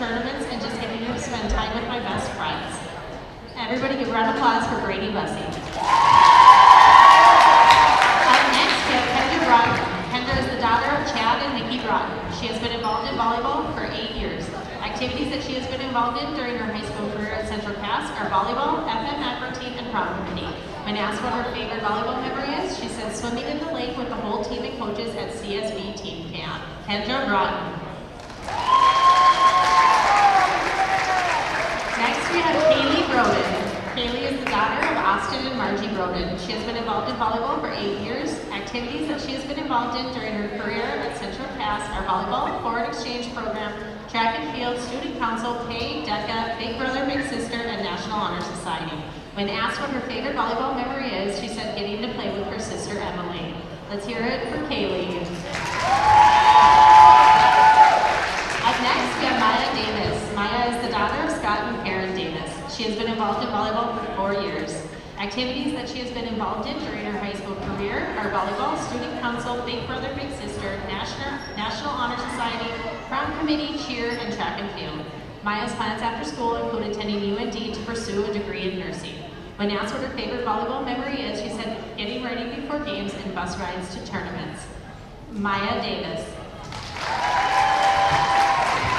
tournaments, and just getting to spend time with my best friends. Everybody give a round of applause for Brady Bussey. Up next, we have Kendra Broughton. Kendra is the daughter of Chad and Nikki Broughton. She has been involved in volleyball for 8 years. Activities that she has been involved in during her high school career at Central Cass are volleyball, FM macro team, and prom committee. When asked what her favorite volleyball memory is, she said swimming in the lake with the whole team and coaches at CSB team camp. Kendra Broughton. Next we have Kaylee Broden. Kaylee is the daughter of Austin and Margie Broden. She has been involved in volleyball for 8 years. Activities that she has been involved in during her career at Central Cass are volleyball, foreign exchange program, track and field, student council, PAY, DECA, Big Brother, Big Sister, and National Honor Society. When asked what her favorite volleyball memory is, she said getting to play with her sister Emily. Let's hear it for Kaylee. Up next, we have Maya Davis. Maya is the daughter of Scott and Karen Davis. She has been involved in volleyball for 4 years. Activities that she has been involved in during her high school career are volleyball, student council, Big Brother, Big Sister, National Honor Society, prom committee, cheer, and track and field. Maya's plans after school include attending UND to pursue a degree in nursing. When asked what her favorite volleyball memory is, she said getting ready before games and bus rides to tournaments. Maya Davis.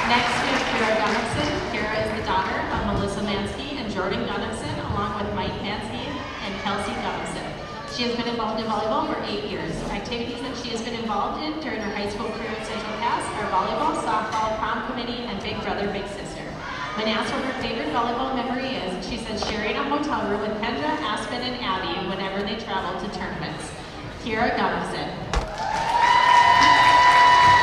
Next, we have Kira Gunnison. Kira is the daughter of Melissa Mansky and Jordan Gunnison, along with Mike Mansky and Kelsey Gunnison. She has been involved in volleyball for 8 years. Activities that she has been involved in during her high school career at Central Cass are volleyball, softball, prom committee, and Big Brother, Big Sister. When asked what her favorite volleyball memory is, she said sharing a hotel room with Kendra, Aspen, and Abby whenever they traveled to tournaments. Kira Gunnison.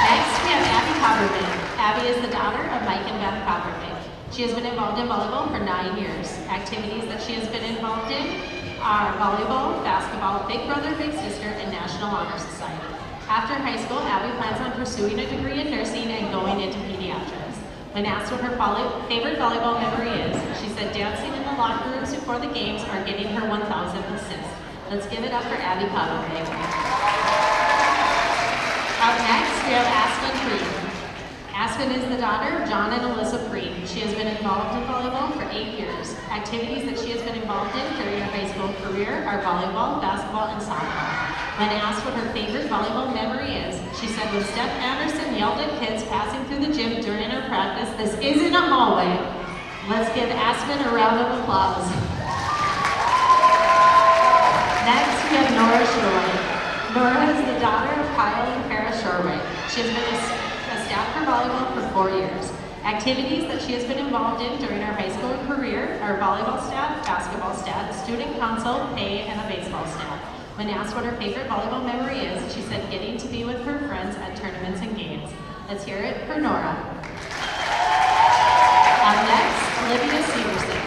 Next, we have Abby Copperman. Abby is the daughter of Mike and Beth Copperman. She has been involved in volleyball for 9 years. Activities that she has been involved in are volleyball, basketball, Big Brother, Big Sister, and National Honor Society. After high school, Abby plans on pursuing a degree in nursing and going into pediatrics. When asked what her favorite volleyball memory is, she said dancing in the locker rooms before the games are getting her 1,000th assist. Let's give it up for Abby Copperman. Up next, we have Aspen Preem. Aspen is the daughter of John and Alyssa Preem. She has been involved in volleyball for 8 years. Activities that she has been involved in during her high school career are volleyball, basketball, and softball. When asked what her favorite volleyball memory is, she said when Steph Anderson yelled at kids passing through the gym during her practice, "This isn't a hallway." Let's give Aspen a round of applause. Next, we have Nora Shoreway. Nora is the daughter of Kyle and Kara Shoreway. She has been a staff for volleyball for 4 years. Activities that she has been involved in during her high school career are volleyball staff, basketball staff, student council, PAY, and a baseball staff. When asked what her favorite volleyball memory is, she said getting to be with her friends at tournaments and games. Let's hear it for Nora. Up next, Livia Severson.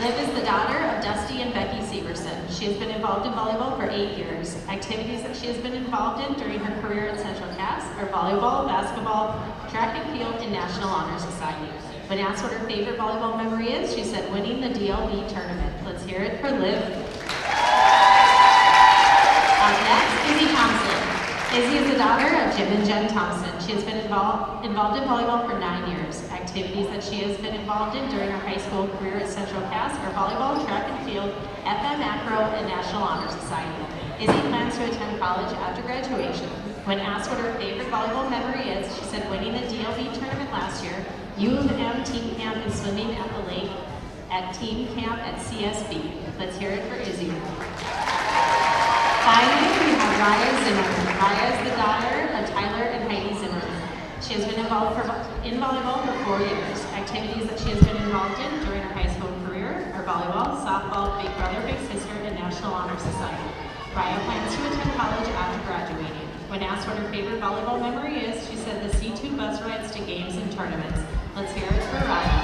Liv is the daughter of Dusty and Becky Severson. She has been involved in volleyball for 8 years. Activities that she has been involved in during her career at Central Cass are volleyball, basketball, track and field, and National Honor Society. When asked what her favorite volleyball memory is, she said winning the DLB tournament. Let's hear it for Liv. Up next, Izzy Thompson. Izzy is the daughter of Jim and Jen Thompson. She has been involved in volleyball for 9 years. Activities that she has been involved in during her high school career at Central Cass are volleyball, track and field, FM Macro, and National Honor Society. Izzy plans to attend college after graduation. When asked what her favorite volleyball memory is, she said winning the DLB tournament last year, U of M team camp, and swimming at the lake at team camp at CSB. Let's hear it for Izzy. Finally, we have Raya Zimmerman. Raya is the daughter of Tyler and Heidi Zimmerman. She has been involved in volleyball for 4 years. Activities that she has been involved in during her high school career are volleyball, softball, Big Brother, Big Sister, and National Honor Society. Raya plans to attend college after graduating. When asked what her favorite volleyball memory is, she said the C2 bus rides to games and tournaments. Let's hear it for Raya.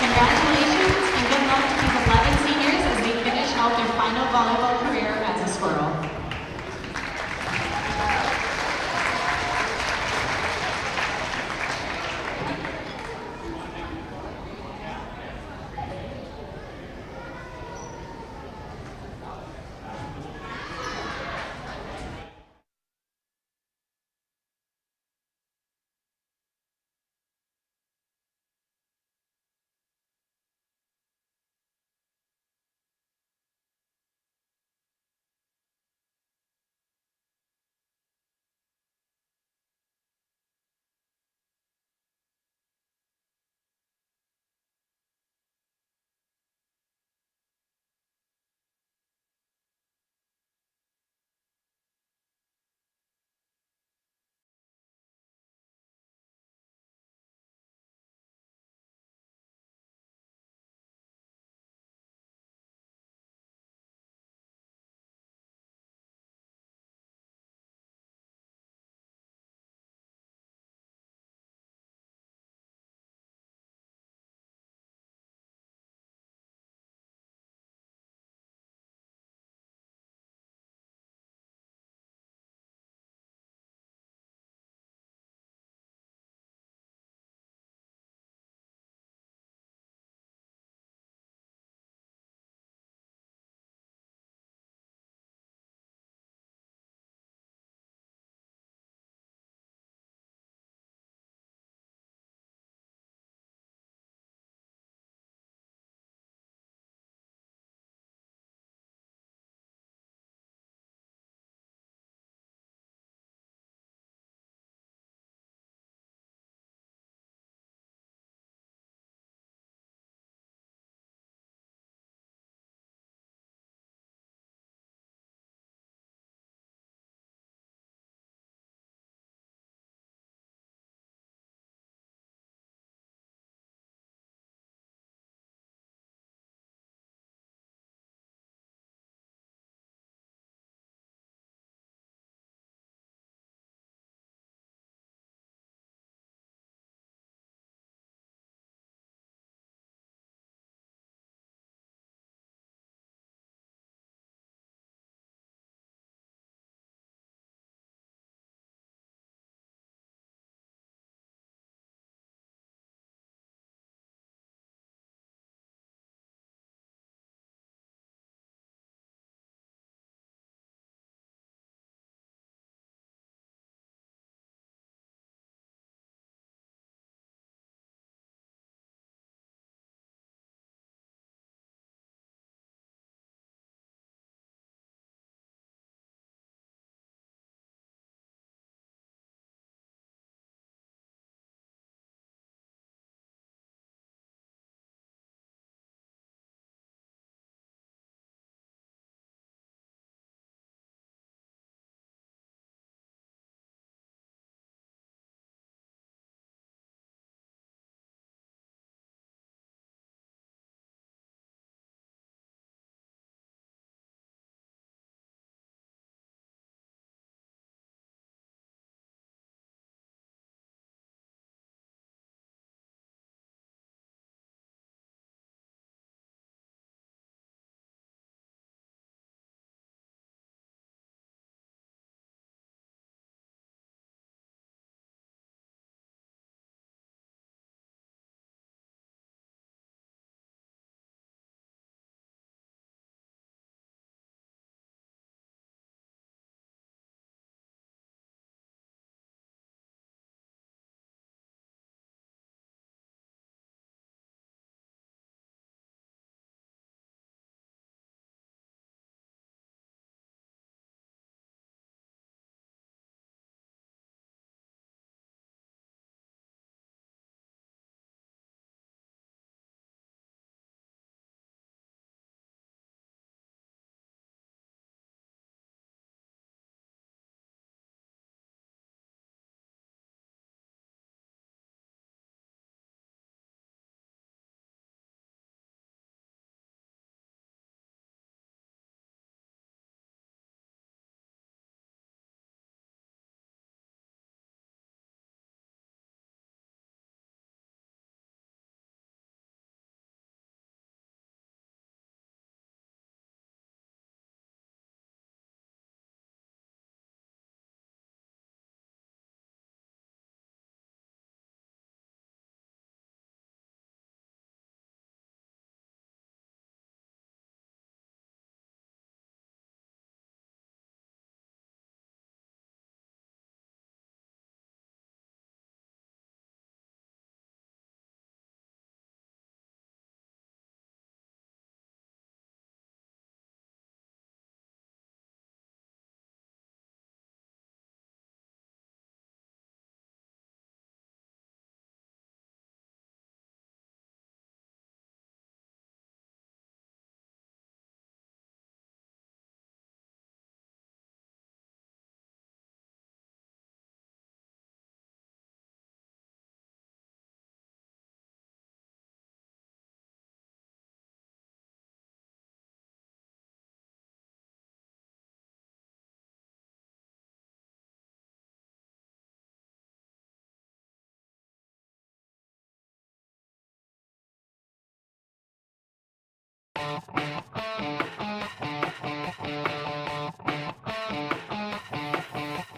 Congratulations and good luck to these 11 seniors as they finish out their final volleyball career as a Squirrel.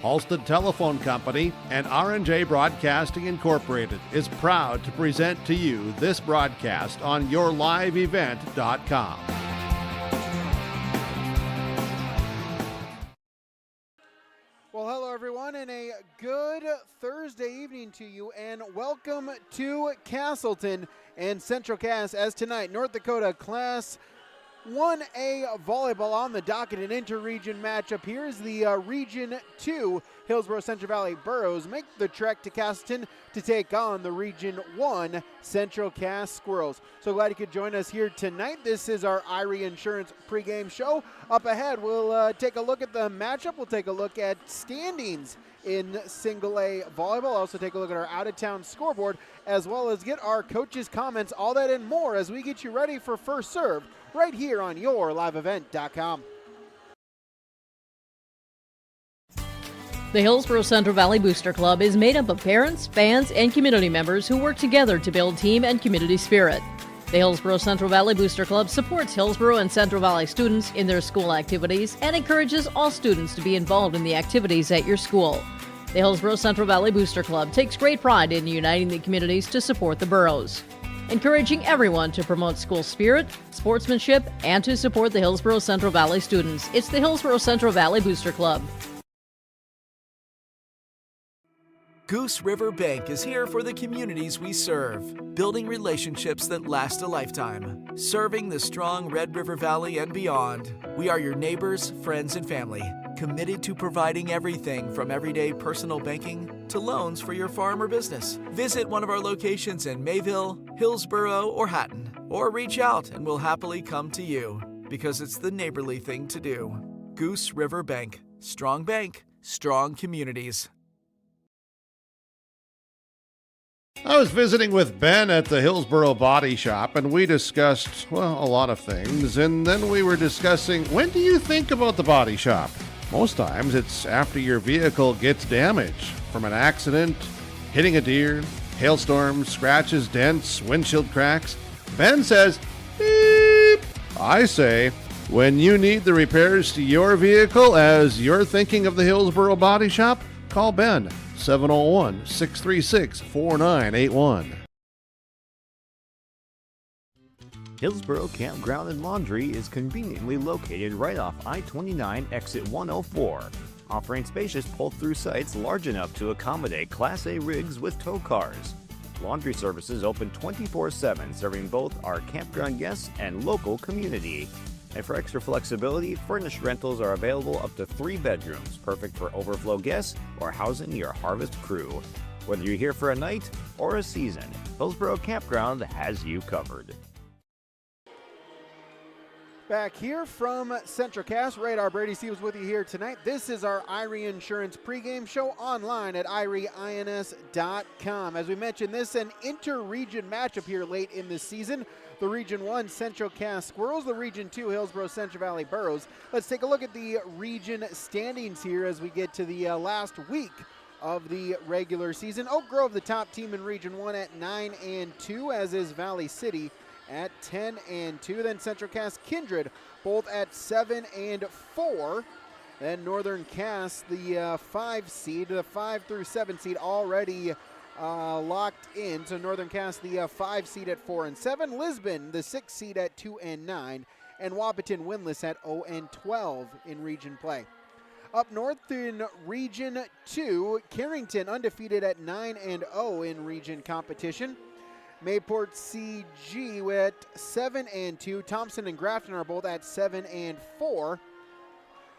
Halstead Telephone Company and R&J Broadcasting Incorporated is proud to present to you this broadcast on yourliveevent.com. Well, hello everyone, and a good Thursday evening to you, and welcome to Castleton and Central Cass, as tonight North Dakota Class 1A volleyball on the docket, an inter-region matchup. Here's the Region 2 Hillsboro Central Valley Boroughs make the trek to Castleton to take on the Region 1 Central Cass Squirrels. So glad you could join us here tonight. This is our Irie Insurance pregame show. Up ahead, we'll take a look at the matchup. We'll take a look at standings in single A volleyball. Also take a look at our out-of-town scoreboard, as well as get our coaches' comments, all that and more as we get you ready for First Serve right here on yourliveevent.com. The Hillsboro Central Valley Booster Club is made up of parents, fans, and community members who work together to build team and community spirit. The Hillsboro Central Valley Booster Club supports Hillsboro and Central Valley students in their school activities and encourages all students to be involved in the activities at your school. The Hillsboro Central Valley Booster Club takes great pride in uniting the communities to support the boroughs, encouraging everyone to promote school spirit, sportsmanship, and to support the Hillsboro Central Valley students. It's the Hillsboro Central Valley Booster Club. Goose River Bank is here for the communities we serve, building relationships that last a lifetime, serving the strong Red River Valley and beyond. We are your neighbors, friends, and family, committed to providing everything from everyday personal banking to loans for your farm or business. Visit one of our locations in Mayville, Hillsboro, or Hatton, or reach out and we'll happily come to you, because it's the neighborly thing to do. Goose River Bank. Strong bank, strong communities. I was visiting with Ben at the Hillsboro Body Shop, and we discussed, well, a lot of things, and then we were discussing, when do you think about the body shop? Most times it's after your vehicle gets damaged from an accident, hitting a deer, hailstorms, scratches, dents, windshield cracks. Ben says, beep. I say, when you need the repairs to your vehicle as you're thinking of the Hillsboro Body Shop, call Ben. 701-636-4981. Hillsboro Campground and Laundry is conveniently located right off I-29 exit 104, offering spacious pull-through sites large enough to accommodate Class A rigs with tow cars. Laundry services open 24/7, serving both our campground guests and local community. And for extra flexibility, furnished rentals are available up to 3 bedrooms, perfect for overflow guests or housing your harvest crew. Whether you're here for a night or a season, Hillsboro Campground has you covered. Back here from Central Cass, Radar Brady Stevens with you here tonight. This is our Irie Insurance pregame show online at irieins.com. As we mentioned, this is an inter-region matchup here late in the season. The Region 1 Central Cass Squirrels, the Region 2 Hillsboro Central Valley Boroughs. Let's take a look at the region standings here as we get to the last week of the regular season. Oak Grove, the top team in Region 1 at 9-2, as is Valley City at 10-2. Then Central Cass Kindred, both at 7-4. Then Northern Cass, the 5 seed, the 5 through 7 seed already locked in. So Northern Cass, the 5 seed at 4-7. Lisbon, the 6 seed at 2-9. And Wahpeton winless at 0-12 in region play. Up north in Region 2, Carrington undefeated at 9-0 in region competition. Mayport CG at 7-2. Thompson and Grafton are both at 7-4.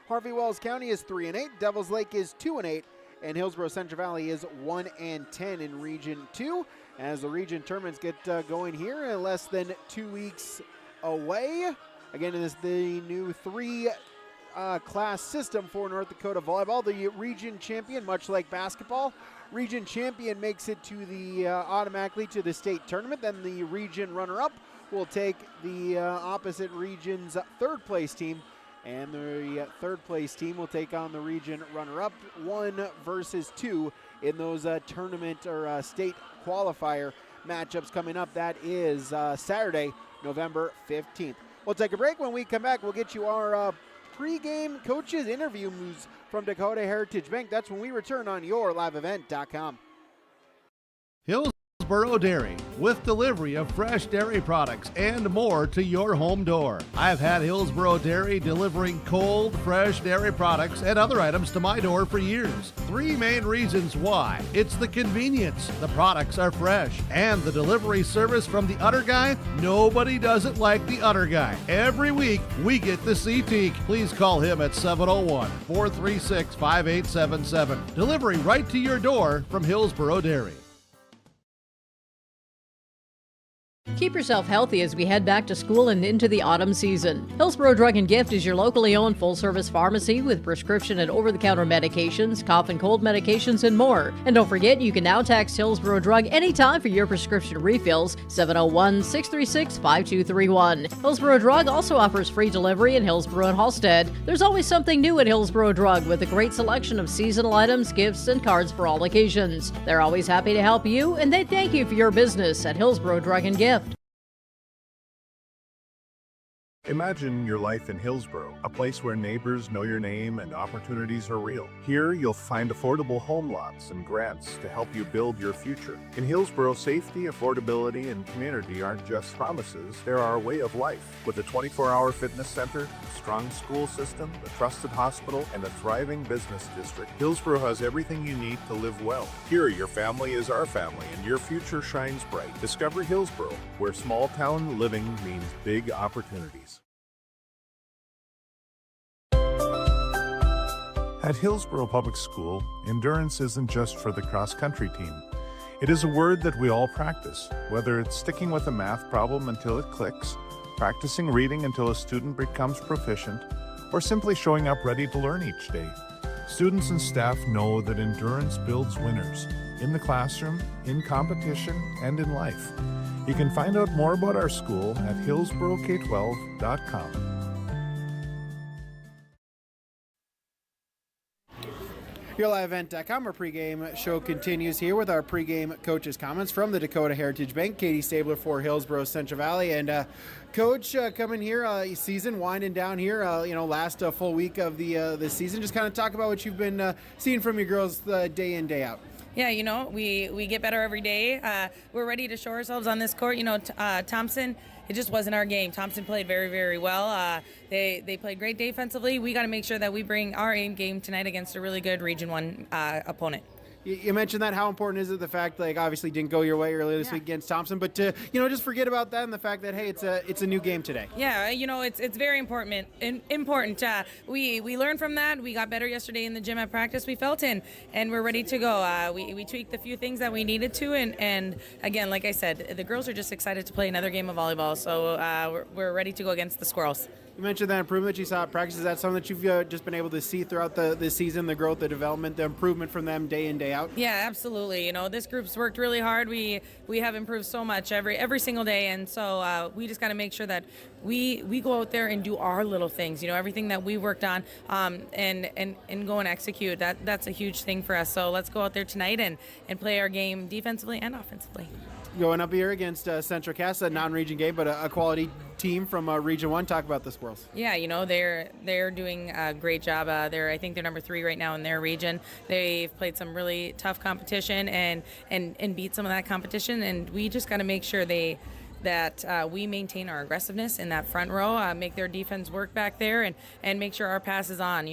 Harvey Wells County is 3-8. Devils Lake is 2-8. And Hillsboro Central Valley is 1-10 in Region 2. As the region tournaments get going here in less than 2 weeks away. Again, it is the new 3-class system for North Dakota volleyball. The region champion, much like basketball, region champion makes it to the automatically to the state tournament. Then the region runner-up will take the opposite region's third place team, and the third place team will take on the region runner-up, 1 versus 2 in those tournament or state qualifier matchups coming up. That is Saturday, November 15th. We'll take a break. When we come back, we'll get you our pregame coaches interviews from Dakota Heritage Bank. That's when we return on YourLiveEvent.com. Hillsboro Dairy, with delivery of fresh dairy products and more to your home door. I've had Hillsboro Dairy delivering cold, fresh dairy products and other items to my door for years. 3 main reasons why. It's the convenience, the products are fresh, and the delivery service from the Udder Guy. Nobody does it like the Udder Guy. Every week, we get to see Teak. Please call him at 701-436-5877. Delivery right to your door from Hillsboro Dairy. Keep yourself healthy as we head back to school and into the autumn season. Hillsboro Drug and Gift is your locally owned full-service pharmacy with prescription and over-the-counter medications, cough and cold medications, and more. And don't forget, you can now text Hillsboro Drug anytime for your prescription refills, 701-636-5231. Hillsboro Drug also offers free delivery in Hillsboro and Halstead. There's always something new at Hillsboro Drug with a great selection of seasonal items, gifts, and cards for all occasions. They're always happy to help you, and they thank you for your business at Hillsboro Drug and Gift. Imagine your life in Hillsboro, a place where neighbors know your name and opportunities are real. Here, you'll find affordable home lots and grants to help you build your future. In Hillsboro, safety, affordability, and community aren't just promises, they're our way of life. With a 24-hour fitness center, a strong school system, a trusted hospital, and a thriving business district, Hillsboro has everything you need to live well. Here, your family is our family, and your future shines bright. Discover Hillsboro, where small-town living means big opportunities. At Hillsboro Public School, endurance isn't just for the cross-country team. It is a word that we all practice, whether it's sticking with a math problem until it clicks, practicing reading until a student becomes proficient, or simply showing up ready to learn each day. Students and staff know that endurance builds winners, in the classroom, in competition, and in life. You can find out more about our school at hillsborok12.com. YourLiveEvent.com. Our pregame show continues here with our pregame coaches' comments from the Dakota Heritage Bank. Katie Stabler for Hillsboro Central Valley. And Coach, coming here, season winding down here, last full week of the season. Just kind of talk about what you've been seeing from your girls day in, day out. Yeah, we get better every day. We're ready to show ourselves on this court. Thompson, it just wasn't our game. Thompson played very, very well. They played great defensively. We got to make sure that we bring our aim game tonight against a really good Region 1 opponent. You mentioned that. How important is it, the fact, obviously didn't go your way earlier this week against Thompson, but to, just forget about that and the fact that, hey, it's a new game today. Yeah, it's very important. We learned from that. We got better yesterday in the gym at practice. We felt in, and we're ready to go. We tweaked the few things that we needed to, and again, like I said, the girls are just excited to play another game of volleyball, so we're ready to go against the Squirrels. You mentioned that improvement you saw at practice. Is that something that you've just been able to see throughout the season, the growth, the development, the improvement from them day in, day out? Yeah, absolutely. This group's worked really hard. We have improved so much every single day, and so we just got to make sure that we go out there and do our little things. Everything that we worked on, and go and execute. That's a huge thing for us. So let's go out there tonight and play our game defensively and offensively. Going up here against Central Cass, a non-region game, but a quality team from Region 1. Talk about the Squirrels. Yeah, they're doing a great job. I think they're number 3 right now in their region. They've played some really tough competition and beat some of that competition, and we just got to make sure that we maintain our aggressiveness in that front row, make their defense work back there, and make sure our pass is on.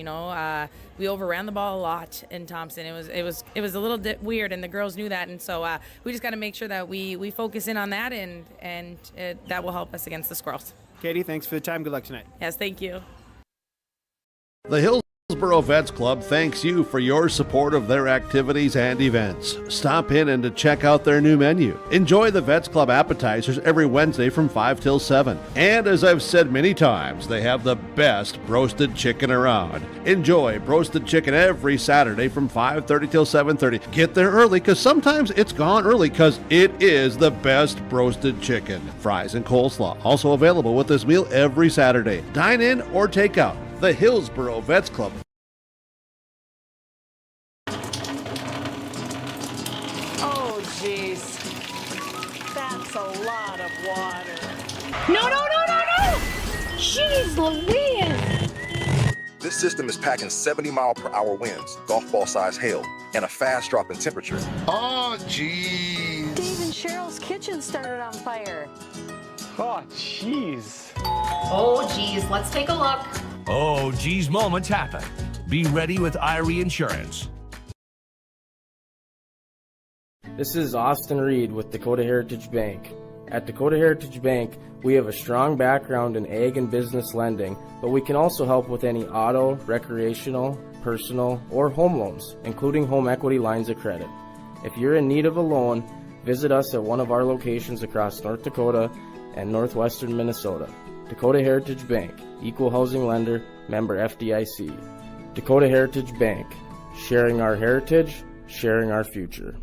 We overran the ball a lot in Thompson. It was a little bit weird, and the girls knew that, and so we just got to make sure that we focus in on that, and that will help us against the Squirrels. Katie, thanks for the time. Good luck tonight. Yes, thank you. The Hillsboro Vets Club thanks you for your support of their activities and events. Stop in and to check out their new menu. Enjoy the Vets Club appetizers every Wednesday from 5 till 7. And as I've said many times, they have the best roasted chicken around. Enjoy roasted chicken every Saturday from 5:30 till 7:30. Get there early because sometimes it's gone early because it is the best roasted chicken. Fries and coleslaw also available with this meal every Saturday. Dine in or take out. The Hillsboro Vets Club. Oh, jeez. That's a lot of water. No, no, no, no, no! jeez Louise! This system is packing 70-mile-per-hour winds, golf ball size hail, and a fast drop in temperature. Oh, jeez. Dave and Cheryl's kitchen started on fire. Oh, jeez. Oh, geez, let's take a look. Oh, geez, moments happen. Be ready with Irie Insurance. This is Austin Reed with Dakota Heritage Bank. At Dakota Heritage Bank, we have a strong background in ag and business lending, but we can also help with any auto, recreational, personal, or home loans, including home equity lines of credit. If you're in need of a loan, visit us at one of our locations across North Dakota and northwestern Minnesota. Dakota Heritage Bank, equal housing lender, member FDIC. Dakota Heritage Bank, sharing our heritage, sharing our future.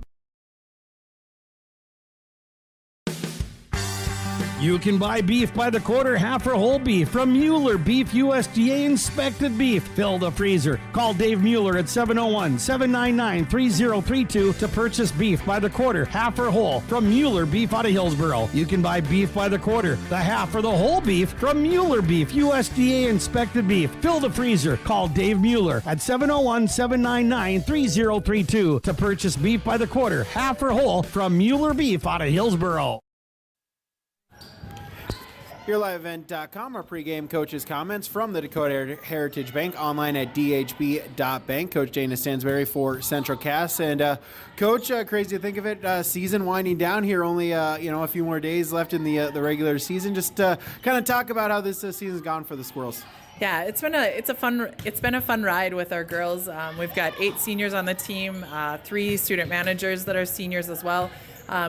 You can buy beef by the quarter, half or whole beef from Mueller Beef, USDA inspected beef. Fill the freezer. Call Dave Mueller at 701-799-3032 to purchase beef by the quarter, half or whole from Mueller Beef out of Hillsboro. You can buy beef by the quarter, the half or the whole beef from Mueller Beef, USDA inspected beef. Fill the freezer. Call Dave Mueller at 701-799-3032 to purchase beef by the quarter, half or whole from Mueller Beef out of Hillsboro. HereLiveEvent.com, our pregame coaches' comments from the Dakota Heritage Bank, online at dhb.bank. Coach Dana Stansberry for Central Cass. And, Coach, crazy to think of it, season winding down here, only a few more days left in the regular season. Just kind of talk about how this season's gone for the Squirrels. Yeah, it's been a fun ride with our girls. We've got 8 seniors on the team, 3 student managers that are seniors as well.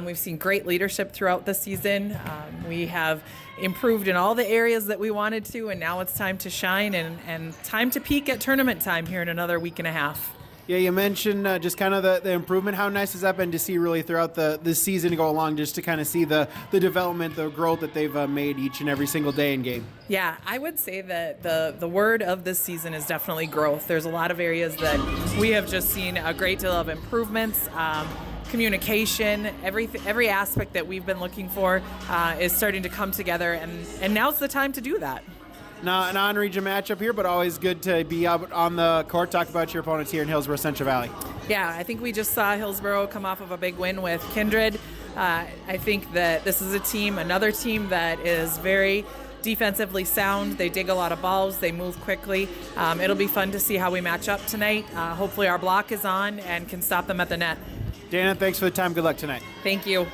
We've seen great leadership throughout the season. We have improved in all the areas that we wanted to, and now it's time to shine and time to peak at tournament time here in another week and a half. Yeah, you mentioned just kind of the improvement. How nice has that been to see really throughout the season go along, just to kind of see the development, the growth that they've made each and every single day in game? Yeah, I would say that the word of this season is definitely growth. There's a lot of areas that we have just seen a great deal of improvements. Communication, every aspect that we've been looking for is starting to come together, and now's the time to do that. Now, an on-region matchup here, but always good to be out on the court. Talk about your opponents here in Hillsboro Central Valley. Yeah, I think we just saw Hillsboro come off of a big win with Kindred. I think that this is another team that is very defensively sound. They dig a lot of balls. They move quickly. It'll be fun to see how we match up tonight. Hopefully our block is on and can stop them at the net. Dana, thanks for the time. Good luck tonight. Thank you.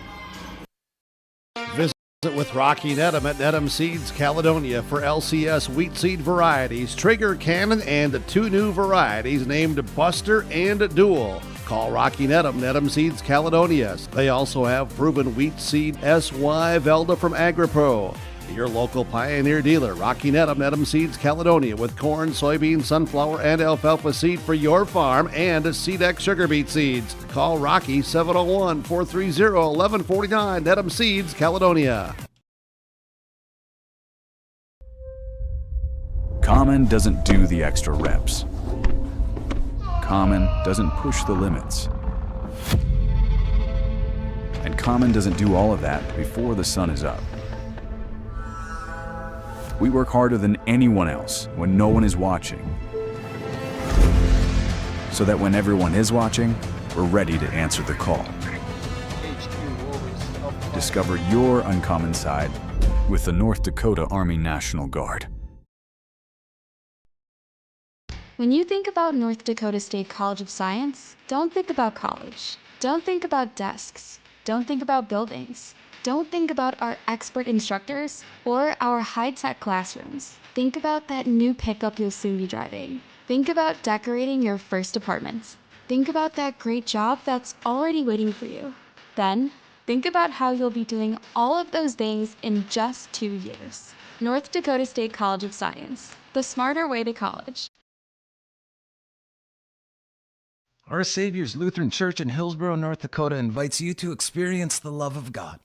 Visit with Rocky Nedham at Nedham Seeds Caledonia for LCS wheat seed varieties, Trigger Cannon, and 2 new varieties named Buster and Dual. Call Rocky Nedham, Nedham Seeds Caledonia. They also have proven wheat seed SY Velda from AgriPro. Your local Pioneer dealer, Rocky Nedham, Nedham Seeds Caledonia, with corn, soybean, sunflower, and alfalfa seed for your farm, and Seedex sugar beet seeds. Call Rocky 701-430-1149, Nedham Seeds Caledonia. Common doesn't do the extra reps. Common doesn't push the limits. And Common doesn't do all of that before the sun is up. We work harder than anyone else when no one is watching, so that when everyone is watching, we're ready to answer the call. Discover your uncommon side with the North Dakota Army National Guard. When you think about North Dakota State College of Science, don't think about college. Don't think about desks. Don't think about buildings. Don't think about our expert instructors or our high-tech classrooms. Think about that new pickup you'll soon be driving. Think about decorating your first apartments. Think about that great job that's already waiting for you. Then, think about how you'll be doing all of those things in just 2 years. North Dakota State College of Science, the smarter way to college. Our Savior's Lutheran Church in Hillsboro, North Dakota invites you to experience the love of God.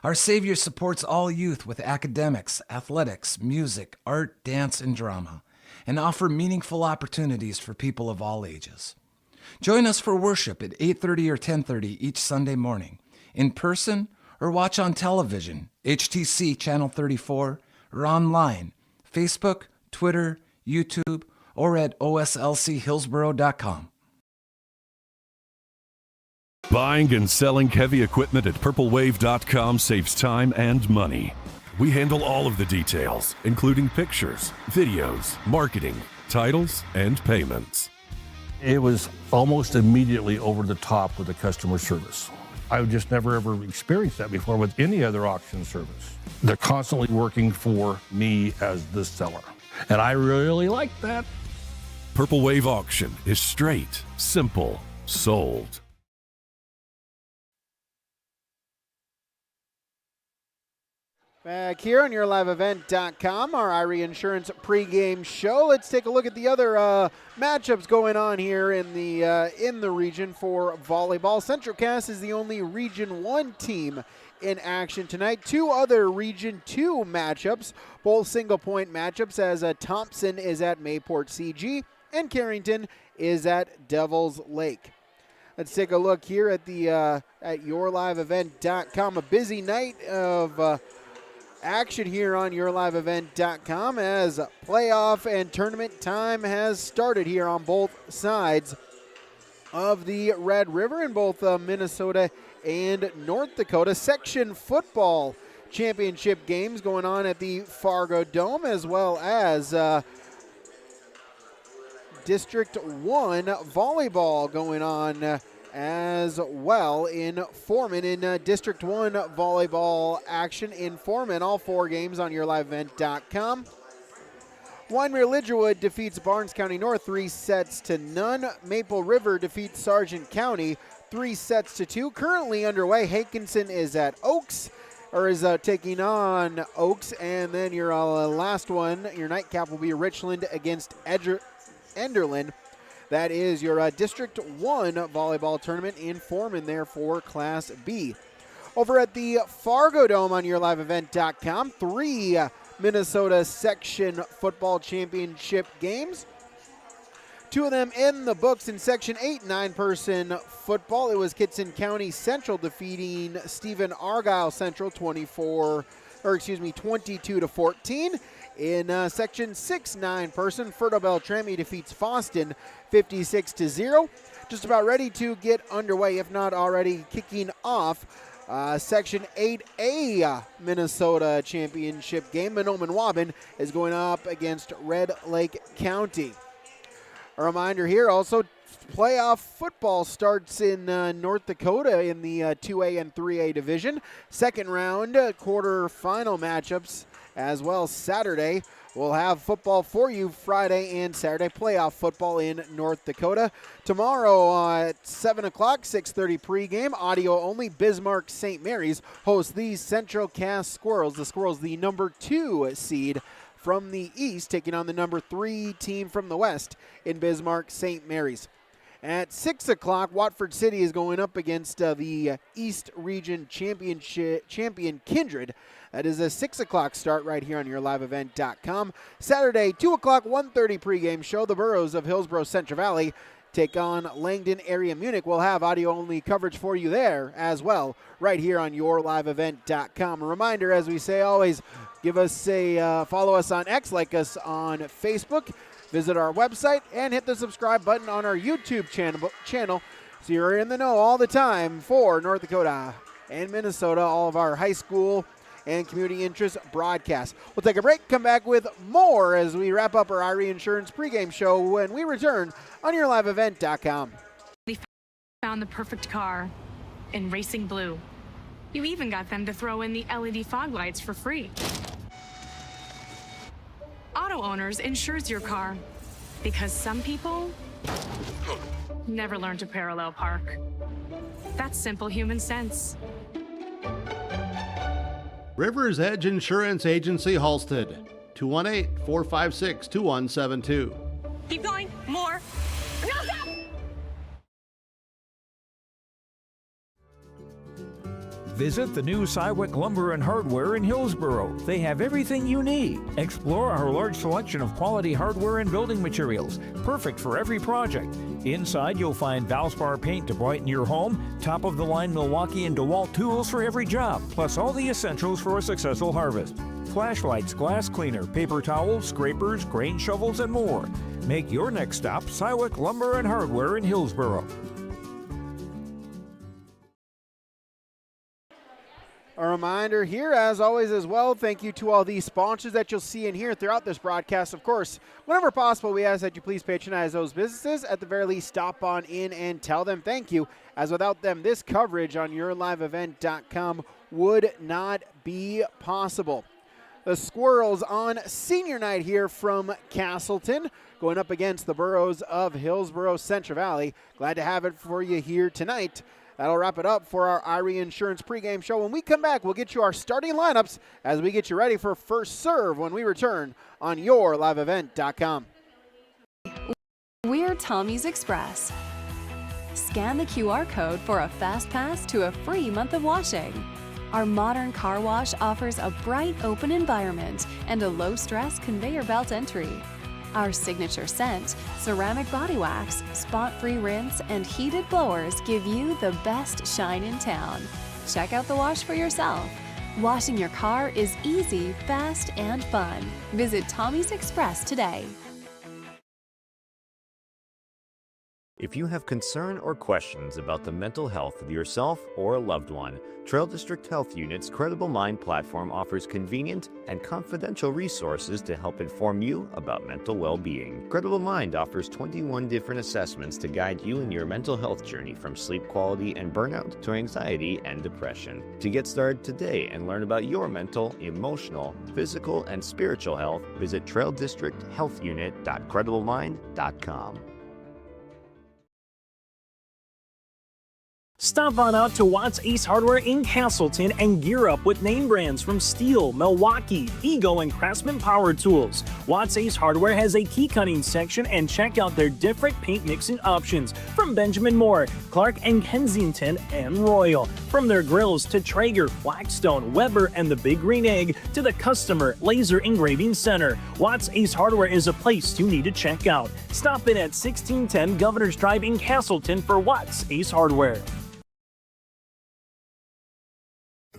Our Savior supports all youth with academics, athletics, music, art, dance, and drama, and offer meaningful opportunities for people of all ages. Join us for worship at 8:30 or 10:30 each Sunday morning, in person or watch on television, HTC Channel 34, or online, Facebook, Twitter, YouTube, or at oslchillsboro.com. Buying and selling heavy equipment at purplewave.com saves time and money. We handle all of the details, including pictures, videos, marketing, titles, and payments. It was almost immediately over the top with the customer service. I've just never ever experienced that before with any other auction service. They're constantly working for me as the seller, and I really like that. Purple Wave Auction is straight, simple, sold. Back here on YourLiveEvent.com, our Irie Insurance pregame show. Let's take a look at the other matchups going on here in the region for volleyball. Central Cass is the only Region 1 team in action tonight. Two other Region 2 matchups, both single-point matchups, as Thompson is at Mayport CG and Carrington is at Devils Lake. Let's take a look here at the at YourLiveEvent.com. A busy night of action here on YourLiveEvent.com as playoff and tournament time has started here on both sides of the Red River in both Minnesota and North Dakota. Section football championship games going on at the Fargo Dome, as well as District 1 volleyball going on as well in Foreman in District 1 volleyball action in Foreman. All four games on YourLiveEvent.com. Wyndmere Lidgerwood defeats Barnes County North 3-0. Maple River defeats Sargent County 3-2. Currently underway, Hakinson is at Oaks, or is taking on Oaks, and then your last one, your nightcap will be Richland against Enderlin. That is your District 1 volleyball tournament in Foreman there for Class B. Over at the Fargo Dome on YourLiveEvent.com, 3 Minnesota Section Football Championship games. 2 of them in the books in Section 8 9-person football. It was Kitson County Central defeating Stephen Argyle Central 22-14. In Section 6 9-person, Ferto Beltrami defeats Fosston 56-0. Just about ready to get underway, if not already kicking off. Section 8A Minnesota Championship game. Mahnomen Waubun is going up against Red Lake County. A reminder here also, playoff football starts in North Dakota in the 2A and 3A division. Second round quarterfinal matchups as well Saturday. We'll have football for you Friday and Saturday, playoff football in North Dakota. Tomorrow at 7 o'clock, 6:30 pregame, audio only. Bismarck St. Mary's hosts the Central Cass Squirrels. The Squirrels, the number 2 seed from the East, taking on the number 3 team from the West in Bismarck St. Mary's. At 6 o'clock, Watford City is going up against the East Region champion Kindred. That is a 6 o'clock start right here on YourLiveEvent.com. Saturday, 2 o'clock, 1:30 pregame show. The Burros of Hillsboro Central Valley take on Langdon Area Munich. We'll have audio-only coverage for you there as well right here on YourLiveEvent.com. A reminder, as we say always, give us a follow us on X, like us on Facebook. Visit our website and hit the subscribe button on our YouTube channel so you're in the know all the time for North Dakota and Minnesota, all of our high school and community interest broadcasts. We'll take a break, come back with more as we wrap up our Irie Insurance pregame show when we return on YourLiveEvent.com. We found the perfect car in racing blue. You even got them to throw in the LED fog lights for free. Auto Owners insures your car because some people never learn to parallel park. That's simple human sense. River's Edge Insurance Agency, Halstead, 218-456-2172. Keep going. More. No, stop! Visit the new Cywick Lumber and Hardware in Hillsboro. They have everything you need. Explore our large selection of quality hardware and building materials, perfect for every project. Inside, you'll find Valspar paint to brighten your home, top-of-the-line Milwaukee and DeWalt tools for every job, plus all the essentials for a successful harvest. flashlights, glass cleaner, paper towels, scrapers, grain shovels, and more. Make your next stop Cywick Lumber and Hardware in Hillsboro. A reminder here, as always, as well, thank you to all these sponsors that you'll see in here throughout this broadcast. Of course, whenever possible, we ask that you please patronize those businesses. At the very least, stop on in and tell them thank you, as without them, this coverage on yourliveevent.com would not be possible. The Squirrels on senior night here from Castleton, going up against the Burros of Hillsboro Central Valley. Glad to have it for you here tonight. That'll wrap it up for our IRE Insurance pregame show. When we come back, we'll get you our starting lineups as we get you ready for first serve when we return on yourliveevent.com. We're Tommy's Express. Scan the QR code for a fast pass to a free month of washing. Our modern car wash offers a bright, open environment and a low-stress conveyor belt entry. Our signature scent, ceramic body wax, spot-free rinse, and heated blowers give you the best shine in town. Check out the wash for yourself. Washing your car is easy, fast, and fun. Visit Tommy's Express today. If you have concern or questions about the mental health of yourself or a loved one, Trail District Health Unit's Credible Mind platform offers convenient and confidential resources to help inform you about mental well-being. Credible Mind offers 21 different assessments to guide you in your mental health journey, from sleep quality and burnout to anxiety and depression. To get started today and learn about your mental, emotional, physical, and spiritual health, visit traildistricthealthunit.crediblemmind.com. Stop on out to Watts Ace Hardware in Castleton and gear up with name brands from Steel, Milwaukee, Ego, and Craftsman Power Tools. Watts Ace Hardware has a key cutting section, and check out their different paint mixing options from Benjamin Moore, Clark and Kensington, and Royal. From their grills to Traeger, Blackstone, Weber, and the Big Green Egg to the Customer Laser Engraving Center, Watts Ace Hardware is a place you need to check out. Stop in at 1610 Governor's Drive in Castleton for Watts Ace Hardware.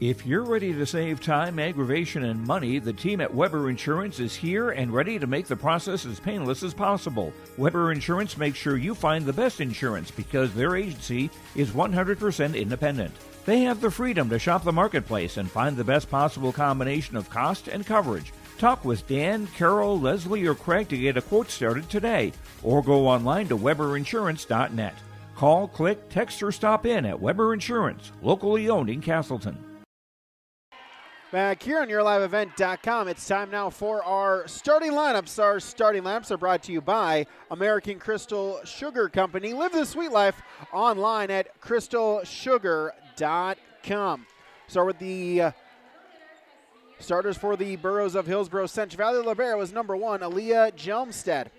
If you're ready to save time, aggravation, and money, the team at Weber Insurance is here and ready to make the process as painless as possible. Weber Insurance makes sure you find the best insurance because their agency is 100% independent. They have the freedom to shop the marketplace and find the best possible combination of cost and coverage. Talk with Dan, Carol, Leslie, or Craig to get a quote started today, or go online to weberinsurance.net. Call, click, text, or stop in at Weber Insurance, locally owned in Castleton. Back here on yourliveevent.com, it's time now for our starting lineups. Our starting lineups are brought to you by American Crystal Sugar Company. Live the sweet life online at crystalsugar.com. Start with the starters for the Burros of Hillsboro Central Valley. Libero is number 1, Aaliyah Jelmstead.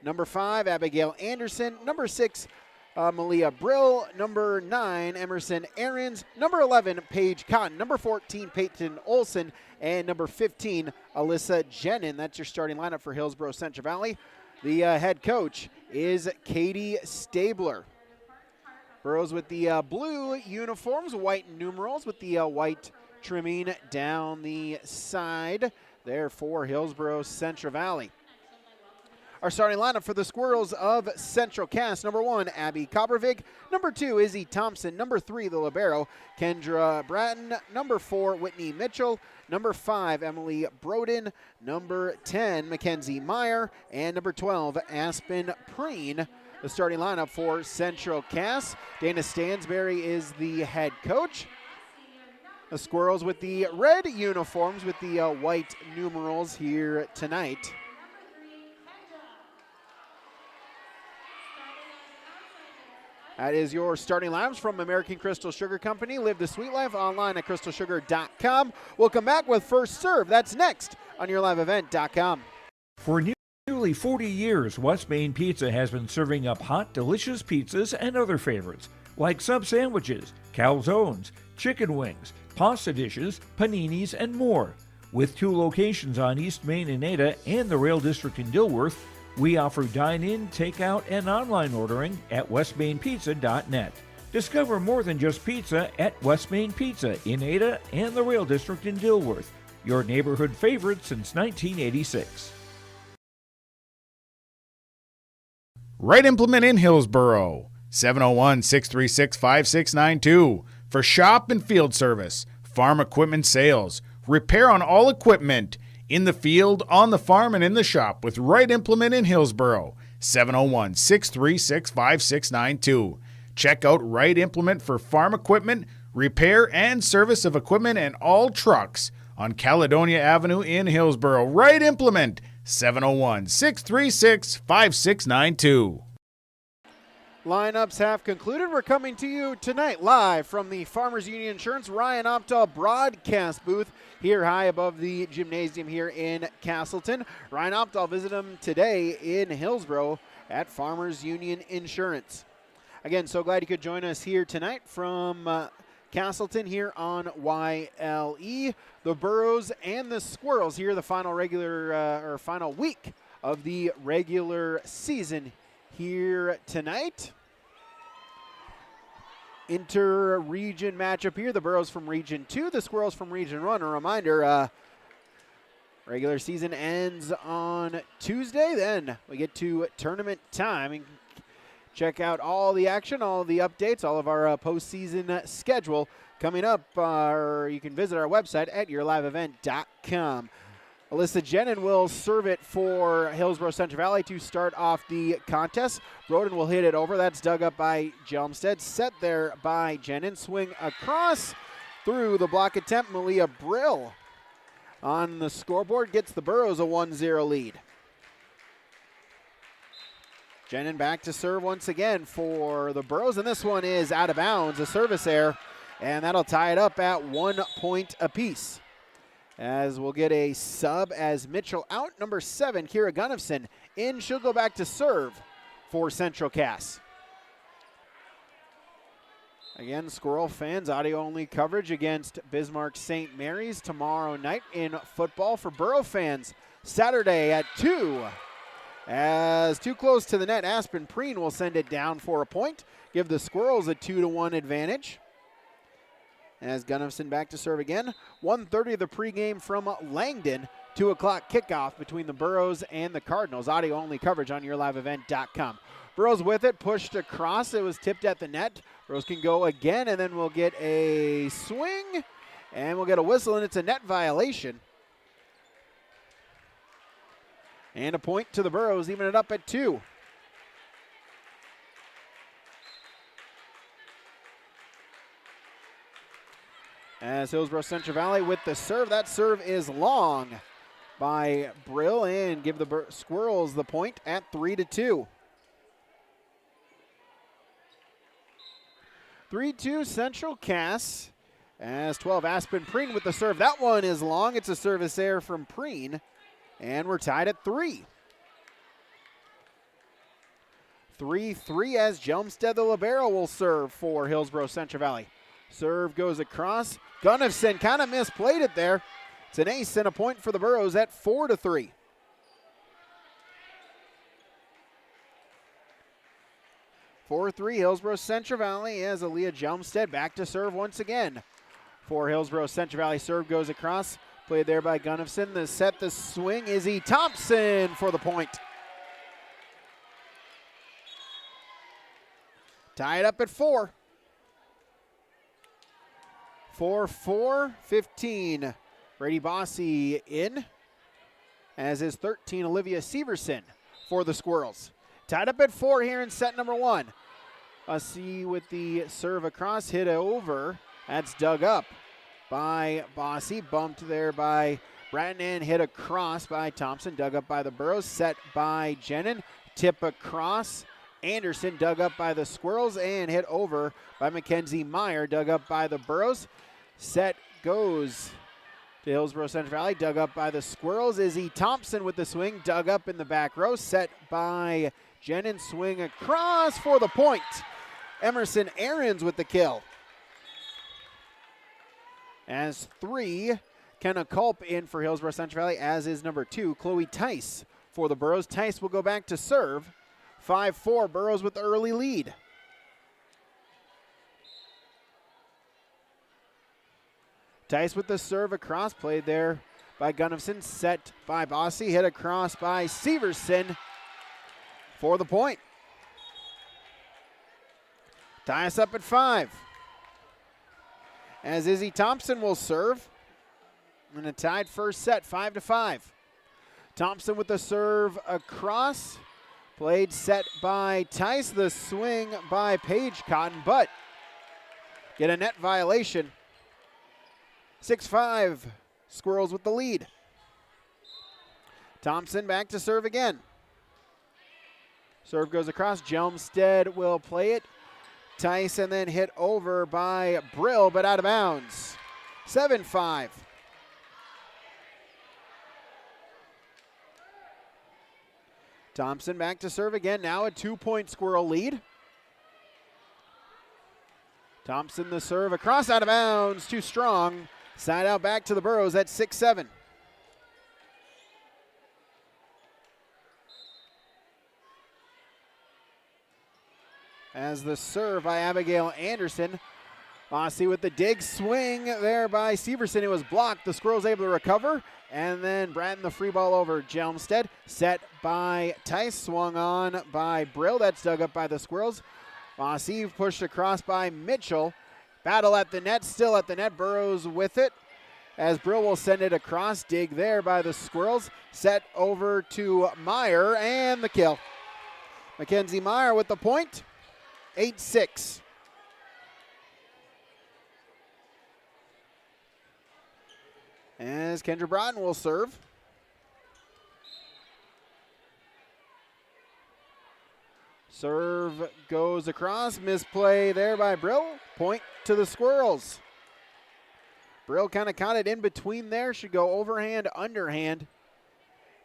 Number 5, Abigail Anderson. Number 6, Malia Brill. Number 9, Emerson Ahrens. Number 11, Paige Cotton. Number 14, Peyton Olson. And number 15, Alyssa Jenin. That's your starting lineup for Hillsboro Central Valley. The head coach is Katie Stabler. Burros with the blue uniforms, white numerals with the white trimming down the side there for Hillsboro Central Valley. Our starting lineup for the Squirrels of Central Cass: number 1, Abby Kopervig. Number 2, Izzy Thompson. Number 3, the libero, Kendra Bratton. Number 4, Whitney Mitchell. Number 5, Emily Broden. Number 10, Mackenzie Meyer. And number 12, Aspen Preen. The starting lineup for Central Cass. Dana Stansberry is the head coach. The Squirrels with the red uniforms with the white numerals here tonight. That is your starting lineups from American Crystal Sugar Company. Live the sweet life online at crystalsugar.com. We'll come back with First Serve. That's next on yourliveevent.com. For nearly 40 years, West Main Pizza has been serving up hot, delicious pizzas and other favorites, like sub sandwiches, calzones, chicken wings, pasta dishes, paninis, and more. With 2 locations on East Main in Ada and the Rail District in Dilworth, we offer dine-in, takeout, and online ordering at westmainpizza.net. Discover more than just pizza at West Main Pizza in Ada and the Rail District in Dilworth. your neighborhood favorite since 1986. Right Implement in Hillsboro, 701-636-5692 for shop and field service, farm equipment sales, repair on all equipment, in the field, on the farm, and in the shop with Right Implement in Hillsboro, 701-636-5692. Check out Right Implement for farm equipment, repair and service of equipment and all trucks on Caledonia Avenue in Hillsboro. Right Implement, 701-636-5692. Lineups have concluded. We're coming to you tonight live from the Farmers Union Insurance Ryan Opdahl broadcast booth here high above the gymnasium here in Castleton. Ryan Opdahl visit them today in Hillsboro at Farmers Union Insurance. Again, so glad you could join us here tonight from Castleton here on YLE. The Burros and the Squirrels here, the final final week of the regular season here tonight. Inter-region matchup here. The Burros from Region 2, the Squirrels from Region 1. A reminder, regular season ends on Tuesday. Then we get to tournament time. And check out all the action, all the updates, all of our postseason schedule coming up. Or you can visit our website at yourliveevent.com. Alyssa Jenin will serve it for Hillsboro Central Valley to start off the contest. Broden will hit it over. That's dug up by Jelmstead. Set there by Jenin. Swing across through the block attempt. Malia Brill on the scoreboard gets the Burros a 1-0 lead. Jenin back to serve once again for the Burros, and this one is out of bounds, a service error, and that'll tie it up at 1 point apiece. As we'll get a sub as Mitchell out. Number 7, Kira Gunnifson in. She'll go back to serve for Central Cass. Again, Squirrel fans, audio-only coverage against Bismarck St. Mary's tomorrow night in football. For Burro fans, Saturday at 2. As too close to the net, Aspen Preen will send it down for a point. Give the Squirrels a 2-1 advantage. As Gunnifson back to serve again. 1:30 of the pregame from Langdon. 2 o'clock kickoff between the Burros and the Cardinals. Audio-only coverage on yourliveevent.com. Burros with it, pushed across. It was tipped at the net. Burros can go again, and then we'll get a swing, and we'll get a whistle, and it's a net violation. And a point to the Burros, even it up at 2. As Hillsboro Central Valley with the serve. That serve is long by Brill, and give the Squirrels the point at 3-2. 3-2 Central Cass. As 12 Aspen Preen with the serve. That one is long. It's a service error from Preen. And we're tied at 3. 3-3 as Jelmstead the libero will serve for Hillsboro Central Valley. Serve goes across. Gunnifson kind of misplayed it there. It's an ace and a point for the Burros at 4-3. 4-3 Hillsboro Central Valley as Aaliyah Jelmstead back to serve once again. For Hillsboro Central Valley, serve goes across. Played there by Gunnifson. The set, the swing, Izzy Thompson for the point. Tied up at 4. 4-4-15. Brady Bossy in, as is 13 Olivia Severson for the Squirrels. Tied up at 4 here in set number 1. Bossy with the serve across, hit over. That's dug up by Bossy, bumped there by Bratton, and hit across by Thompson, dug up by the Burros, set by Jenin, tip across. Anderson dug up by the Squirrels and hit over by Mackenzie Meyer, dug up by the Burros. Set goes to Hillsboro Central Valley, dug up by the Squirrels. Izzy Thompson with the swing, dug up in the back row, set by Jenin, swing across for the point. Emerson Aarons with the kill. As 3, Kenna Culp in for Hillsboro Central Valley, as is number 2, Chloe Tice for the Burros. Tice will go back to serve. 5-4, Burros with the early lead. Tice with the serve across, played there by Gunnifson, set by Bossy, hit across by Severson for the point. Tie us up at 5. As Izzy Thompson will serve. And a tied first set, 5-5. Thompson with the serve across. Played set by Tice. The swing by Paige Cotton, but get a net violation. 6-5. Squirrels with the lead. Thompson back to serve again. Serve goes across. Jelmstead will play it. Tice and then hit over by Brill, but out of bounds. 7-5. Thompson back to serve again. Now a 2-point Squirrel lead. Thompson the serve across, out of bounds. Too strong. Side out back to the Burros at 6-7. As the serve by Abigail Anderson. Bossy with the dig swing there by Severson. It was blocked. The Squirrels able to recover. And then Bratton the free ball over Jelmstead. Set by Tice. Swung on by Brill. That's dug up by the Squirrels. Bossy pushed across by Mitchell. Battle at the net. Still at the net. Burrows with it. As Brill will send it across. Dig there by the Squirrels. Set over to Meyer. And the kill. Mackenzie Meyer with the point. 8-6. As Kendra Broughton will serve. Serve goes across. Misplay there by Brill. Point to the Squirrels. Brill kind of caught it in between there. Should go overhand, underhand.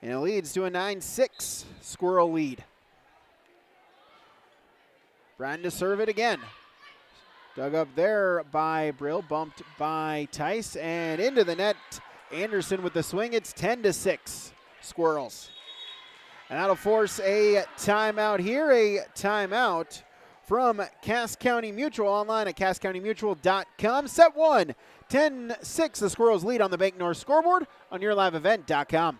And it leads to a 9-6 Squirrel lead. Bratton to serve it again. Dug up there by Brill, bumped by Tice, and into the net. Anderson with the swing. It's 10-6 Squirrels. And that'll force a timeout here, a timeout from Cass County Mutual, online at casscountymutual.com. Set 1, 10-6, the Squirrels lead on the Bank North scoreboard on yourliveevent.com.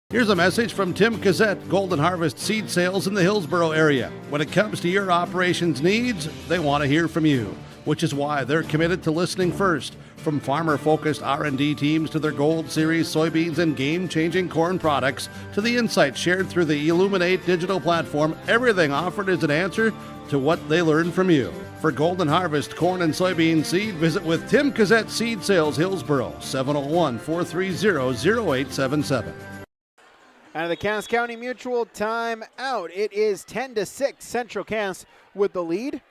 Here's a message from Tim Cassette, Golden Harvest Seed Sales in the Hillsboro area. When it comes to your operations needs, they want to hear from you, which is why they're committed to listening first. From farmer-focused R&D teams to their Gold Series soybeans and game-changing corn products to the insights shared through the Illuminate digital platform, everything offered is an answer to what they learned from you. For Golden Harvest corn and soybean seed, visit with Tim Cassette Seed Sales Hillsboro, 701-430-0877. Out of the Cass County Mutual timeout, it is 10-6, Central Cass with the lead.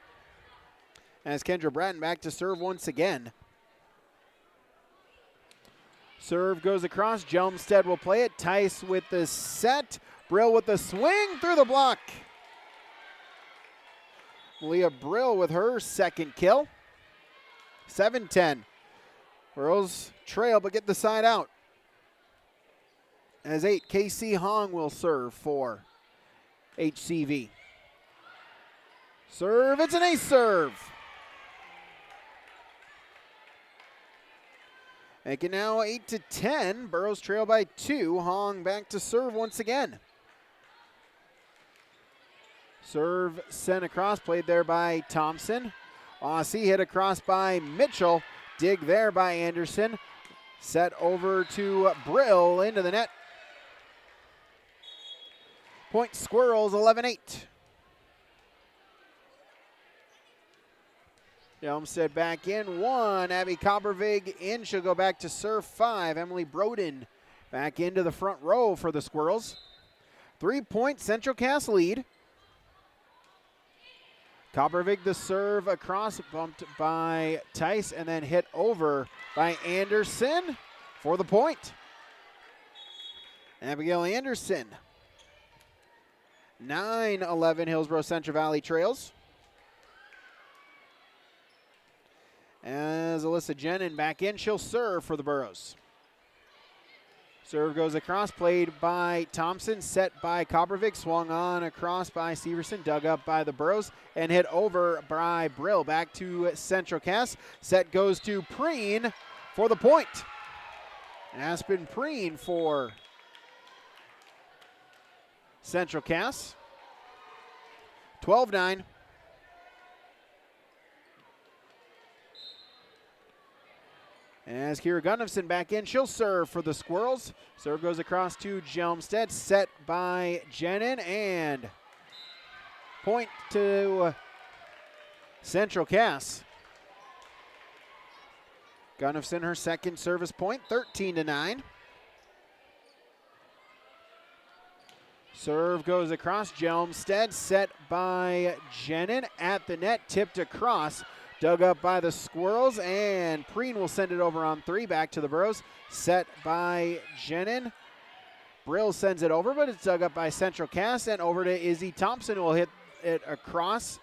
As Kendra Bratton back to serve once again. Serve goes across. Jelmstead will play it. Tice with the set. Brill with the swing through the block. Malia Brill with her second kill. 7-10. Burros trail but get the side out. As 8, KC Hong will serve for HCV. Serve, it's an ace serve. Make it now 8-10. Burros trail by 2. Hong back to serve once again. Serve sent across, played there by Thompson. Aussie hit across by Mitchell. Dig there by Anderson. Set over to Brill into the net. Point Squirrels 11-8. Jelmstead back in 1. Abby Coppervig in. She'll go back to serve 5. Emily Broden back into the front row for the Squirrels. 3-point Central Cass lead. Coppervig the serve across, bumped by Tice and then hit over by Anderson for the point. Abigail Anderson. 9-11 Hillsboro Central Valley trails. As Alyssa Jenin back in, she'll serve for the Burros. Serve goes across, played by Thompson, set by Coppervig, swung on across by Severson, dug up by the Burros, and hit over by Brill. Back to Central Cass. Set goes to Preen for the point. Aspen Preen for Central Cass. 12-9. As Kira Gunnifson back in, she'll serve for the Squirrels. Serve goes across to Jelmstead, set by Jenin, and point to Central Cass. Gunnifson, her second service point, 13-9. Serve goes across, Jelmstead, set by Jenin at the net, tipped across. Dug up by the Squirrels, and Preen will send it over on three back to the Burros. Set by Jenin. Brill sends it over, but it's dug up by Central Cass, and over to Izzy Thompson, who will hit it across.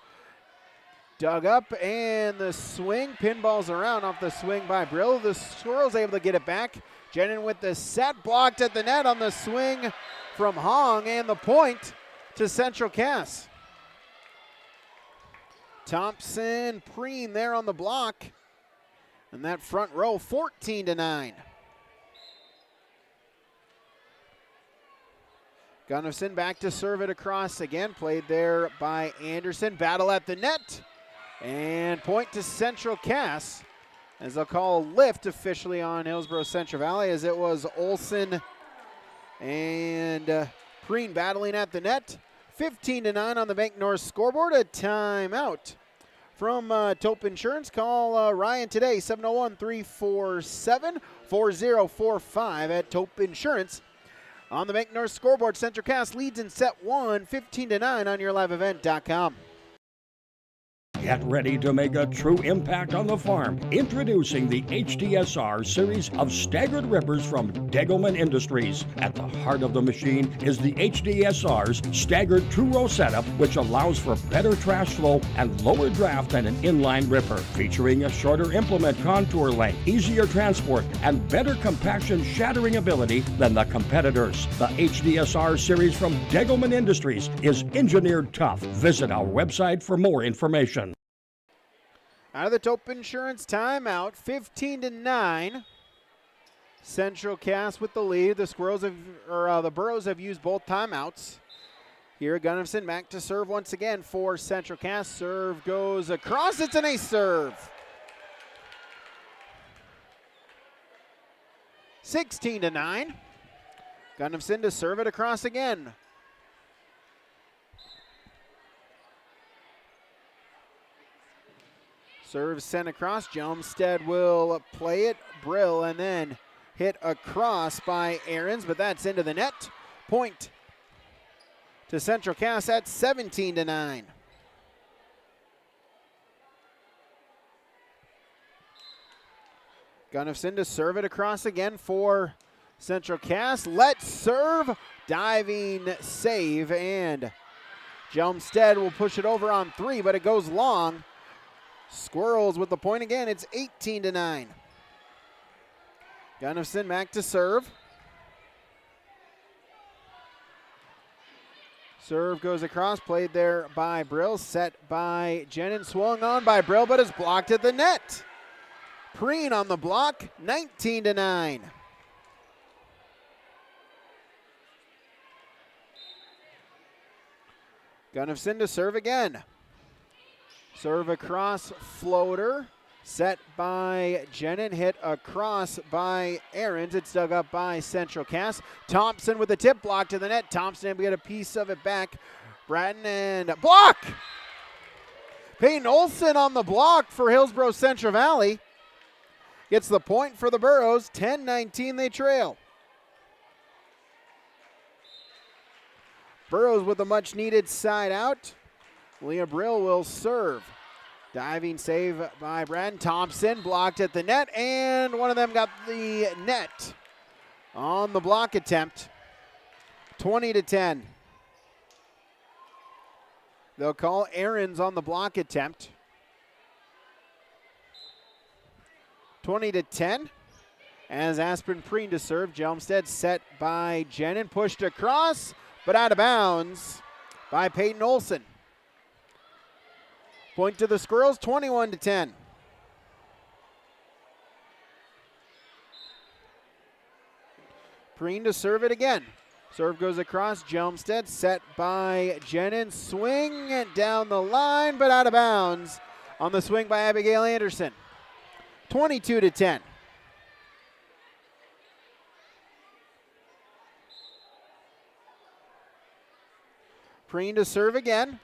Dug up, and the swing. Pinballs around off the swing by Brill. The Squirrels able to get it back. Jenin with the set, blocked at the net on the swing from Hong, and the point to Central Cass. Thompson, Preen there on the block. And that front row, 14-9. Gunnifson back to serve it across again. Played there by Anderson. Battle at the net. And point to Central Cass. As they'll call a lift officially on Hillsboro Central Valley, as it was Olson and Preen battling at the net. 15-9 on the Bank North scoreboard. A timeout from Tope Insurance. Call Ryan today, 701-347-4045 at Tope Insurance. On the Bank North scoreboard, Central Cass leads in set one, 15-9 on yourliveevent.com. Get ready to make a true impact on the farm. Introducing the HDSR series of staggered rippers from Degelman Industries. At the heart of the machine is the HDSR's staggered two-row setup, which allows for better trash flow and lower draft than an inline ripper. Featuring a shorter implement contour length, easier transport, and better compaction shattering ability than the competitors. The HDSR series from Degelman Industries is engineered tough. Visit our website for more information. Out of the Tope Insurance timeout, 15-9. Central Cass with the lead. The the Burros have used both timeouts. Here, Gunnifson back to serve once again for Central Cass. Serve goes across. It's an ace serve. 16-9. Gunnifson to serve it across again. Serve sent across. Jelmstead will play it. Brill, and then hit across by Aarons, but that's into the net. Point to Central Cass at 17-9. Gunnifson to serve it across again for Central Cass. Let's serve. Diving save, and Jelmstead will push it over on three, but it goes long. Squirrels with the point again. It's 18-9. Gunnifson back to serve. Serve goes across, played there by Brill, set by Jenin, swung on by Brill, but is blocked at the net. Preen on the block, 19-9. Gunnifson to serve again. Serve across, floater, set by Jenin, hit across by Aarons. It's dug up by Central Cass. Thompson with the tip, block to the net. Thompson able to get a piece of it back. Bratton and block! Peyton Olson on the block for Hillsboro Central Valley. Gets the point for the Burros. 10-19 they trail. Burros with a much needed side out. Leah Brill will serve. Diving save by Brad Thompson, blocked at the net, and one of them got the net on the block attempt. 20-10. They'll call Aarons on the block attempt. 20-10. As Aspen Preen to serve, Jelmstead set by Jenin, pushed across, but out of bounds by Peyton Olson. Point to the Squirrels, 21-10. Preen to serve it again. Serve goes across. Jelmstead set by Jenin. Swing down the line, but out of bounds on the swing by Abigail Anderson. 22-10. Preen to serve again.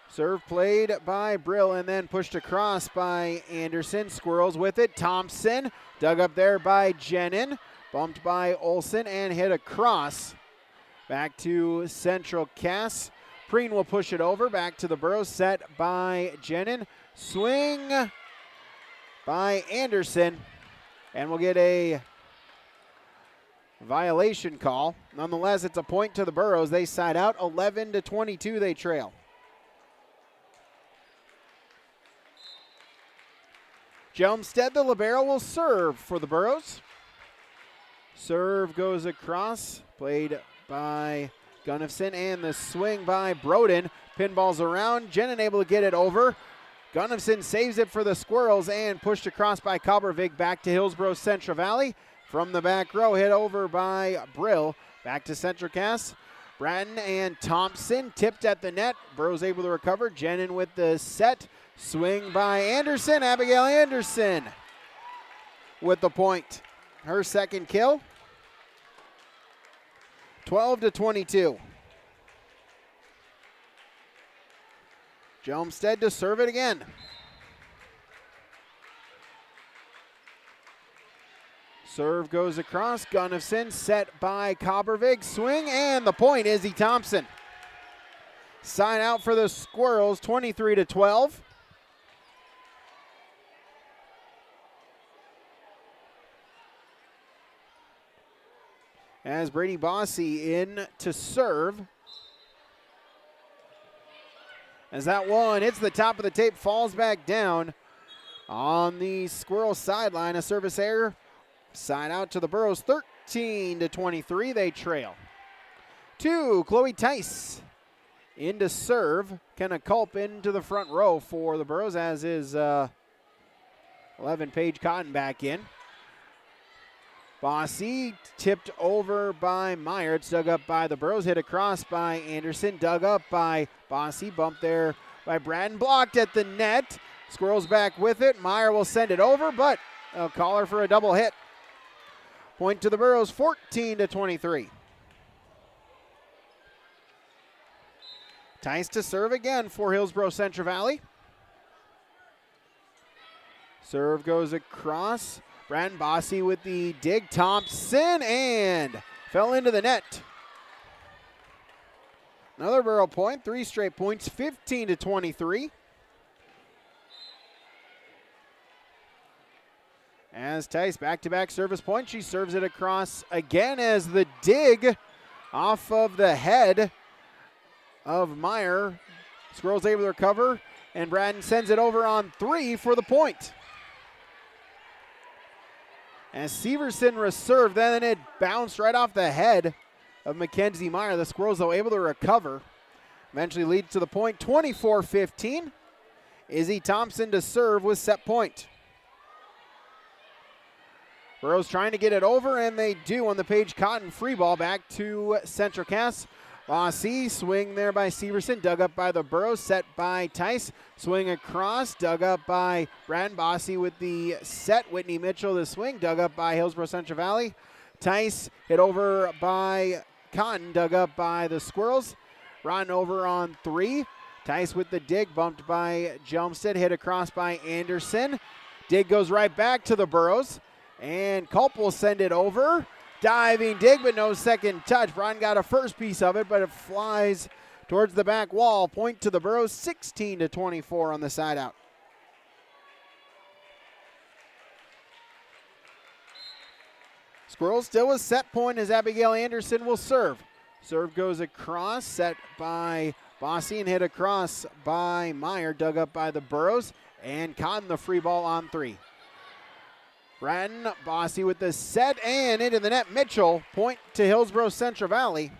Serve played by Brill and then pushed across by Anderson. Squirrels with it. Thompson dug up there by Jenin. Bumped by Olsen and hit across. Back to Central Cass. Preen will push it over. Back to the Burrows. Set by Jenin. Swing by Anderson. And we'll get a violation call. Nonetheless, it's a point to the Burrows. They side out. 11-22 they trail. Jelmstead, the libero, will serve for the Burrows. Serve goes across, played by Gunnifson, and the swing by Broden. Pinballs around, Jenin able to get it over. Gunnifson saves it for the Squirrels and pushed across by Kalbervig back to Hillsboro Central Valley. From the back row, hit over by Brill. Back to Central Cass. Bratton and Thompson tipped at the net. Burrows able to recover. Jenin with the set. Swing by Anderson. Abigail Anderson with the point. Her second kill. 12-22. Jelmstead to serve it again. Serve goes across. Gunnifson set by Kalbervig. Swing and the point, Izzy Thompson. Sign out for the Squirrels, 23-12. As Brady Bossy in to serve. As that one hits the top of the tape, falls back down on the Squirrel sideline. A service error. Side out to the Burrows, 13-23. They trail. 2, Chloe Tice in to serve. Kenna Culp into the front row for the Burrows, as is 11 Paige Cotton back in. Bossy tipped over by Meyer. It's dug up by the Burrows. Hit across by Anderson. Dug up by Bossy. Bumped there by Braden. Blocked at the net. Squirrels back with it. Meyer will send it over, but they'll call her for a double hit. Point to the Burrows, 14-23. Tice to serve again for Hillsboro Central Valley. Serve goes across. Brandon Bossy with the dig. Thompson and fell into the net. Another Burrow point, 3 straight points, 15-23. As Tice back-to-back service point, she serves it across again as the dig off of the head of Meyer. Squirrels able to recover, and Braden sends it over on 3 for the point. As Severson reserved, then it bounced right off the head of Mackenzie Meyer. The Squirrels, though, able to recover. Eventually leads to the point, 24-15. Izzy Thompson to serve with set point. Burrows trying to get it over, and they do on the Paige Cotton free ball. Back to Central Cass. Bossy, swing there by Severson, dug up by the Burrows, set by Tice. Swing across, dug up by Brandon Bossy with the set. Whitney Mitchell the swing, dug up by Hillsboro Central Valley. Tice hit over by Cotton, dug up by the Squirrels. Run over on 3. Tice with the dig, bumped by Jelmstead, hit across by Anderson. Dig goes right back to the Burrows, and Culp will send it over. Diving dig, but no second touch. Brian got a first piece of it, but it flies towards the back wall. Point to the Burrows, 16-24 on the side out. Squirrels still with set point as Abigail Anderson will serve. Serve goes across, set by Bossy and hit across by Meyer, dug up by the Burrows, and Cotton the free ball on 3. Bratton, Bossy with the set and into the net. Mitchell, point to Hillsboro Central Valley.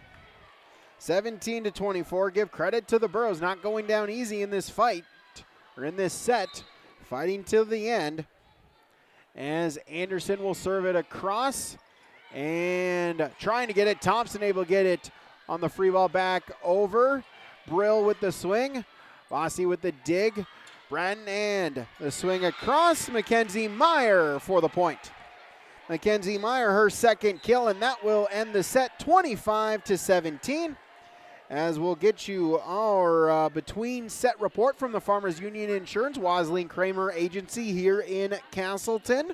17-24. Give credit to the Burrows, not going down easy in this fight, or in this set. Fighting till the end. As Anderson will serve it across. And trying to get it. Thompson able to get it on the free ball back over. Brill with the swing. Vossi with the dig. Bratton and the swing across. Mackenzie Meyer for the point. Mackenzie Meyer, her second kill, and that will end the set 25-17. As we'll get you our between set report from the Farmers Union Insurance Wasling Kramer Agency here in Castleton.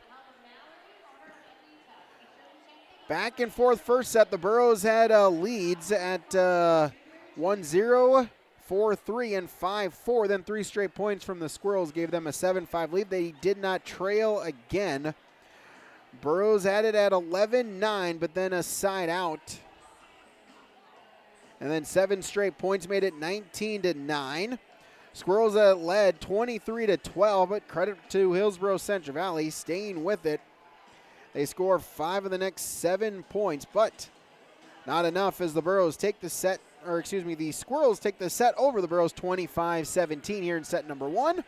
Back and forth first set. The Burros had leads at 1-0, 4-3, and 5-4. Then 3 straight points from the Squirrels gave them a 7-5 lead. They did not trail again. Burros had it at 11-9, but then a side out. And then 7 straight points made it 19-9. Squirrels led 23-12, but credit to Hillsboro Central Valley staying with it. They score 5 of the next 7 points, but not enough as the Burros take the set, or excuse me, the Squirrels take the set over the Burros 25-17 here in set number 1.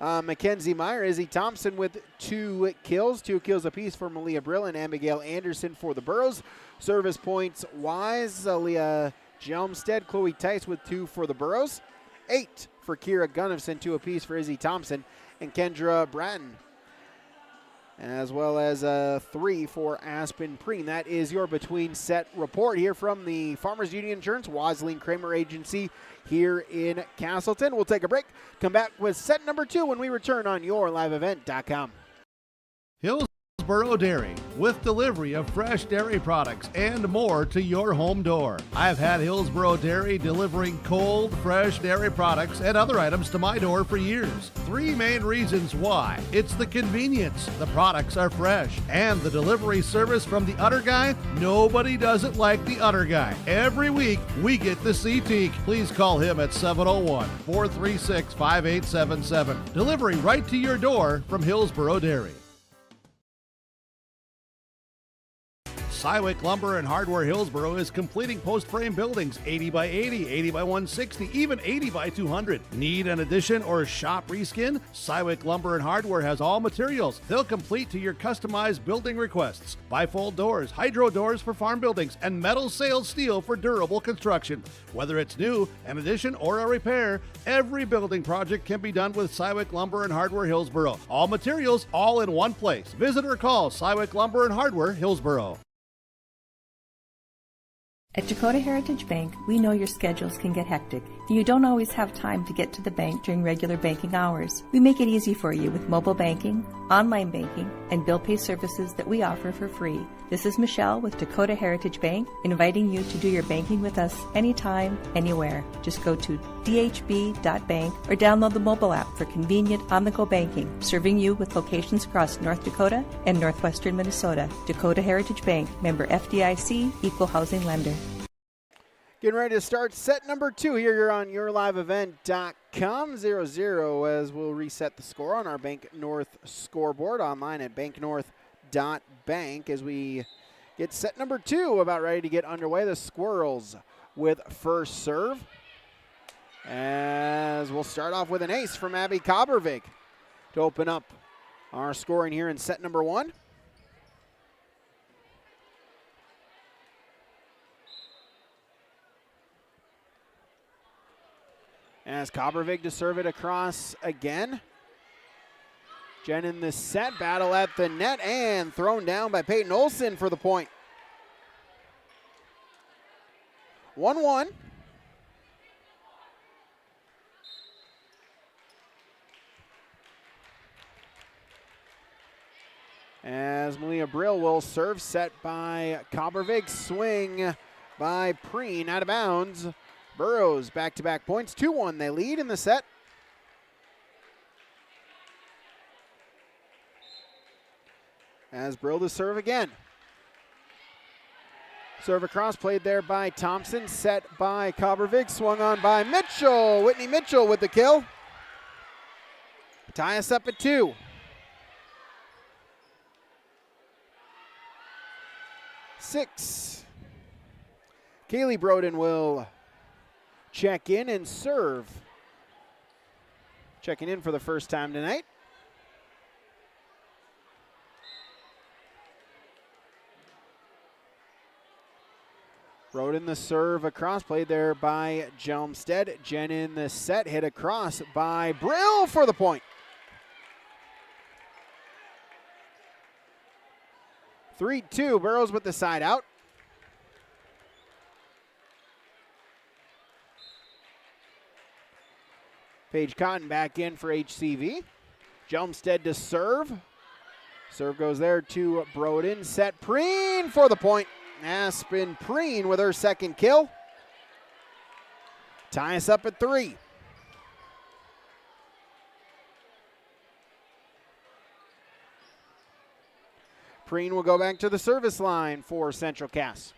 Mackenzie Meyer, Izzy Thompson with 2 kills. 2 kills apiece for Malia Brill and Abigail Anderson for the Burros. Service points wise, Leah Jelmstead, Chloe Tice with 2 for the Burros. 8 for Kira Gunnifson, 2 apiece for Izzy Thompson and Kendra Bratton, as well as 3 for Aspen Preen. That is your between set report here from the Farmers Union Insurance Wasling Kramer Agency here in Castleton. We'll take a break, come back with set number 2 when we return on YourLiveEvent.com. Hillsboro Dairy, with delivery of fresh dairy products and more to your home door. I've had Hillsboro Dairy delivering cold, fresh dairy products and other items to my door for years. 3 main reasons why. It's the convenience, the products are fresh, and the delivery service from the Udder Guy. Nobody does it like the Udder Guy. Every week, we get the C-Teak. Please call him at 701-436-5877. Delivery right to your door from Hillsboro Dairy. Cywick Lumber and Hardware Hillsboro is completing post-frame buildings 80 by 80, 80 by 160, even 80 by 200. Need an addition or shop reskin? Cywick Lumber and Hardware has all materials. They'll complete to your customized building requests. Bifold doors, hydro doors for farm buildings, and metal sailed steel for durable construction. Whether it's new, an addition, or a repair, every building project can be done with Cywick Lumber and Hardware Hillsboro. All materials, all in one place. Visit or call Cywick Lumber and Hardware Hillsboro. At Dakota Heritage Bank, we know your schedules can get hectic, and you don't always have time to get to the bank during regular banking hours. We make it easy for you with mobile banking, online banking, and bill pay services that we offer for free. This is Michelle with Dakota Heritage Bank, inviting you to do your banking with us anytime, anywhere. Just go to dhb.bank or download the mobile app for convenient on-the-go banking, serving you with locations across North Dakota and northwestern Minnesota. Dakota Heritage Bank, member FDIC, equal housing lender. Getting ready to start set number 2 here. You're on YourLiveEvent.com. 0-0 as we'll reset the score on our Bank North scoreboard online at banknorth.bank as we get set number 2 about ready to get underway. The Squirrels with first serve. As we'll start off with an ace from Abby Kobervig to open up our scoring here in set number 1. As Kobervig to serve it across again. Jen in the set, battle at the net, and thrown down by Peyton Olson for the point. 1-1. As Malia Brill will serve, set by Kobervig, swing by Preen, out of bounds. Burros back-to-back points, 2-1. They lead in the set. As Brill to serve again. Serve across, played there by Thompson, set by Kobervig, swung on by Mitchell. Whitney Mitchell with the kill. Tie us up at 2. Kaylee Broden will check in and serve. Checking in for the first time tonight. Broden the serve across, played there by Jelmstead. Jenin the set, hit across by Brill for the point. 3-2, Burrows with the side out. Paige Cotton back in for HCV. Jelmstead to serve. Serve goes there to Broden. Set Preen for the point. Aspen Preen with her second kill. Tie us up at 3. Preen will go back to the service line for Central Cass.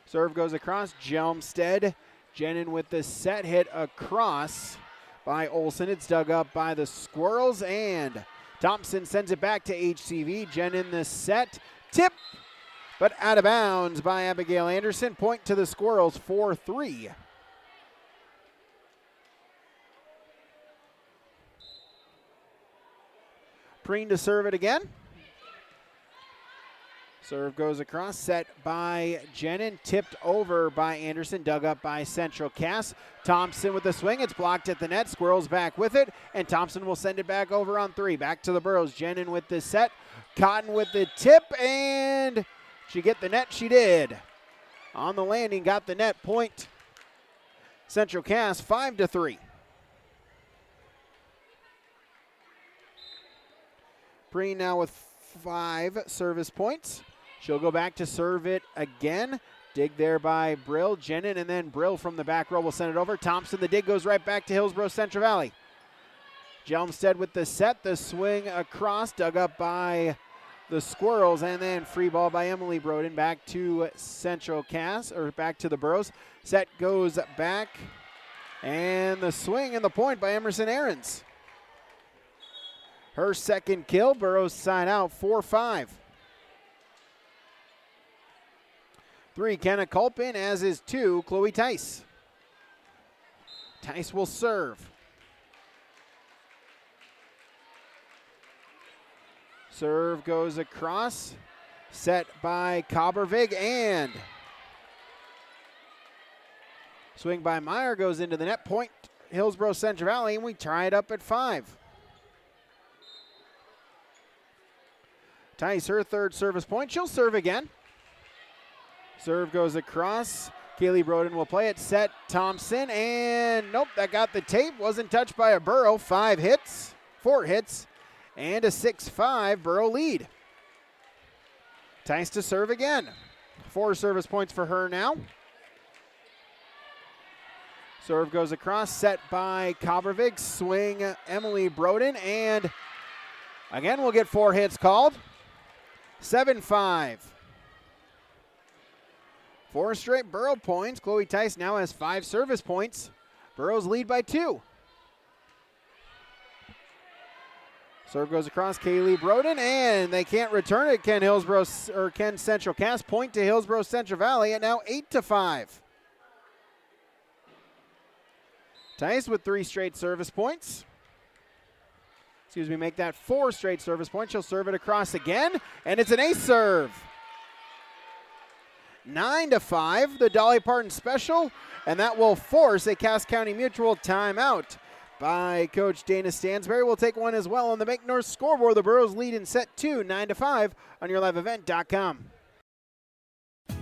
Serve goes across. Jelmstead. Jenin with the set, hit across by Olsen. It's dug up by the Squirrels, and Thompson sends it back to HCV. Jenin the set. Tip, but out of bounds by Abigail Anderson. Point to the Squirrels, 4-3. Preen to serve it again. Serve goes across, set by Jenin, tipped over by Anderson, dug up by Central Cass. Thompson with the swing, it's blocked at the net. Squirrels back with it, and Thompson will send it back over on 3. Back to the Burrows. Jenin with the set, Cotton with the tip, and she get the net? She did. On the landing, got the net. Point Central Cass, 5-3. Preen now with 5 service points. She'll go back to serve it again. Dig there by Brill. Jenin, and then Brill from the back row will send it over. Thompson, the dig goes right back to Hillsboro Central Valley. Jelmstead with the set. The swing across, dug up by the Squirrels, and then free ball by Emily Broden back to Central Cass, or back to the Burrows. Set goes back, and the swing and the point by Emerson Ahrens. Her second kill. Burrows side out, 4-5. 3, Kenna Culpin, as is 2, Chloe Tice. Tice will serve. Serve goes across, set by Cobbervig, and swing by Meyer goes into the net. Point Hillsboro Central Valley, and we tie it up at 5. Tice, her third service point. She'll serve again. Serve goes across. Kaylee Broden will play it. Set Thompson, and nope, that got the tape. Wasn't touched by a Burrow. 4 hits, and a 6-5 Burrow lead. Tice to serve again. 4 service points for her now. Serve goes across, set by Cobbervig. Swing Emily Broden, and again we'll get 4 hits called. 7-5. 4 straight Burrow points. Chloe Tice now has 5 service points. Burrows lead by 2. Serve goes across, Kaylee Broden, and they can't return it. Can Central Cass. Point to Hillsboro Central Valley at now 8-5. Tice with 3 straight service points. Make that 4 straight service points. She'll serve it across again, and it's an ace serve. 9-5, the Dolly Parton special, and that will force a Cass County Mutual timeout by Coach Dana Stansberry. We'll take one as well on the Make North scoreboard. The Burrows lead in set 2, 9-5 on yourliveevent.com.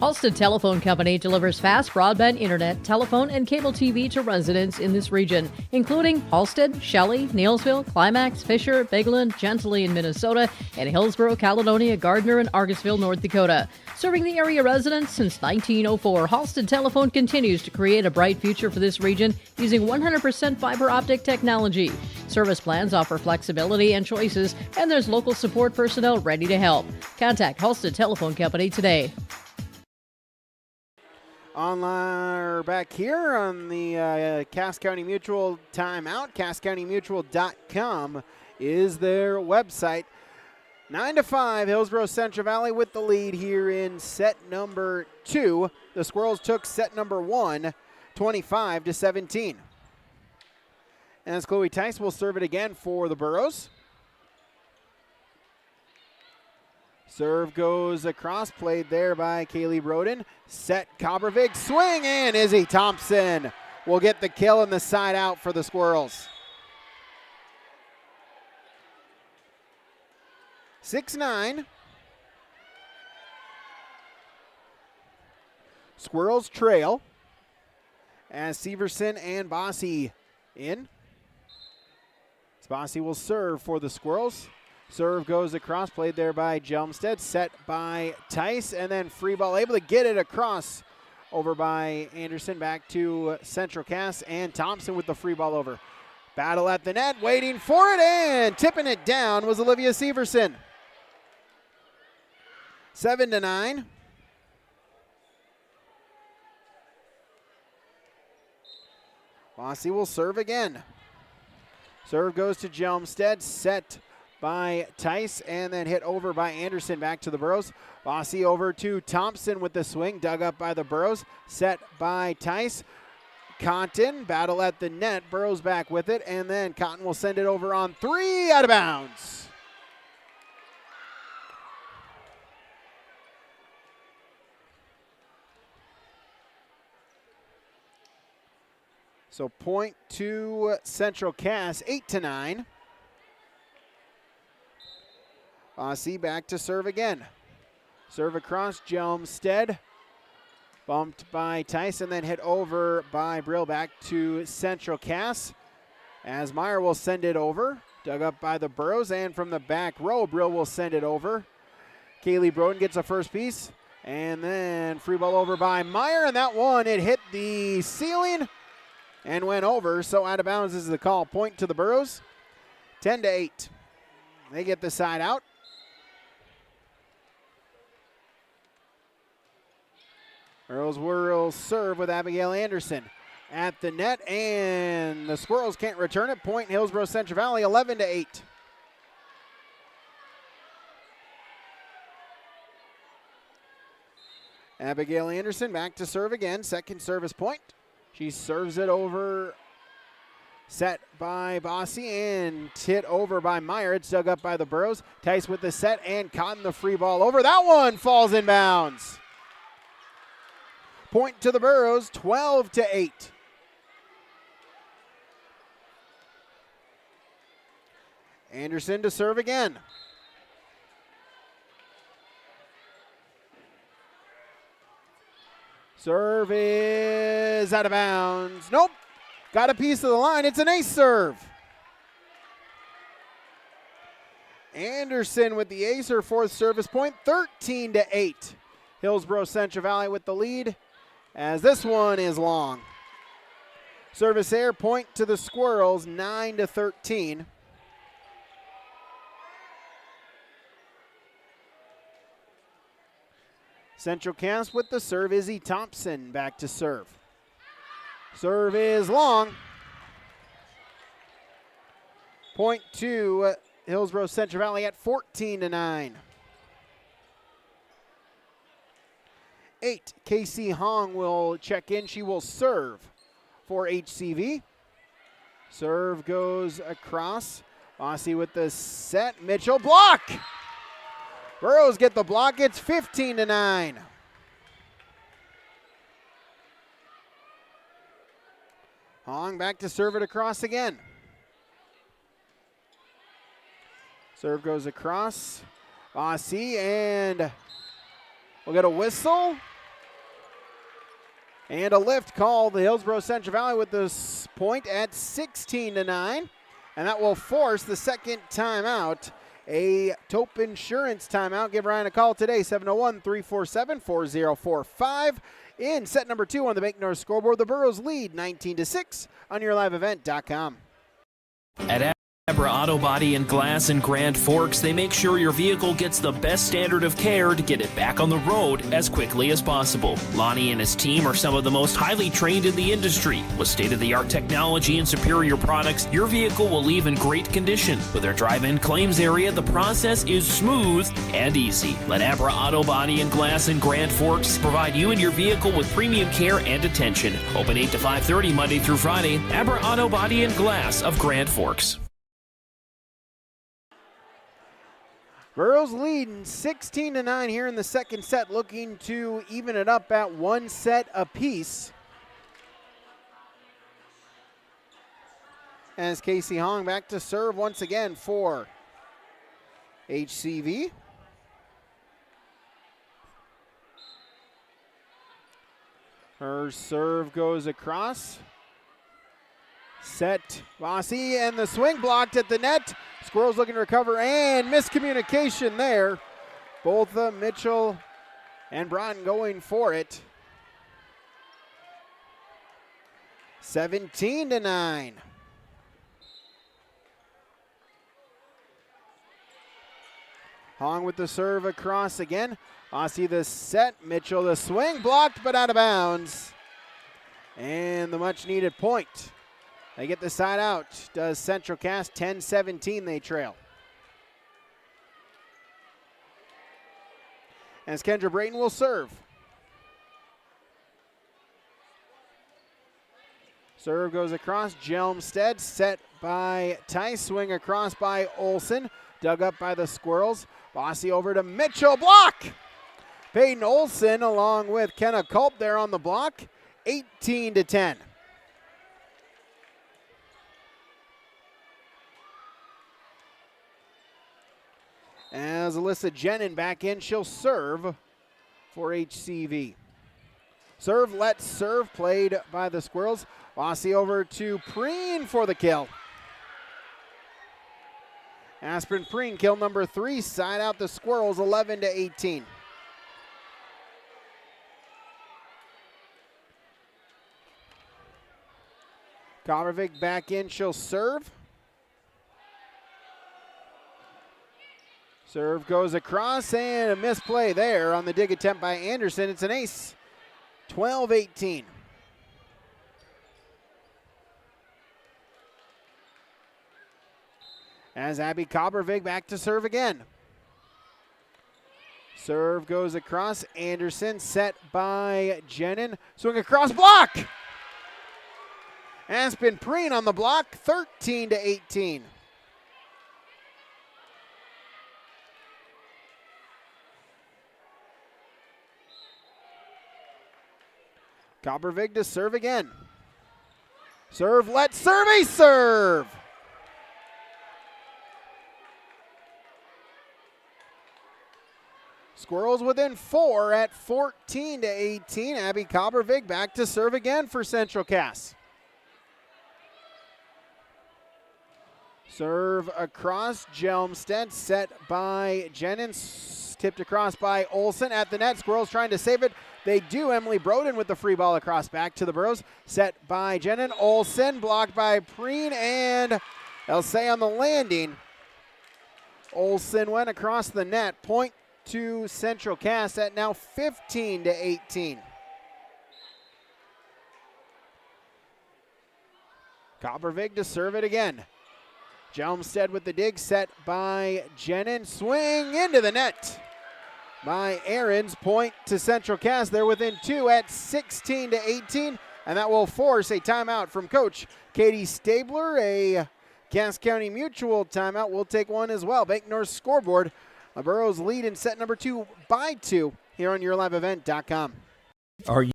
Halstead Telephone Company delivers fast broadband internet, telephone, and cable TV to residents in this region, including Halstead, Shelley, Neilsville, Climax, Fisher, Bigland, Gentilly in Minnesota, and Hillsboro, Caledonia, Gardner, and Argosville, North Dakota. Serving the area residents since 1904, Halstead Telephone continues to create a bright future for this region using 100% fiber optic technology. Service plans offer flexibility and choices, and there's local support personnel ready to help. Contact Halstead Telephone Company today. Online back here on the Cass County Mutual timeout. CassCountyMutual.com is their website. 9-5, Hillsboro Central Valley with the lead here in set number 2. The Squirrels took set number 1, 25-17. And as Chloe Tice will serve it again for the Burrows. Serve goes across, played there by Kaylee Broden. Set Coppervig, swing, and Izzy Thompson will get the kill in the side out for the Squirrels. 6-9. Squirrels trail as Severson and Bossy in. Bossy will serve for the Squirrels. Serve goes across, played there by Jelmstead, set by Tice, and then free ball able to get it across over by Anderson, back to Central Cass, and Thompson with the free ball over. Battle at the net, waiting for it, and tipping it down was Olivia Severson. 7-9. Bossy will serve again. Serve goes to Jelmstead, set by Tice, and then hit over by Anderson, back to the Burrows. Bossy over to Thompson with the swing, dug up by the Burrows, set by Tice. Cotton, battle at the net, Burrows back with it, and then Cotton will send it over on three, out of bounds. So point to Central Cass, 8-9. Bossy back to serve again. Serve across, Jelmstead. Bumped by Tyson, then hit over by Brill, back to Central Cass. As Meyer will send it over. Dug up by the Burrows, and from the back row, Brill will send it over. Kaylee Broden gets a first piece. And then free ball over by Meyer, and that one, it hit the ceiling and went over, so out of bounds is the call. Point to the Burrows, 10-8. They get the side out. Burrows will serve with Abigail Anderson at the net, and the Squirrels can't return it. Point Hillsboro Central Valley, 11-8. Abigail Anderson back to serve again, second service point. She serves it over, set by Bossy, and hit over by Meyer. It's dug up by the Burrows. Tice with the set, and Cotton the free ball over. That one falls in bounds. Point to the Burrows, 12-8. Anderson to serve again. Serve is out of bounds. Nope. Got a piece of the line. It's an ace serve. Anderson with the ace, her fourth service point, 13-8. Hillsboro Central Valley with the lead, as this one is long. Service air, point to the Squirrels, 9-13. Central Cass with the serve, Izzy Thompson back to serve. Serve is long. Point to Hillsboro Central Valley at 14-9. 8, Casey Hong will check in. She will serve for HCV. Serve goes across. Bossy with the set. Mitchell block. Burrows get the block. It's 15-9. Hong back to serve it across again. Serve goes across. Bossy, and we'll get a whistle. And a lift call. The Hillsboro Central Valley with this point at 16-9. And that will force the second timeout. A Tope Insurance timeout. Give Ryan a call today, 701-347-4045. In set number 2 on the Bank North scoreboard, the Burrows lead 19-6 on yourliveevent.com. At Abra Auto Body and Glass in Grand Forks, they make sure your vehicle gets the best standard of care to get it back on the road as quickly as possible. Lonnie and his team are some of the most highly trained in the industry. With state-of-the-art technology and superior products, your vehicle will leave in great condition. With their drive-in claims area, the process is smooth and easy. Let Abra Auto Body and Glass in Grand Forks provide you and your vehicle with premium care and attention. Open 8 to 5:30 Monday through Friday. Abra Auto Body and Glass of Grand Forks. Burrows leading 16-9 here in the second set, looking to even it up at 1 set apiece. As Casey Hong back to serve once again for HCV. Her serve goes across. Set Bossy, and the swing blocked at the net. Squirrels looking to recover, and miscommunication there. Both Mitchell and Broughton going for it. 17-9. Hong with the serve across again. Bossy the set, Mitchell the swing, blocked but out of bounds. And the much needed point. They get the side out. Does Central Cass. 10-17 they trail. As Kendra Brayton will serve. Serve goes across. Jelmstead set by Tice. Swing across by Olson. Dug up by the Squirrels. Bossy over to Mitchell. Block! Peyton Olson along with Kenna Culp there on the block. 18-10. As Alyssa Jenin back in, she'll serve for HCV. Serve, let's serve, played by the Squirrels. Bossy over to Preen for the kill. Aspen Preen, kill number 3, side out the Squirrels, 11-18. Kovarovic back in, she'll serve. Serve goes across, and a misplay there on the dig attempt by Anderson. It's an ace, 12-18. As Abby Kovarovic back to serve again. Serve goes across, Anderson set by Jenin. Swing across, block! Aspen Preen on the block, 13-18. Kovarovic to serve again. Serve, let's serve, a serve! Squirrels within 4 at 14-18. Abby Kovarovic back to serve again for Central Cass. Serve across, Jelmstead set by Jennings, tipped across by Olson at the net. Squirrels trying to save it. They do. Emily Broden with the free ball across back to the Burros. Set by Jenin. Olson blocked by Preen, and they'll say on the landing. Olson went across the net. Point to Central Cass at now 15-18. Kovarovic to serve it again. Jelmstead with the dig, set by Jenin. Swing into the net by Aarons. Point to Central Cass. They're within 2 at 16-18, and that will force a timeout from Coach Katie Stabler. A Cass County Mutual timeout. We'll take one as well. Bank North scoreboard. The Burros lead in set number 2 by 2 here on YourLiveEvent.com. Are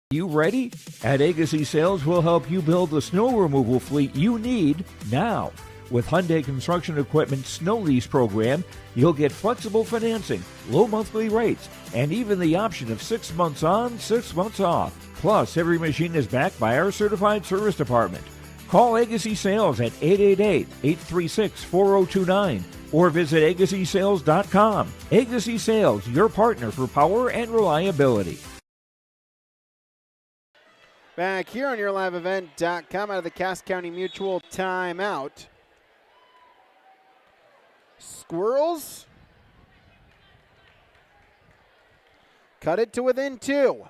you ready? At Agassi Sales, we'll help you build the snow removal fleet you need now. With Hyundai Construction Equipment Snow Lease Program, you'll get flexible financing, low monthly rates, and even the option of 6 months on, 6 months off. Plus, every machine is backed by our certified service department. Call Agassi Sales at 888-836-4029 or visit agassisales.com. Agassi Sales, your partner for power and reliability. Back here on YourLiveEvent.com out of the Cass County Mutual timeout. Squirrels cut it to within 2.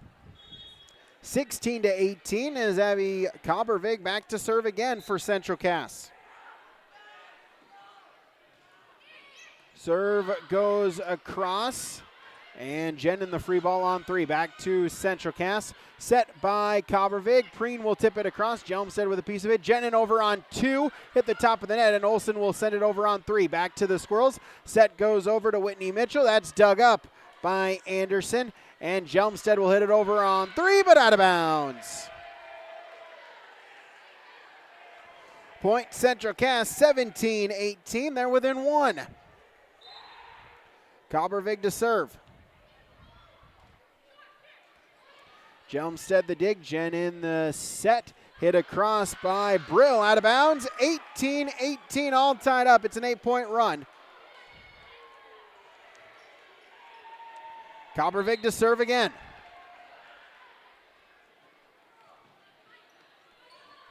16-18 as Abby Kovarovic back to serve again for Central Cass. Serve goes across, And Jenin the free ball on 3. Back to Central Cass. Set by Cobbervig. Preen will tip it across. Jelmstead with a piece of it. Jenin over on 2. Hit the top of the net, and Olsen will send it over on 3. Back to the Squirrels. Set goes over to Whitney Mitchell. That's dug up by Anderson. And Jelmstead will hit it over on 3, but out of bounds. Point Central Cass, 17-18. They're within 1. Cobbervig to serve. Jelmstead the dig. Jenin the set. Hit across by Brill. Out of bounds. 18-18, all tied up. It's an 8-point run. Cobbervig to serve again.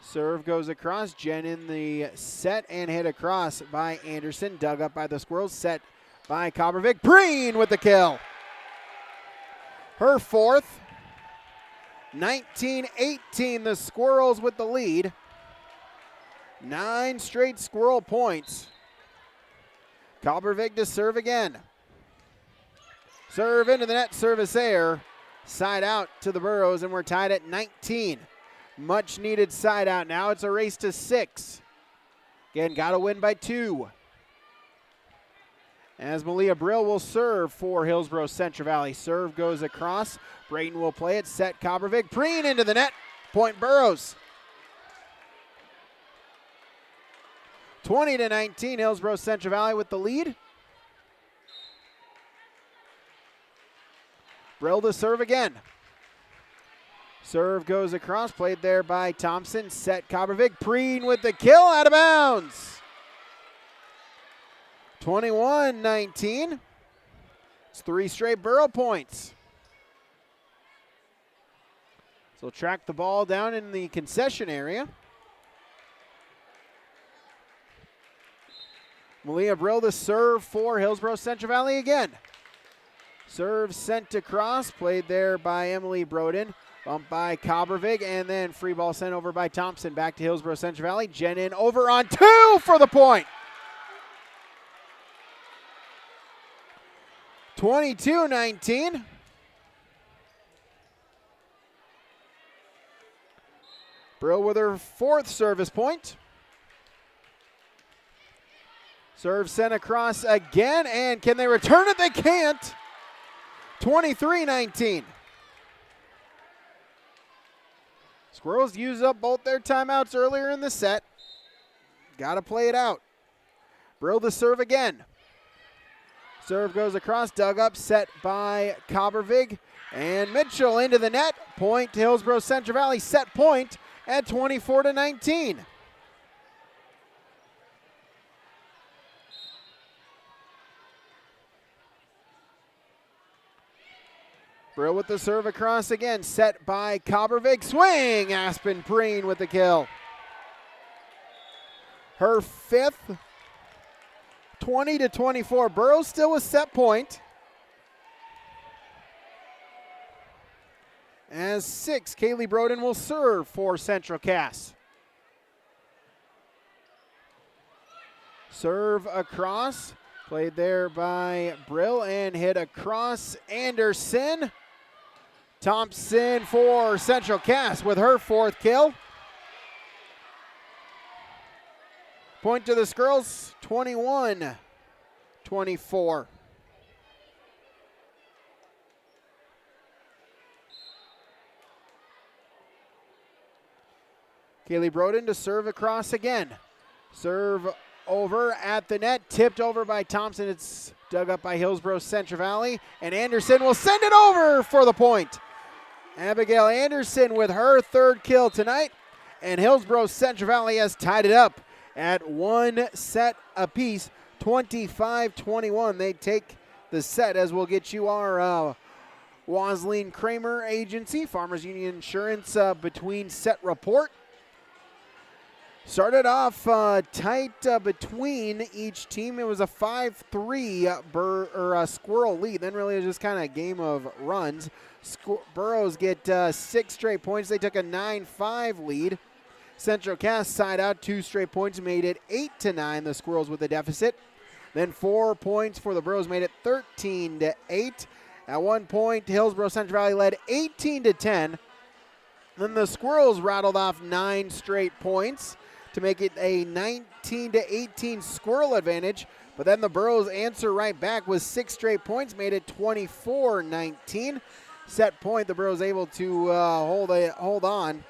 Serve goes across. Jenin the set and hit across by Anderson. Dug up by the Squirrels. Set by Cobbervig. Breen with the kill. Her 4th. 19-18, the Squirrels with the lead. 9 straight Squirrel points. Cobbervig to serve again. Serve into the net, service air. Side out to the Burros, and we're tied at 19. Much needed side out now. It's a race to 6. Again, got to win by 2. As Malia Brill will serve for Hillsboro Central Valley. Serve goes across. Brayton will play it. Set Cobbervig. Preen into the net. Point Burros. 20-19. Hillsboro Central Valley with the lead. Brill to serve again. Serve goes across. Played there by Thompson. Set Cobbervig. Preen with the kill. Out of bounds. 21-19. It's 3 straight Burrow points. So track the ball down in the concession area. Malia Brill to serve for Hillsboro Central Valley again. Serve sent across. Played there by Emily Broden. Bumped by Cobbervig, and then free ball sent over by Thompson. Back to Hillsboro Central Valley. Jenin over on 2 for the point. 22-19. Brill with her 4th service point. Serve sent across again, and can they return it? They can't. 23-19. Squirrels use up both their timeouts earlier in the set. Got to play it out. Brill to serve again. Serve goes across, dug up, set by Cobbervig. And Mitchell into the net. Point to Hillsboro Central Valley. Set point at 24-19. Brill with the serve across again. Set by Cobbervig. Swing! Aspen Preen with the kill. Her 5th. 20-24. Burrows still with set point. As 6, Kaylee Broden will serve for Central Cass. Serve across. Played there by Brill and hit across Anderson. Thompson for Central Cass with her 4th kill. Point to the Squirrels, 21-24. Kaylee Broden to serve across again. Serve over at the net, tipped over by Thompson. It's dug up by Hillsboro Central Valley, and Anderson will send it over for the point. Abigail Anderson with her 3rd kill tonight, and Hillsboro Central Valley has tied it up at 1 set apiece, 25-21. They take the set, as we'll get you our Wasleen Kramer Agency, Farmers Union Insurance between set report. Started off tight between each team. It was a 5-3 Squirrel lead. Then really it was just kind of a game of runs. Burros get 6 straight points. They took a 9-5 lead. Central Cass side out 2 straight points, made it 8-9. The Squirrels with the deficit. Then 4 points for the Burros made it 13-8. At one point, Hillsboro Central Valley led 18-10. Then the Squirrels rattled off 9 straight points to make it a 19-18 Squirrel advantage. But then the Burros answer right back with 6 straight points, made it 24-19. Set point, the Burros able to hold on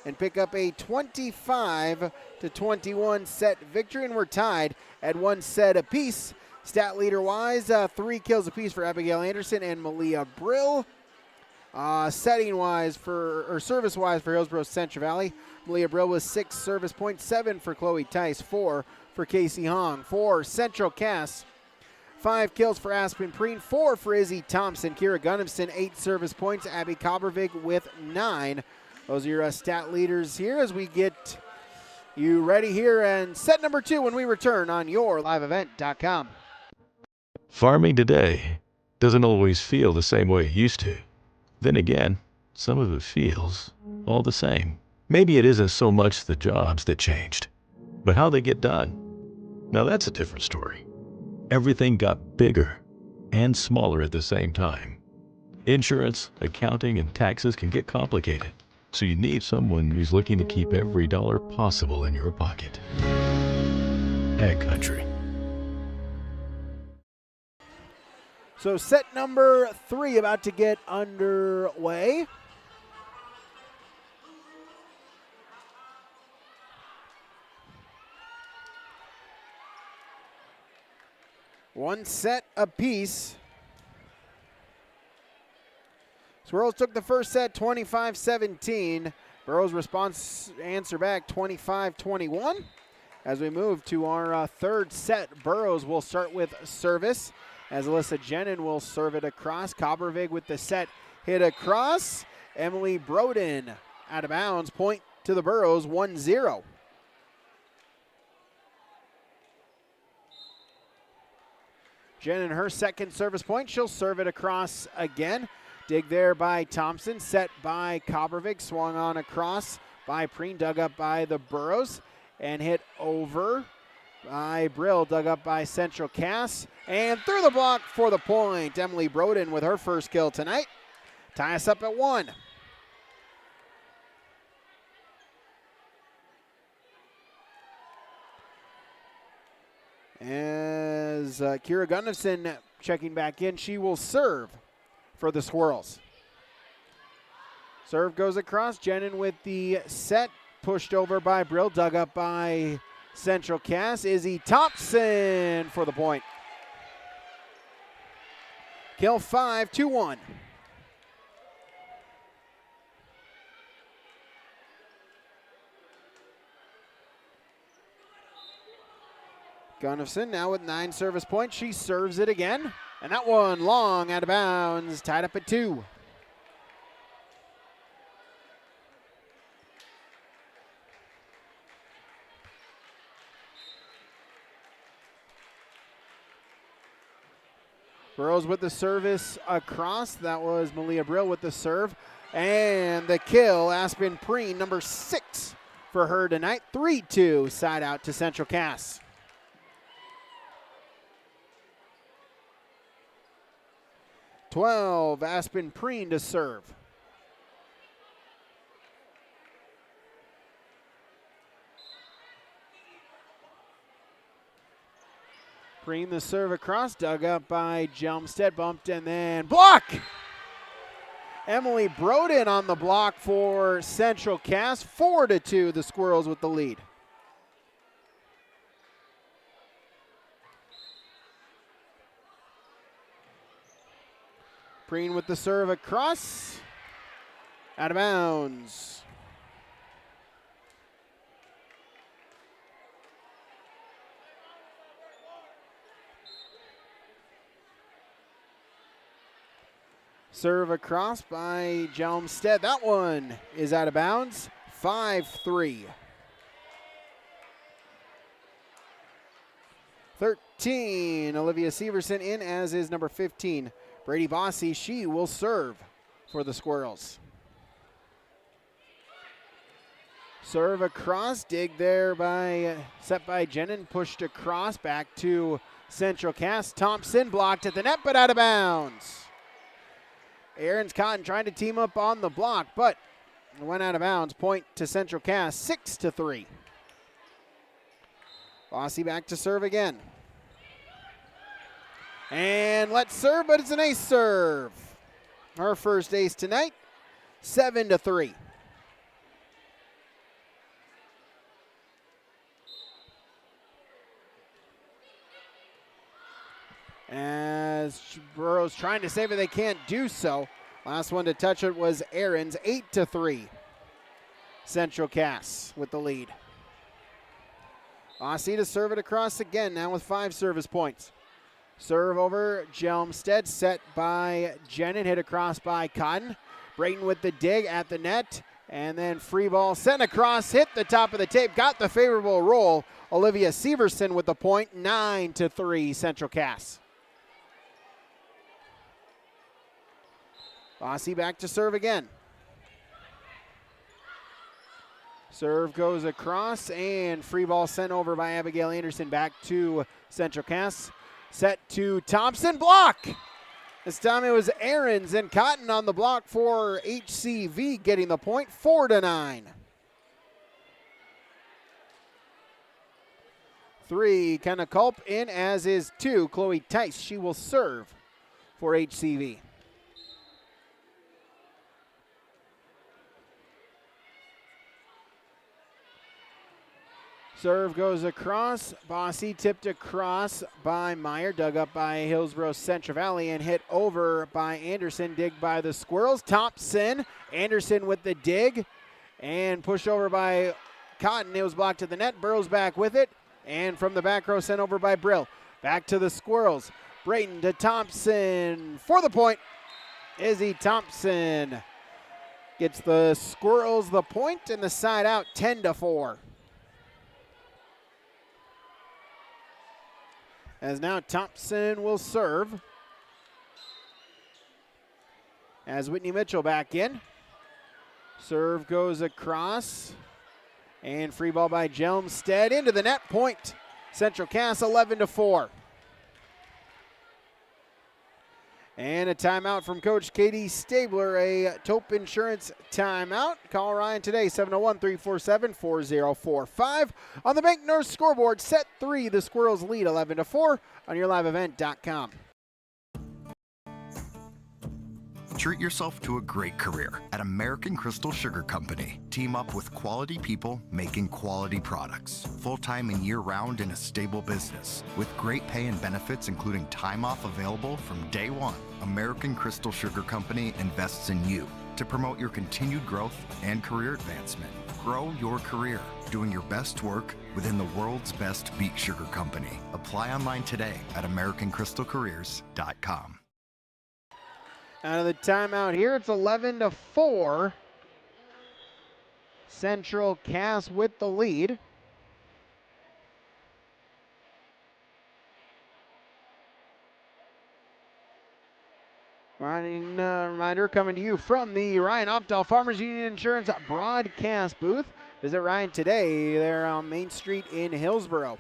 and pick up a 25-21 set victory, and we're tied at 1 set apiece. Stat leader-wise, 3 kills apiece for Abigail Anderson and Malia Brill. Service-wise for Hillsboro Central Valley, Malia Brill with 6 service points, 7 for Chloe Tice, 4 for Casey Hong. For Central Cass, 5 kills for Aspen Preen, 4 for Izzy Thompson. Kira Gunnarsson, 8 service points. Abby Kobervig with 9. Those are your stat leaders here as we get you ready here and set number 2 when we return on yourliveevent.com. Farming today doesn't always feel the same way it used to. Then again, some of it feels all the same. Maybe it isn't so much the jobs that changed, but how they get done. Now that's a different story. Everything got bigger and smaller at the same time. Insurance, accounting, and taxes can get complicated, so you need someone who's looking to keep every dollar possible in your pocket. Ag Country. So set number 3 about to get underway. One set apiece. Squirrels took the first set 25-17. Burros answer back 25-21. As we move to our third set, Burros will start with service as Alyssa Jenin will serve it across. Kobervig with the set hit across. Emily Broden out of bounds. Point to the Burros, 1-0. Jenin, her second service point. She'll serve it across again. Dig there by Thompson. Set by Kobervig. Swung on across by Preen. Dug up by the Burros. And hit over by Brill. Dug up by Central Cass. And through the block for the point. Emily Broden with her first kill tonight. Tie us up at 1. As Kira Gunnarsson checking back in, she will serve for the Squirrels. Serve goes across. Jenin with the set. Pushed over by Brill. Dug up by Central Cass. Izzy Thompson for the point. Kill 5, 2-1. Gunnarsson now with 9 service points. She serves it again. And that one long out of bounds. Tied up at 2. Burrows with the service across. That was Malia Brill with the serve. And the kill, Aspen Preen, number 6 for her tonight. 3-2 side out to Central Cass. Aspen Preen to serve. Preen the serve across, dug up by Jelmstead, bumped and then block! Emily Broden on the block for Central Cass. 4-2, the Squirrels with the lead. Preen with the serve across. Out of bounds. Serve across by Jelmstead. That one is out of bounds. 5-3. 13, Olivia Severson in, as is number 15, Brady Bossy. She will serve for the Squirrels. Serve across, dig there by, set by Jenin, pushed across, back to Central Cass. Thompson blocked at the net, but out of bounds. Aaron's Cotton trying to team up on the block, but went out of bounds. Point to Central Cass, 6-3. Bossy back to serve again. And let's serve, but it's an ace serve. Her first ace tonight, 7-3. As Burrows trying to save it, they can't do so. Last one to touch it was Aaron's, 8-3. Central Cass with the lead. Bossy to serve it across again, now with 5 service points. Serve over Jelmstead, set by Jennen, hit across by Cotton. Brayton with the dig at the net, and then free ball sent across, hit the top of the tape, got the favorable roll. Olivia Severson with the point, 9-3 Central Cass. Bossy back to serve again. Serve goes across, and free ball sent over by Abigail Anderson back to Central Cass. Set to Thompson, block! This time it was Aarons and Cotton on the block for HCV, getting the point, 4-9. 3, Kenna Culp in, as is 2, Chloe Tice. She will serve for HCV. Serve goes across. Bossy tipped across by Meyer, dug up by Hillsboro Central Valley and hit over by Anderson. Dig by the Squirrels. Thompson. Anderson with the dig and pushed over by Cotton. It was blocked to the net. Burrows back with it. And from the back row sent over by Brill. Back to the Squirrels. Brayton to Thompson for the point. Izzy Thompson gets the Squirrels the point and the side out, 10-4. As now Thompson will serve. As Whitney Mitchell back in. Serve goes across. And free ball by Jelmstead into the net, point. Central Cass, 11-4. And a timeout from Coach Katie Stabler, a Taupe Insurance timeout. Call Ryan today, 701-347-4045. On the Bank North scoreboard, set 3, the Squirrels lead 11-4 on yourliveevent.com. Treat yourself to a great career at American Crystal Sugar Company. Team up with quality people making quality products. Full-time and year-round in a stable business. With great pay and benefits including time off available from day one. American Crystal Sugar Company invests in you to promote your continued growth and career advancement. Grow your career doing your best work within the world's best beet sugar company. Apply online today at AmericanCrystalCareers.com. Out of the timeout here, it's 11-4. Central Cass with the lead. Reminder coming to you from the Ryan Opdahl Farmers Union Insurance broadcast booth. Visit Ryan today. They're on Main Street in Hillsboro.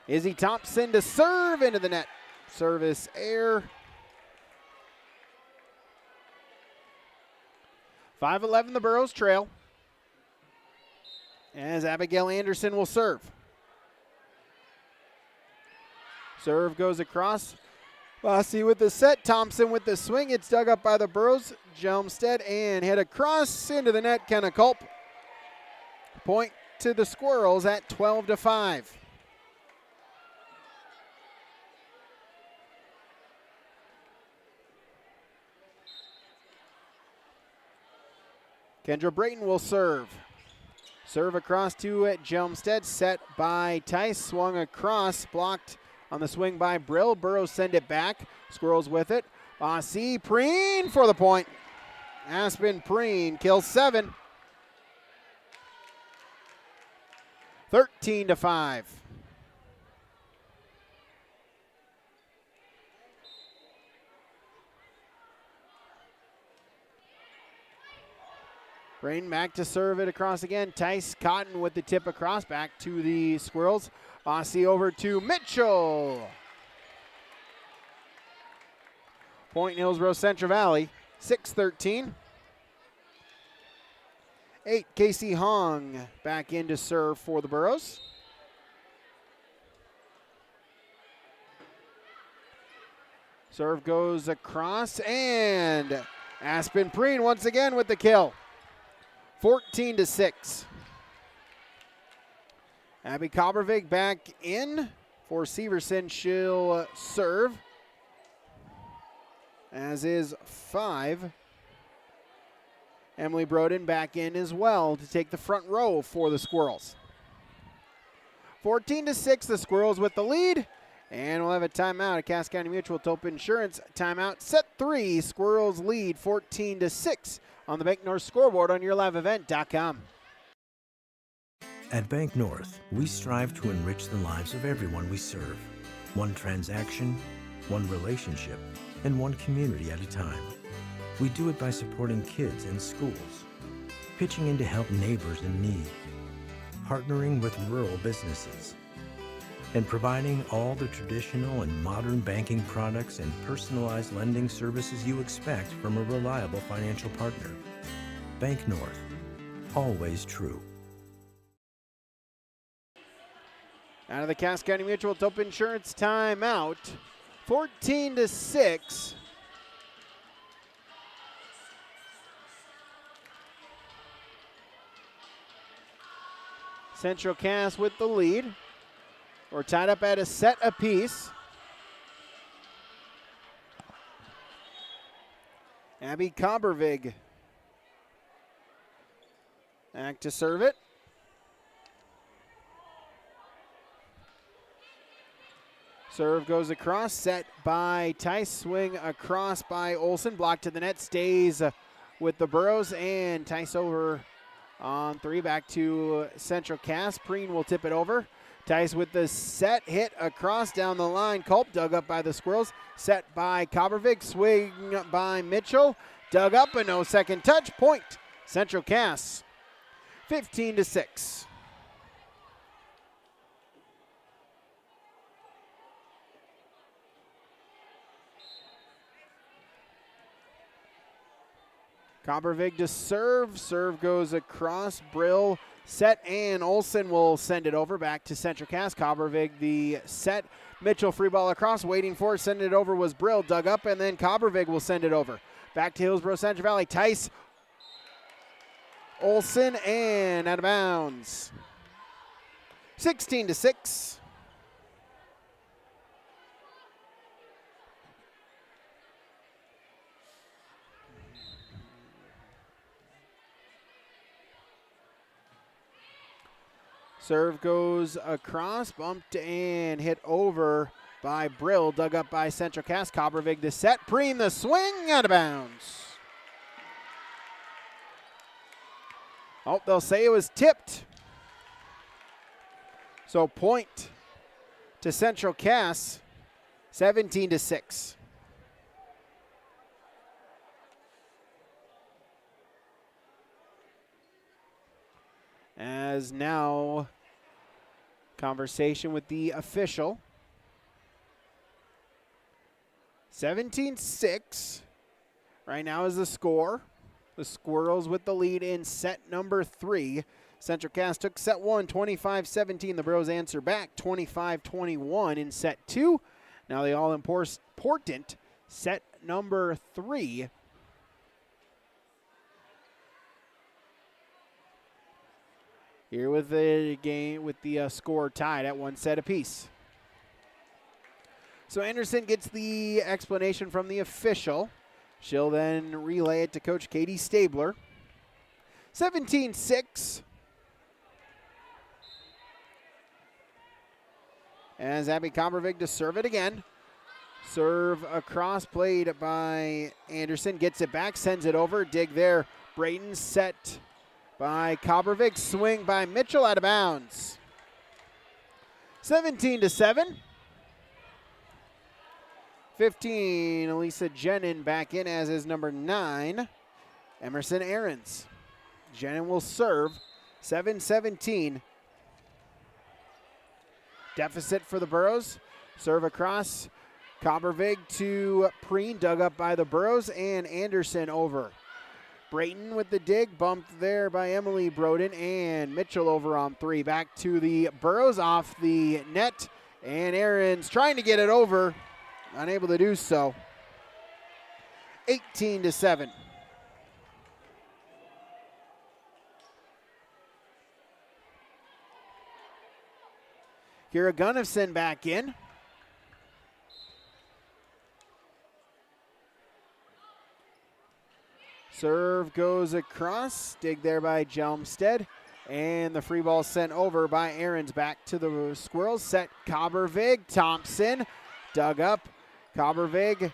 Izzy Thompson to serve into the net. Service air. 5-11 the Burros trail. As Abigail Anderson will serve. Serve goes across. Bossy with the set. Thompson with the swing. It's dug up by the Burros. Jelmstead and hit across into the net. Kenna Culp. Point to the Squirrels at 12-5. Kendra Brayton will serve. Serve across to Jelmstead, set by Tice, swung across, blocked on the swing by Brill. Burrows send it back. Squirrels with it. Bossy, Preen for the point. Aspen Preen kills 7. 13-5. Brain back to serve it across again. Tice Cotton with the tip across, back to the Squirrels. Bossy over to Mitchell. Point Hillsboro Central Valley, 6-13. 8, Casey Hong back in to serve for the Burros. Serve goes across, and Aspen Preen once again with the kill. 14-6. Abby Kobervig back in for Severson. She'll serve, as is 5. Emily Broden back in as well to take the front row for the Squirrels. 14-6, the Squirrels with the lead. And we'll have a timeout. A Cass County Mutual Tope Insurance timeout. Set 3, Squirrels lead 14-6 on the Bank North scoreboard on YourLiveEvent.com. At Bank North, we strive to enrich the lives of everyone we serve. One transaction, one relationship, and one community at a time. We do it by supporting kids and schools, pitching in to help neighbors in need, partnering with rural businesses, and providing all the traditional and modern banking products and personalized lending services you expect from a reliable financial partner. Bank North, always true. Out of the Cass County Mutual Tope Insurance timeout, 14-6. Central Cass with the lead. We're tied up at a set apiece. Abby Kobervig back to serve it. Serve goes across, set by Tice, swing across by Olsen, blocked to the net, stays with the Burros, and Tice over on 3, back to Central Cass. Preen will tip it over. Tice with the set, hit across down the line. Culp dug up by the Squirrels. Set by Kobervig, swing by Mitchell. Dug up, and no second touch. Point, Central Cass, 15-6. Kobervig to serve. Serve goes across. Brill set, and Olsen will send it over back to Central Cass. Kobervig the set. Mitchell free ball across, waiting for it. Sending it over was Brill. Dug up, and then Kobervig will send it over. Back to Hillsboro Central Valley. Tice. Olsen, and out of bounds. 16-6. Serve goes across, bumped and hit over by Brill. Dug up by Central Cass. Kobervig the set. Preen the swing, out of bounds. Oh, they'll say it was tipped. So point to Central Cass, 17-6. As now, conversation with the official. 17-6 right now is the score. The Squirrels with the lead in set number 3. Central Cass took set 1, 25-17. The Bros answer back, 25-21 in set 2. Now the all-important set number 3. Here with the game, with the score tied at 1 set apiece. So Anderson gets the explanation from the official. She'll then relay it to Coach Katie Stabler. 17-6. As Abby Kobervig to serve it again. Serve across, played by Anderson. Gets it back, sends it over. Dig there. Brayton set by Kobervig. Swing by Mitchell, out of bounds. 17-7. 15, Elisa Jenin back in, as is number 9, Emerson Ahrens. Jenin will serve, 7-17. Deficit for the Burros. Serve across Coppervig to Preen, dug up by the Burrows, and Anderson over. Brayton with the dig, bumped there by Emily Broden, and Mitchell over on 3. Back to the Burrows off the net, and Aaron's trying to get it over, unable to do so. 18-7. Kira Gunnifson back in. Serve goes across, dig there by Jelmstead, and the free ball sent over by Aarons. Back to the Squirrels, set Coppervig, Thompson, dug up, Coppervig,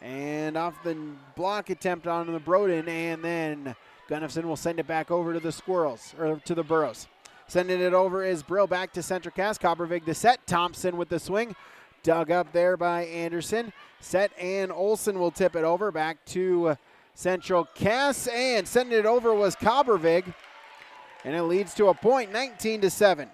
and off the block attempt on the Broden, and then Gunnifson will send it back over to the Squirrels, or to the Burrows. Sending it over is Brill, back to Central Cass, Coppervig the set, Thompson with the swing, dug up there by Anderson, set, and Olsen will tip it over, back to Central Cass, and sending it over was Coppervig, and it leads to a point, 19-7.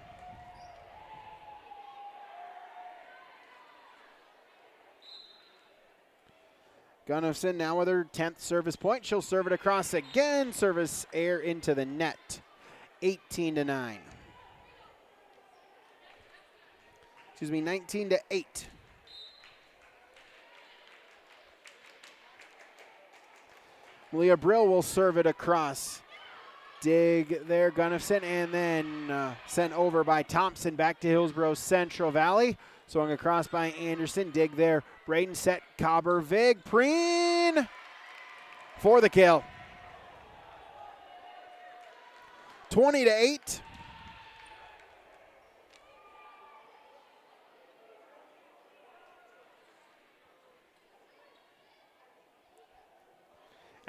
Gunnifson now with her 10th service point. She'll serve it across again. Service air into the net. 18-9. Excuse me, 19-8. Leah Brill will serve it across. Dig there, Gunnifson, and then sent over by Thompson back to Hillsboro Central Valley. Swung across by Anderson. Dig there. Braden set. Coppervig. Preen for the kill. 20-8.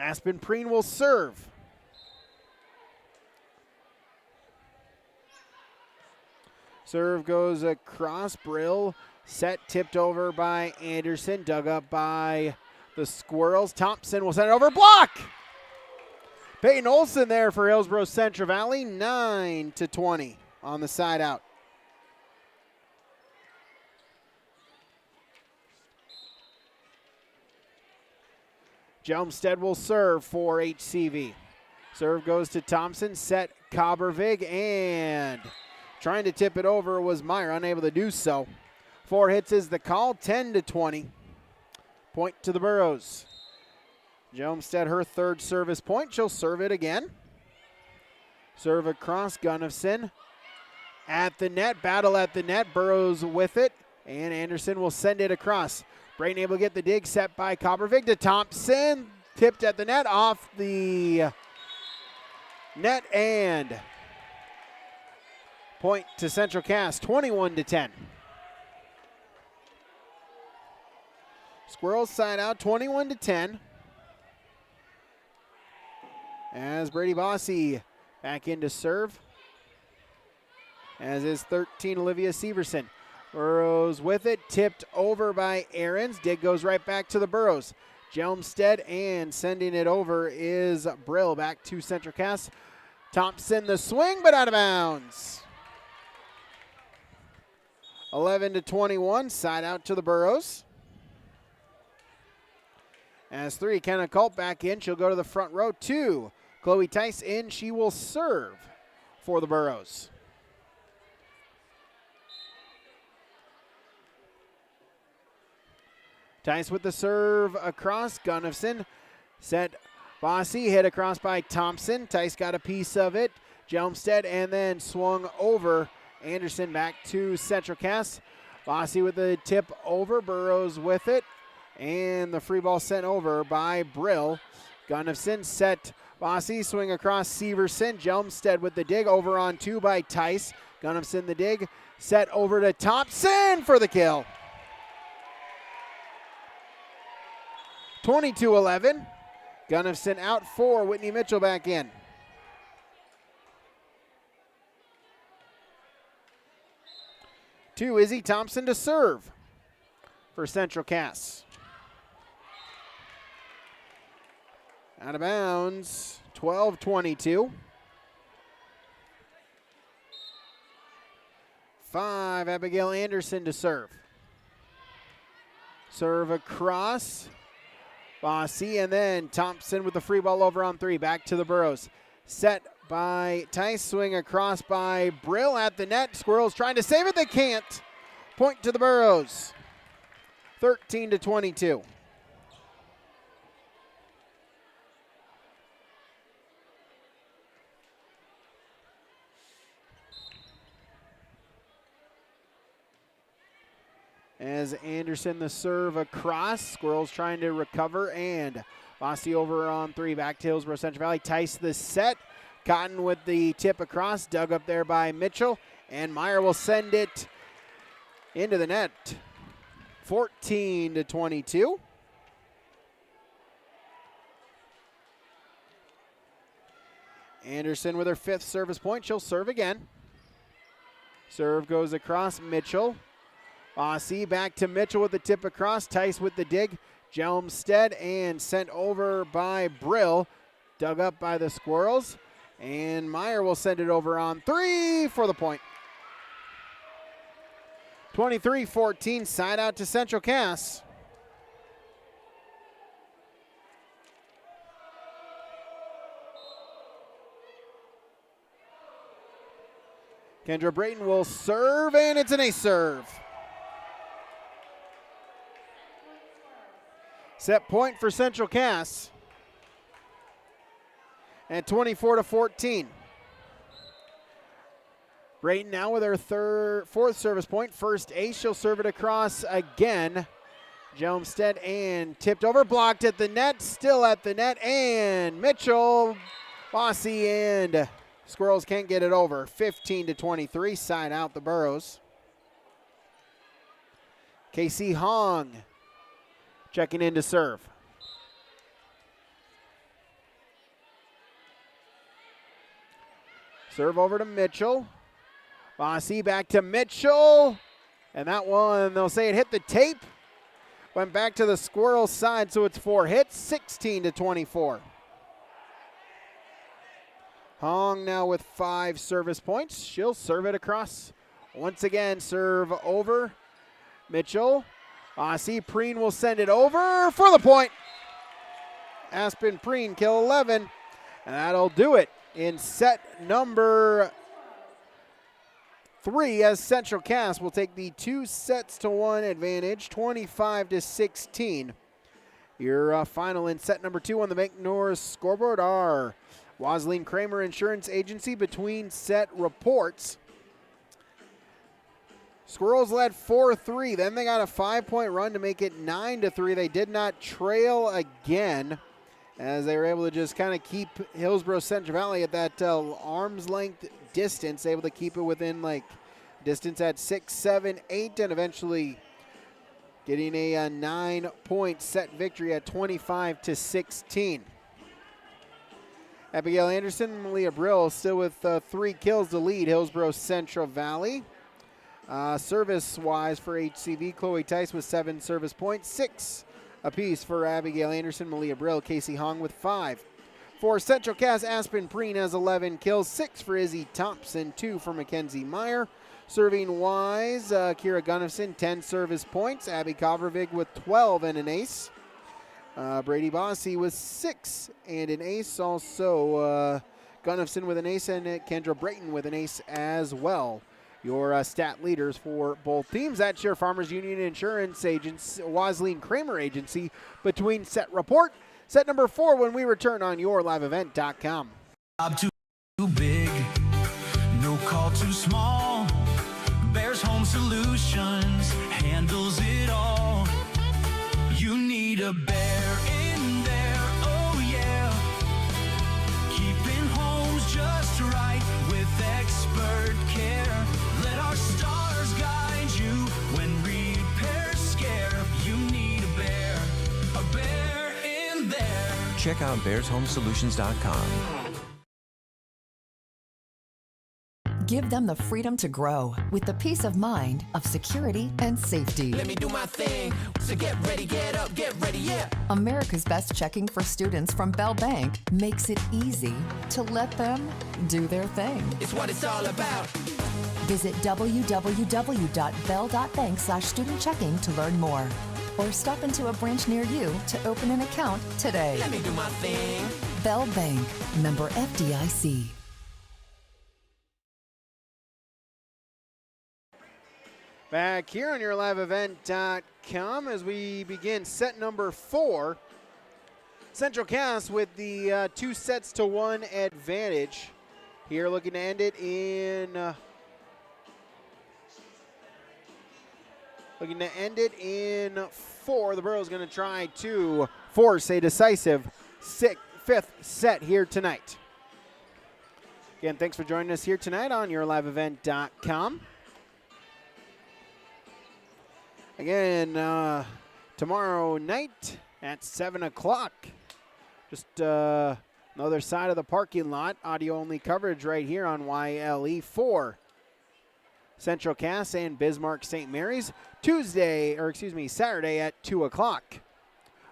Aspen Preen will serve. Serve goes across. Brill set, tipped over by Anderson, dug up by the Squirrels. Thompson will send it over. Block! Peyton Olsen there for Hillsboro Central Valley. 9-20 on the side out. Jelmstead will serve for HCV. Serve goes to Thompson, set Coppervig, and trying to tip it over was Meyer, unable to do so. 4 hits is the call, 10-20. Point to the Burrows. Jelmstead, her 3rd service point. She'll serve it again. Serve across, Gunnifson at the net, battle at the net. Burrows with it, and Anderson will send it across. Brayton able to get the dig, set by Coppervig to Thompson. Tipped at the net, off the net, and point to Central Cass, 21-10. Squirrels side out, 21-10. As Brady Bossy back in to serve. As is 13, Olivia Severson. Burrows with it, tipped over by Aarons. Dig goes right back to the Burrows. Jelmstead, and sending it over is Brill, back to Central Cass. Thompson the swing, but out of bounds. 11-21, side out to the Burrows. As 3, Kenna Culp back in. She'll go to the front row. 2, Chloe Tice in. She will serve for the Burrows. Tice with the serve across. Gunnifson set Bossy, hit across by Thompson. Tice got a piece of it. Jelmstead, and then swung over. Anderson back to Central Cass. Bossy with the tip over. Burrows with it. And the free ball sent over by Brill. Gunnifson set Bossy, swing across Severson. Jelmstead with the dig, over on 2 by Tice. Gunnifson the dig, set over to Thompson for the kill. 22-11. Gunnifson out 4, Whitney Mitchell back in. Two, Izzy Thompson to serve for Central Cass. Out of bounds, 12-22. 5, Abigail Anderson to serve. Serve across. Bossy, and then Thompson with the free ball over on 3. Back to the Burros. Set by Tice. Swing across by Brill at the net. Squirrels trying to save it. They can't. Point to the Burros. 13-22. As Anderson the serve across. Squirrels trying to recover, and Bossy over on 3. Back to Hillsboro Central Valley. Tice the set. Cotton with the tip across. Dug up there by Mitchell. And Meyer will send it into the net. 14-22. Anderson with her 5th service point. She'll serve again. Serve goes across. Mitchell. Bossy back to Mitchell with the tip across. Tice with the dig. Jelmstead and sent over by Brill. Dug up by the Squirrels. And Meyer will send it over on 3 for the point. 23-14, side out to Central Cass. Kendra Brayton will serve, and it's an ace serve. Set point for Central Cass. And 24-14. Brayton now with her 4th service point. First ace, she'll serve it across again. Jelmstead and tipped over, blocked at the net, still at the net, and Mitchell, Bossy, and Squirrels can't get it over. 15-23, side out the Burros. Casey Hong checking in to serve. Serve over to Mitchell. Bossy back to Mitchell. And that one, they'll say it hit the tape. Went back to the Squirrels side, so it's 4 hits, 16-24. Hong now with 5 service points. She'll serve it across. Once again, serve over. Mitchell. Bossy, Preen will send it over for the point. Aspen Preen, kill 11. And that'll do it in set number 3, as Central Cass will take the 2-1 advantage, 25-16. Your final in set number 2 on the Bank North scoreboard are Wasleen Kramer Insurance Agency between set reports. Squirrels led 4-3. Then they got a 5-point run to make it 9-3. They did not trail again, as they were able to just kind of keep Hillsboro Central Valley at that arm's length distance, able to keep it within like distance at 6, 7, 8, and eventually getting a 9-point set victory at 25-16. Abigail Anderson and Malia Brill still with 3 kills to lead Hillsboro Central Valley. Service-wise for HCV, Chloe Tice with 7 service points, 6 apiece for Abigail Anderson, Malia Brill, Casey Hong with 5. For Central Cass, Aspen Preen has 11 kills, 6 for Izzy Thompson, 2 for Mackenzie Meyer. Serving-wise, Kira Gunnifson, 10 service points. Abby Kovervig with 12 and an ace. Brady Bossy with 6 and an ace. Also, Gunnifson with an ace, and Kendra Brayton with an ace as well. Your stat leaders for both teams. That's your Farmers Union Insurance Agency, Wasleen Kramer Agency between set report. Set number 4 when we return on yourliveevent.com. Job too big, no call too small. Bears Home Solutions handles it all. You need a bear in there, oh yeah. Keeping homes just right with expert care. Let our stars guide you when repairs scare. You need a bear in there. Check out bearshomesolutions.com. Give them the freedom to grow with the peace of mind of security and safety. Let me do my thing. So get ready, get up, get ready, yeah. America's Best Checking for students from Bell Bank makes it easy to let them do their thing. It's what it's all about. Visit www.bell.bank/student checking to learn more. or stop into a branch near you to open an account today. Let me do my thing. Bell Bank, member FDIC. Back here on yourliveevent.com as we begin set number 4. Central Cass with the 2-1 advantage. Here looking to end it in... looking to end it in 4. The Burrow's going to try to force a decisive 5th set here tonight. Again, thanks for joining us here tonight on yourliveevent.com. Again, tomorrow night at 7 o'clock. Just another side of the parking lot. Audio-only coverage right here on YLE4. Central Cass and Bismarck St. Mary's. Saturday at 2 o'clock.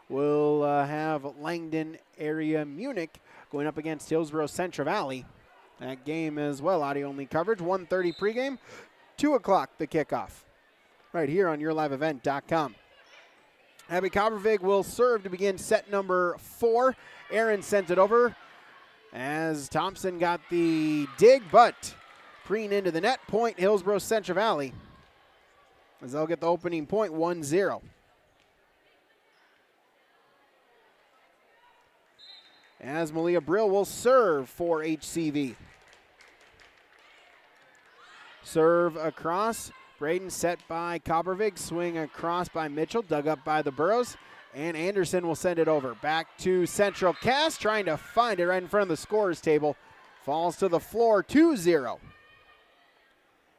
We'll have Langdon area Munich going up against Hillsboro Central Valley. That game as well, audio-only coverage. 1:30 pregame, 2 o'clock the kickoff. Right here on yourliveevent.com. Abby Coppervig will serve to begin set number 4. Aaron sends it over as Thompson got the dig, but Preen into the net. Point Hillsboro Central Valley as they'll get the opening point 1-0. As Malia Brill will serve for HCV. Serve across. Braden set by Coppervig. Swing across by Mitchell. Dug up by the Burrows. And Anderson will send it over. Back to Central Cass. Trying to find it right in front of the scorer's table. Falls to the floor 2-0.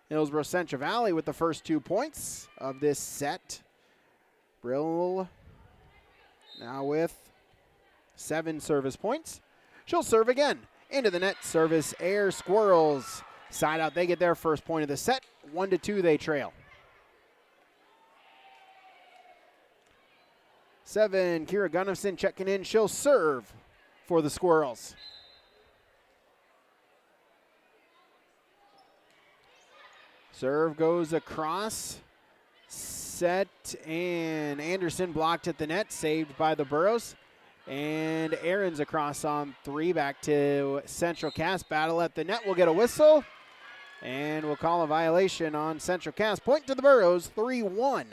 Hillsboro Central Valley with the first 2 points of this set. Brill now with 7 service points. She'll serve again. Into the net. Service air. Squirrels. Side out. They get their first point of the set. 1-2 they trail. 7, Kira Gunnifson checking in. She'll serve for the Squirrels. Serve goes across. Set, and Anderson blocked at the net. Saved by the Burrows. And Aaron's across on 3. Back to Central Cass. Battle at the net. We'll get a whistle. And we'll call a violation on Central Cass. Point to the Burrows, 3-1.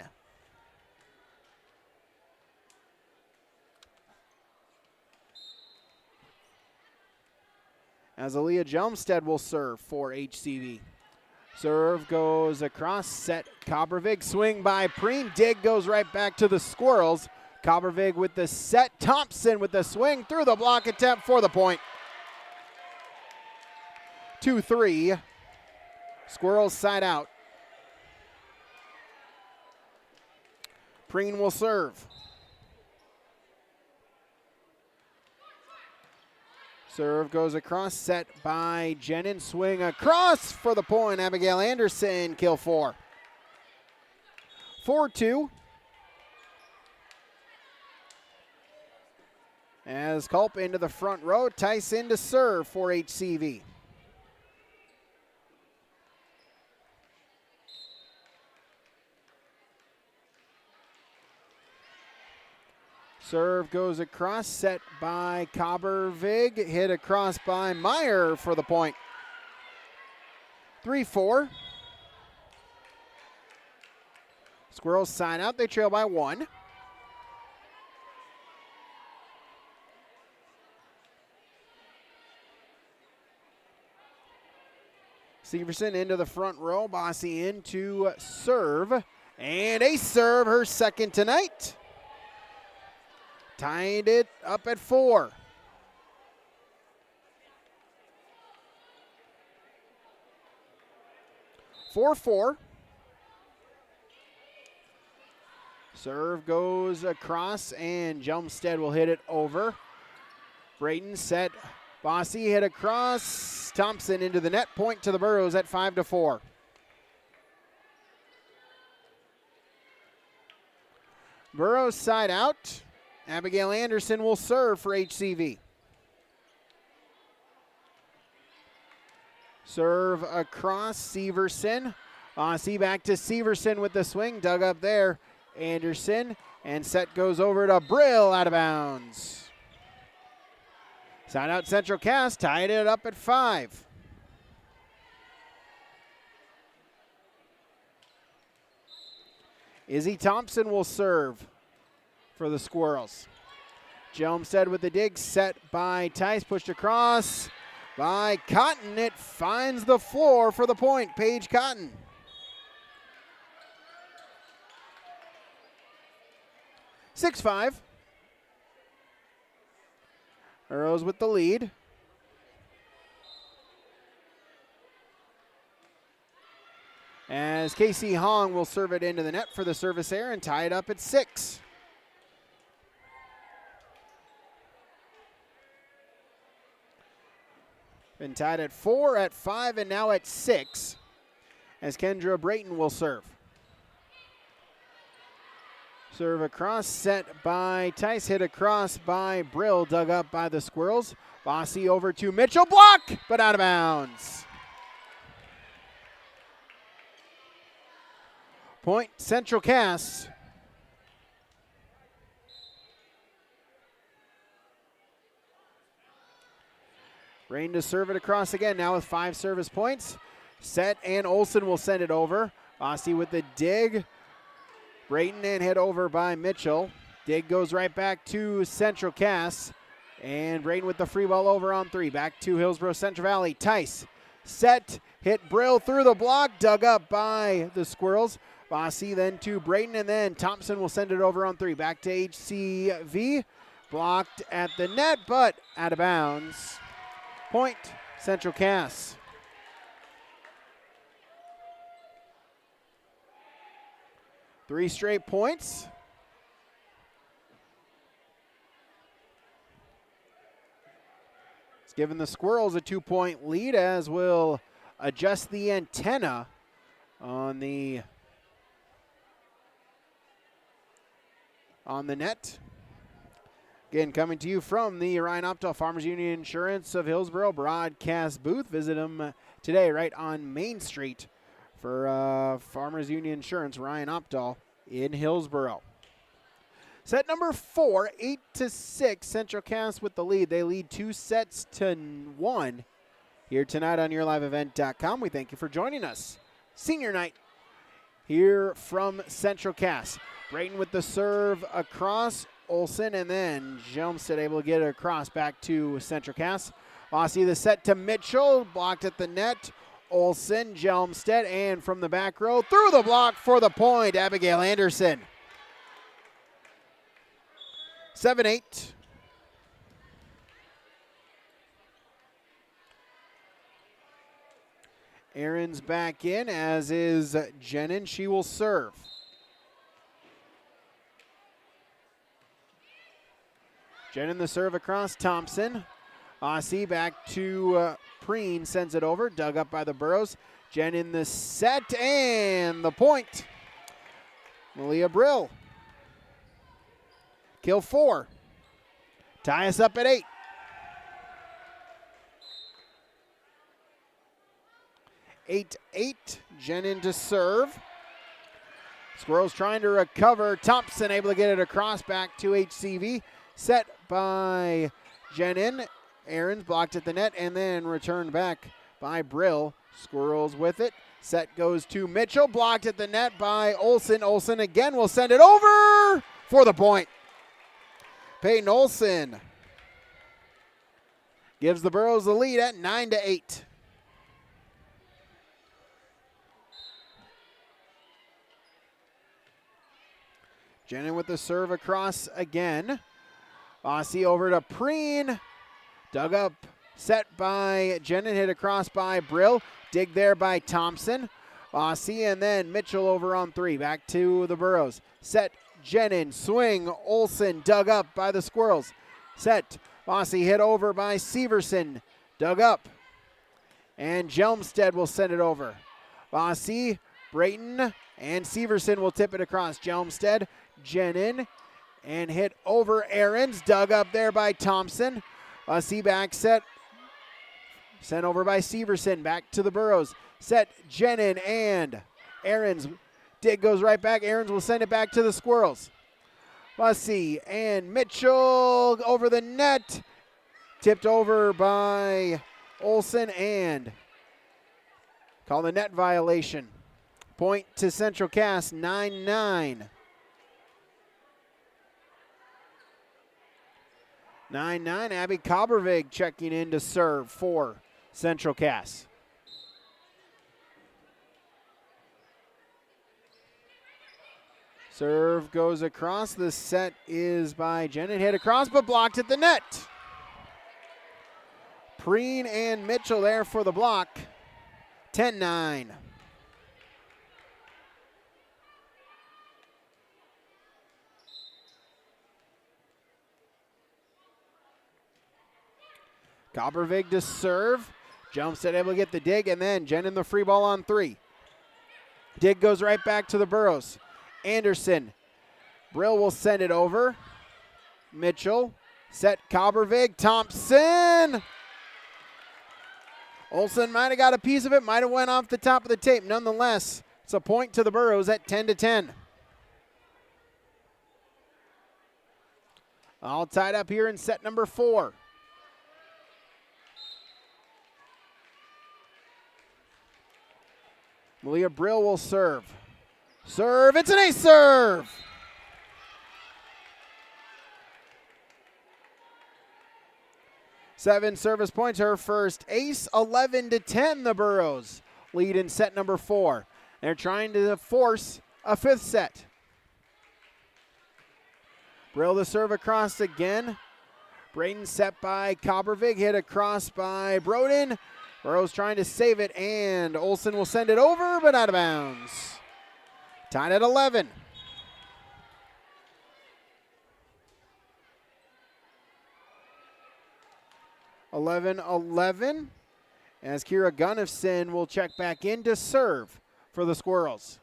As Aaliyah Jelmstead will serve for HCV. Serve goes across, set Coppervig. Swing by Preen. Dig goes right back to the Squirrels. Coppervig with the set. Thompson with the swing through the block attempt for the point. 2-3. Squirrels side out. Preen will serve. Serve goes across, set by Jenin. Swing across for the point. Abigail Anderson, kill 4. 4-2. As Culp into the front row, Tyson to serve for HCV. Serve goes across, set by Coppervig, hit across by Meyer for the point. 3-4. Squirrels sign out, they trail by 1. Severson into the front row, Bossy in to serve. And a serve, her second tonight. Tied it up at 4. Serve goes across, and Jelmstead will hit it over. Brayton set. Bossy hit across. Thompson into the net. Point to the Burrows at 5-4. Burrows side out. Abigail Anderson will serve for HCV. Serve across, Severson. Bossy back to Severson with the swing. Dug up there. Anderson. And set goes over to Brill, out of bounds. Side out Central Cass, tied it up at 5. Izzy Thompson will serve for the Squirrels. Jelmstead with the dig, set by Tice, pushed across by Cotton. It finds the floor for the point. Paige Cotton. (6-5). Arrows with the lead. As Casey Hong will serve it into the net for the service error and tie it up at 6. Been tied at 4, at 5, and now at 6 as Kendra Brayton will serve. Serve across, set by Tice, hit across by Brill, dug up by the Squirrels. Bossy over to Mitchell, block, but out of bounds. Point Central Cass. Rain to serve it across again, now with 5 service points. Set and Olsen will send it over. Bossy with the dig. Brayton and hit over by Mitchell. Dig goes right back to Central Cass. And Brayton with the free ball over on 3. Back to Hillsboro Central Valley. Tice. Set. Hit Brill through the block. Dug up by the Squirrels. Bossy then to Brayton. And then Thompson will send it over on 3. Back to HCV. Blocked at the net, but out of bounds. Point Central Cass. Three straight points. It's given the Squirrels a 2-point lead, as will adjust the antenna on the net. Again, coming to you from the Ryan Optal Farmers Union Insurance of Hillsboro broadcast booth. Visit them today right on Main Street for Farmers Union Insurance, Ryan Optal in Hillsboro. Set number 4, 8-6, Central Cass with the lead. They lead 2-1 here tonight on YourLiveEvent.com. We thank you for joining us. Senior night here from Central Cass. Brayton with the serve across. Olsen and then Jelmstead able to get it across back to Central Cass. Bossy the set to Mitchell, blocked at the net. Olsen, Jelmstead, and from the back row, through the block for the point, Abigail Anderson. 7-8. Aaron's back in, as is Jenin. She will serve. Jenin the serve across, Thompson. Aussie back to Preen, sends it over, dug up by the Burrows. Jenin the set, and the point. Malia Brill. Kill 4. Tie us up at 8. 8-8, Jenin to serve. Squirrels trying to recover. Thompson able to get it across back to HCV. Set by Jenin. Aaron's blocked at the net and then returned back by Brill. Squirrels with it. Set goes to Mitchell. Blocked at the net by Olsen. Olsen again will send it over for the point. Peyton Olsen gives the Burros the lead at 9-8. Jenin with the serve across again. Aussie over to Preen. Dug up, set by Jenin, hit across by Brill. Dig there by Thompson. Aussie and then Mitchell over on 3. Back to the Burros. Set, Jenin, swing, Olsen, dug up by the Squirrels. Set, Aussie hit over by Severson. Dug up. And Jelmstead will send it over. Aussie, Brayton, and Severson will tip it across. Jelmstead, Jenin, and hit over Aarons. Dug up there by Thompson. back set. Sent over by Severson. Back to the Burros. Set Jenin and Aarons. Dig goes right back. Aarons will send it back to the Squirrels. Bussey and Mitchell over the net. Tipped over by Olsen and call the net violation. Point to Central Cass, 9-9. 9-9, Abby Kobervig checking in to serve for Central Cass. Serve goes across. The set is by Jenin. Hit across, but blocked at the net. Preen and Mitchell there for the block. 10-9. Kobervig to serve. Jumpstead able to get the dig, and then Jenin the free ball on 3. Dig goes right back to the Burros. Anderson. Brill will send it over. Mitchell. Set Kobervig. Thompson. Olsen might have got a piece of it. Might have went off the top of the tape. Nonetheless, it's a point to the Burros at 10-10. All tied up here in set number 4. Malia Brill will serve. Serve, it's an ace serve! Seven service points, her first ace. 11-10, the Burros lead in set number 4. They're trying to force a 5th set. Brill the serve across again. Braden set by Kobervig, hit across by Broden. Burrows trying to save it, and Olsen will send it over, but out of bounds. Tied at 11. As Kira Gunnifson will check back in to serve for the Squirrels.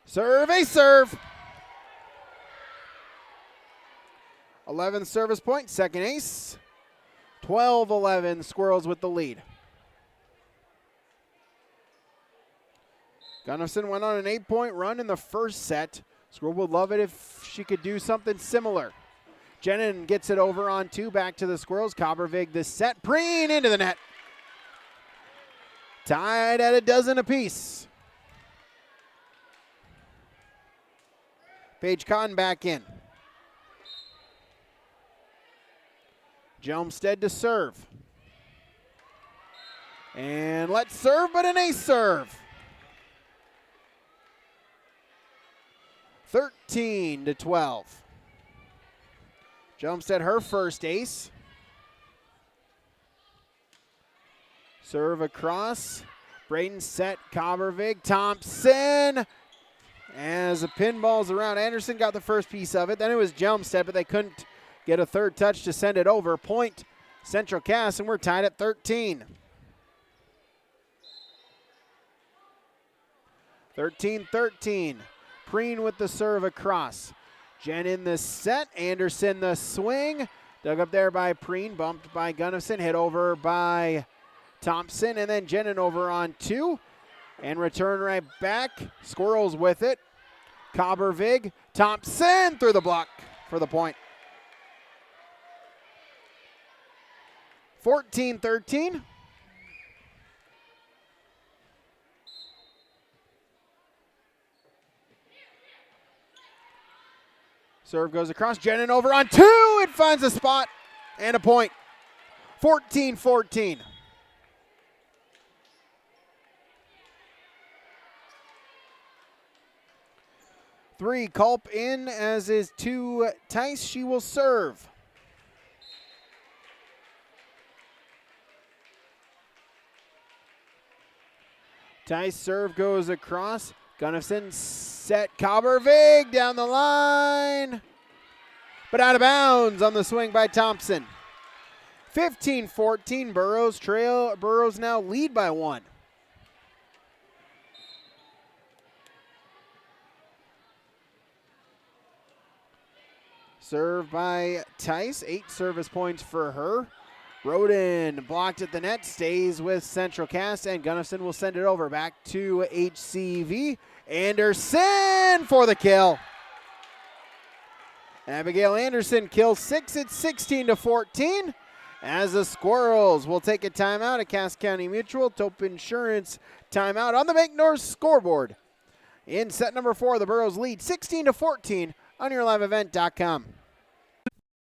Serve, a serve. 11th service point, second ace. 12-11, Squirrels with the lead. Gunnifson went on an 8-point run in the first set. Squirrel would love it if she could do something similar. Jenin gets it over on 2, back to the Squirrels. Kobervig the set, Preen into the net. Tied at a dozen apiece. Paige Cotton back in. Jelmstead to serve. And let's serve, but an ace serve. 13-12. Jelmstead her first ace. Serve across. Braden set, Kobervig, Thompson. As the pinball's around, Anderson got the first piece of it. Then it was Jelmstead, but they couldn't get a third touch to send it over. Point Central Cass, and we're tied at 13. 13-13. Preen with the serve across. Jen in the set. Anderson the swing. Dug up there by Preen. Bumped by Gunnifson. Hit over by Thompson. And then Jenin over on 2. And return right back. Squirrels with it. Kobervig. Thompson through the block for the point. 14-13. Serve goes across. Jenin over on 2. It finds a spot and a point. 14-14. Three, Culp in, as is 2, Tice. She will serve. Tice serve goes across. Gunnifson set, Kobervig down the line. But out of bounds on the swing by Thompson. 15-14, Burrows now lead by 1. Serve by Tice, 8 service points for her. Roden blocked at the net, stays with Central Cass, and Gunnifson will send it over back to HCV. Anderson for the kill. Abigail Anderson kills 6 at 16-14. As the Squirrels will take a timeout at Cass County Mutual. Tope Insurance timeout on the Bank North scoreboard. In set number 4, the Burros lead 16-14 on YourLiveEvent.com.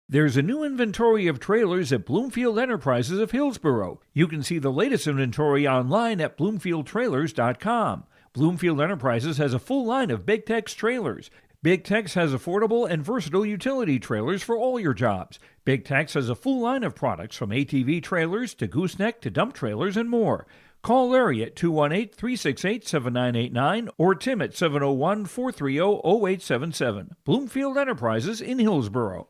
There's a new inventory of trailers at Bloomfield Enterprises of Hillsboro. You can see the latest inventory online at BloomfieldTrailers.com. Bloomfield Enterprises has a full line of Big Tex trailers. Big Tex has affordable and versatile utility trailers for all your jobs. Big Tex has a full line of products from ATV trailers to gooseneck to dump trailers and more. Call Larry at 218-368-7989 or Tim at 701-430-0877. Bloomfield Enterprises in Hillsboro.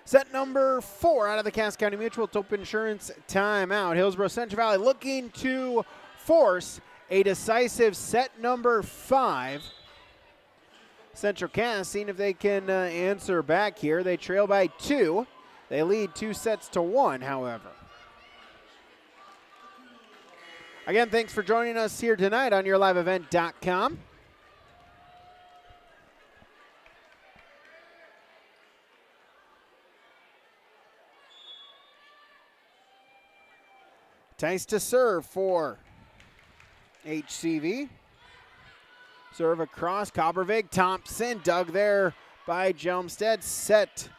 Set number 4 out of the Cass County Mutual Tope Insurance timeout. Hillsboro Central Valley looking to force a decisive set number 5. Central Cass seeing if they can answer back here. They trail by 2. They lead 2-1, however. Again, thanks for joining us here tonight on YourLiveEvent.com. Tice to serve for HCV. Serve across, Coppervig, Thompson, dug there by Jelmstead, set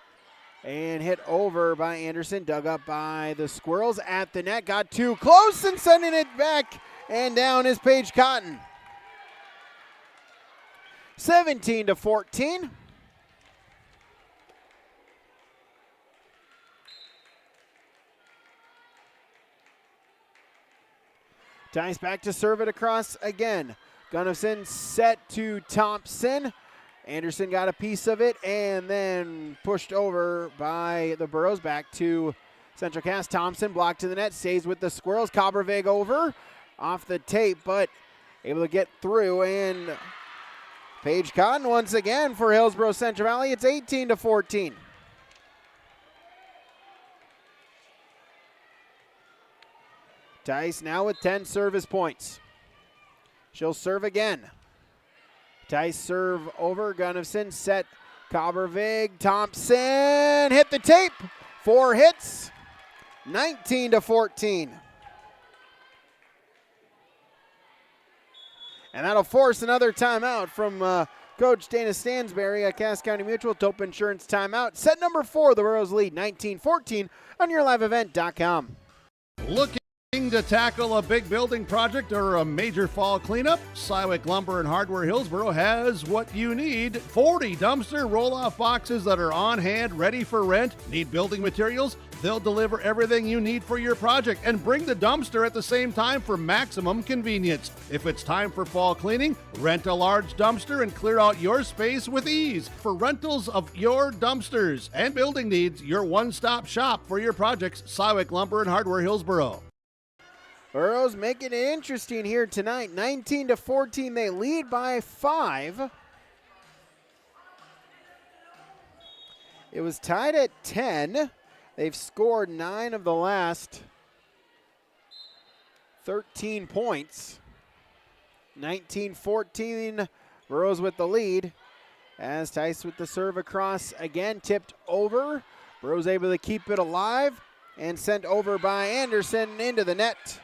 and hit over by Anderson, dug up by the Squirrels at the net, got too close and sending it back, and down is Paige Cotton. 17-14. Tice back to serve it across again. Gunnifson set to Thompson. Anderson got a piece of it and then pushed over by the Burros back to Central Cass. Thompson blocked to the net, stays with the Squirrels. Coppervig over off the tape, but able to get through. And Paige Cotton once again for Hillsboro Central Valley. It's 18-14. Tice now with 10 service points. She'll serve again. Tice serve over. Gunnifson set. Coppervig. Thompson hit the tape. 4 hits. 19-14. And that'll force another timeout from Coach Dana Stansberry at Cass County Mutual. Tope Insurance timeout. Set number 4, the Burros lead 19-14 on YourLiveEvent.com. Looking to tackle a big building project or a major fall cleanup? Cywick Lumber and Hardware Hillsboro has what you need. 40 dumpster roll-off boxes that are on hand, ready for rent. Need building materials? They'll deliver everything you need for your project and bring the dumpster at the same time for maximum convenience. If it's time for fall cleaning, rent a large dumpster and clear out your space with ease. For rentals of your dumpsters and building needs, your one-stop shop for your projects, Cywick Lumber and Hardware Hillsboro. Burros making it interesting here tonight. 19-14, they lead by 5. It was tied at 10. They've scored 9 of the last 13 points. 19-14, Burros with the lead. As Tice with the serve across again, tipped over. Burros able to keep it alive and sent over by Anderson into the net.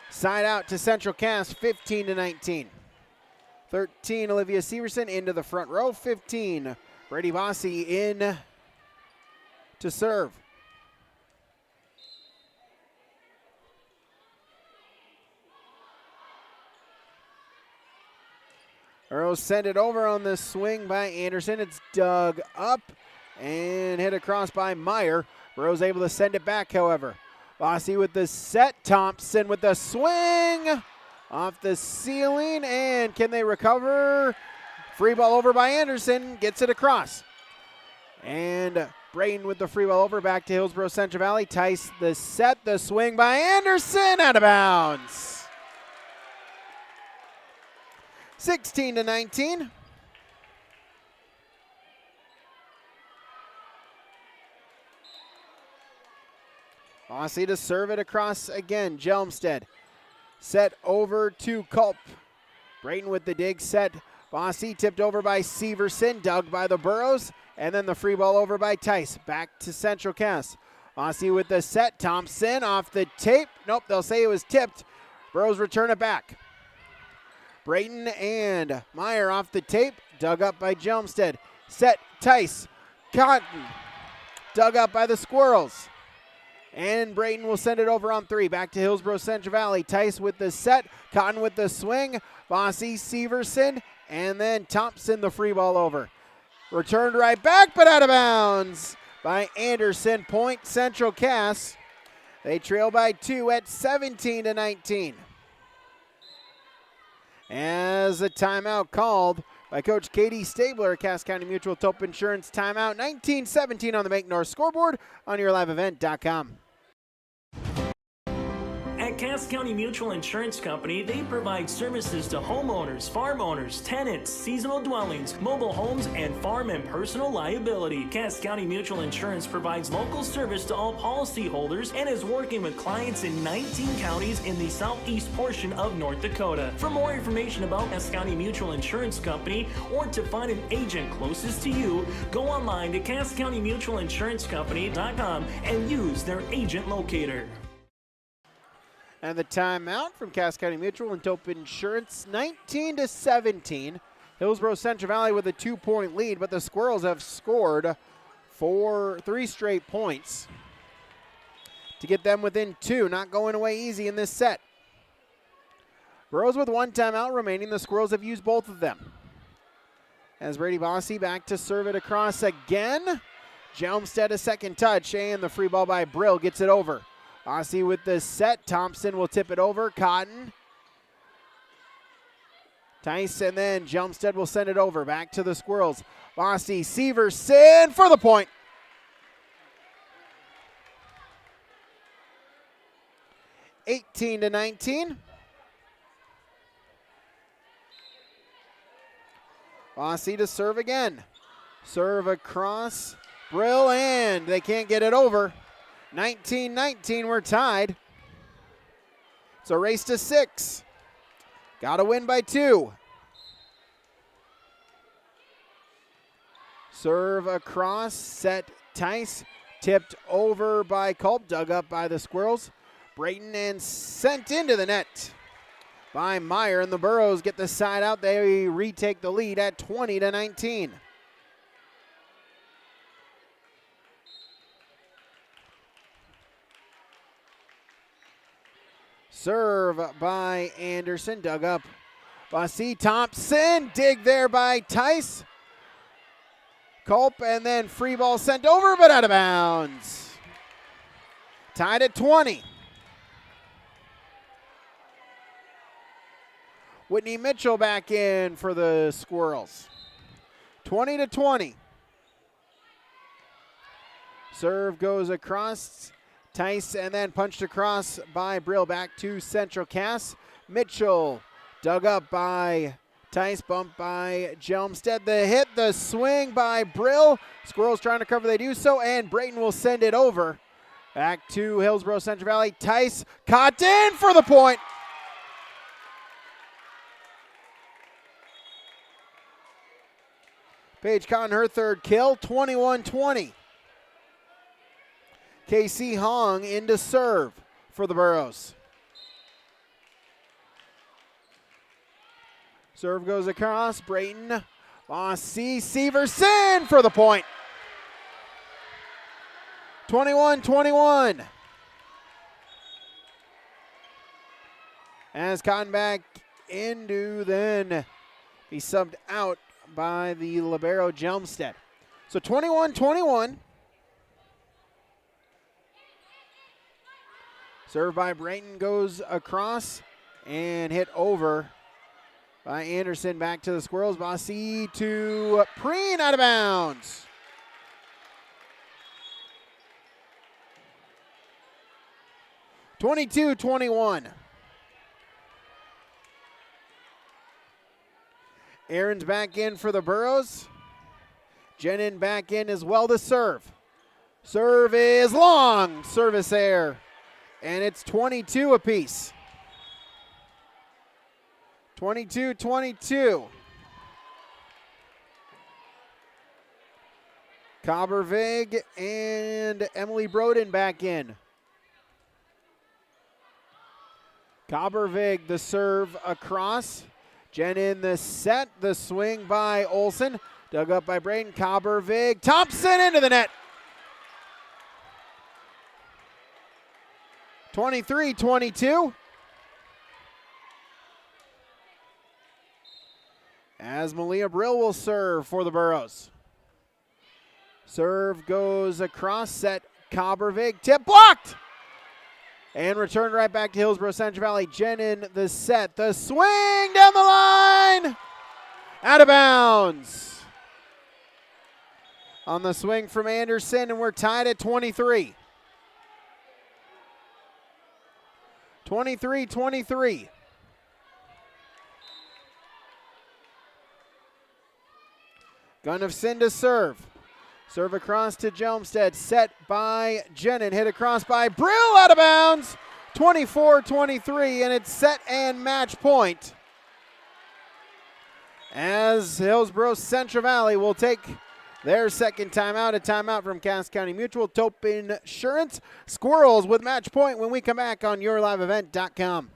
Side out to Central Cass, 15-19. 13, Olivia Severson into the front row. 15, Brady Bossy in to serve. Burros send it over on the swing by Anderson. It's dug up and hit across by Meyer. Burros able to send it back, however. Bossy with the set. Thompson with the swing off the ceiling. And can they recover? Free ball over by Anderson. Gets it across. And Brayton with the free ball over back to Hillsboro Central Valley. Tice the set. The swing by Anderson. Out of bounds. 16-19. Bossy to serve it across again. Jelmstead. Set over to Culp. Brayton with the dig set. Bossy tipped over by Severson, dug by the Burrows, and then the free ball over by Tice. Back to Central Cass. Bossy with the set. Thompson off the tape. Nope, they'll say it was tipped. Burrows return it back. Brayton and Meyer off the tape. Dug up by Jelmstead. Set. Tice. Cotton. Dug up by the Squirrels. And Brayton will send it over on 3. Back to Hillsboro Central Valley. Tice with the set. Cotton with the swing. Bossy, Severson, and then Thompson the free ball over. Returned right back, but out of bounds by Anderson. Point Central Cass. They trail by 2 at 17-19. As a timeout called by Coach Katie Stabler, Cass County Mutual Tope Insurance timeout. 19-17 on the Make North scoreboard on yourliveevent.com. At Cass County Mutual Insurance Company, they provide services to homeowners, farm owners, tenants, seasonal dwellings, mobile homes, and farm and personal liability. Cass County Mutual Insurance provides local service to all policyholders and is working with clients in 19 counties in the southeast portion of North Dakota. For more information about Cass County Mutual Insurance Company or to find an agent closest to you, go online to CassCountyMutualInsuranceCompany.com and use their agent locator. And the timeout from Cass County Mutual and Tope Insurance, 19-17. Hillsboro Central Valley with a 2-point lead, but the Squirrels have scored 3 straight points to get them within 2. Not going away easy in this set. Burrows with 1 timeout remaining. The Squirrels have used both of them. As Brady Bossy back to serve it across again. Jelmstead a second touch, and the free ball by Brill gets it over. Bossy with the set. Thompson will tip it over. Cotton. Tice, and then Jelmstead will send it over. Back to the Squirrels. Bossy, Severson for the point. (18-19). Bossy to serve again. Serve across. Brill, and they can't get it over. 19-19, we're tied. It's a race to 6. Got to win by 2. Serve across, set Tice. Tipped over by Culp, dug up by the Squirrels. Brayton and sent into the net by Meyer, and the Burrows get the side out. They retake the lead at 20-19. Serve by Anderson, dug up. Bossy, Thompson, dig there by Tice. Culp, and then free ball sent over, but out of bounds. Tied at 20. Whitney Mitchell back in for the Squirrels. 20-20. Serve goes across. Tice, and then punched across by Brill. Back to Central Cass. Mitchell dug up by Tice, bumped by Jelmstead. The hit, the swing by Brill. Squirrels trying to cover, they do so, and Brayton will send it over. Back to Hillsboro Central Valley. Tice, Cotton for the point. Paige Cotton, her 3rd kill, 21-20. KC Hong into serve for the Burrows. Serve goes across. Brayton. Bossy, Severson for the point. 21-21. As Cotton back into, then be subbed out by the libero Jelmstead. So 21-21. Serve by Brayton goes across and hit over by Anderson. Back to the Squirrels. Bossy to Preen, out of bounds. (22-21). Aaron's back in for the Burrows. Jenin back in as well to serve. Serve is long. Service error. And it's 22 apiece. 22-22. Cobbervig and Emily Broden back in. Cobbervig, the serve across. Jen in the set. The swing by Olsen. Dug up by Braden. Cobbervig. Thompson into the net. 23-22. As Malia Brill will serve for the Burros. Serve goes across, set Cobbervig, tip blocked! And returned right back to Hillsboro Central Valley. Jen in the set, the swing down the line! Out of bounds. On the swing from Anderson, and we're tied at 23. 23-23. Gunnifson to serve. Serve across to Jelmstead. Set by Jenin. Hit across by Brill. Out of bounds. 24-23. And it's set and match point. As Hillsboro Central Valley will take their second timeout. A timeout from Cass County Mutual. Tope Insurance. Squirrels with match point when we come back on YourLiveEvent.com.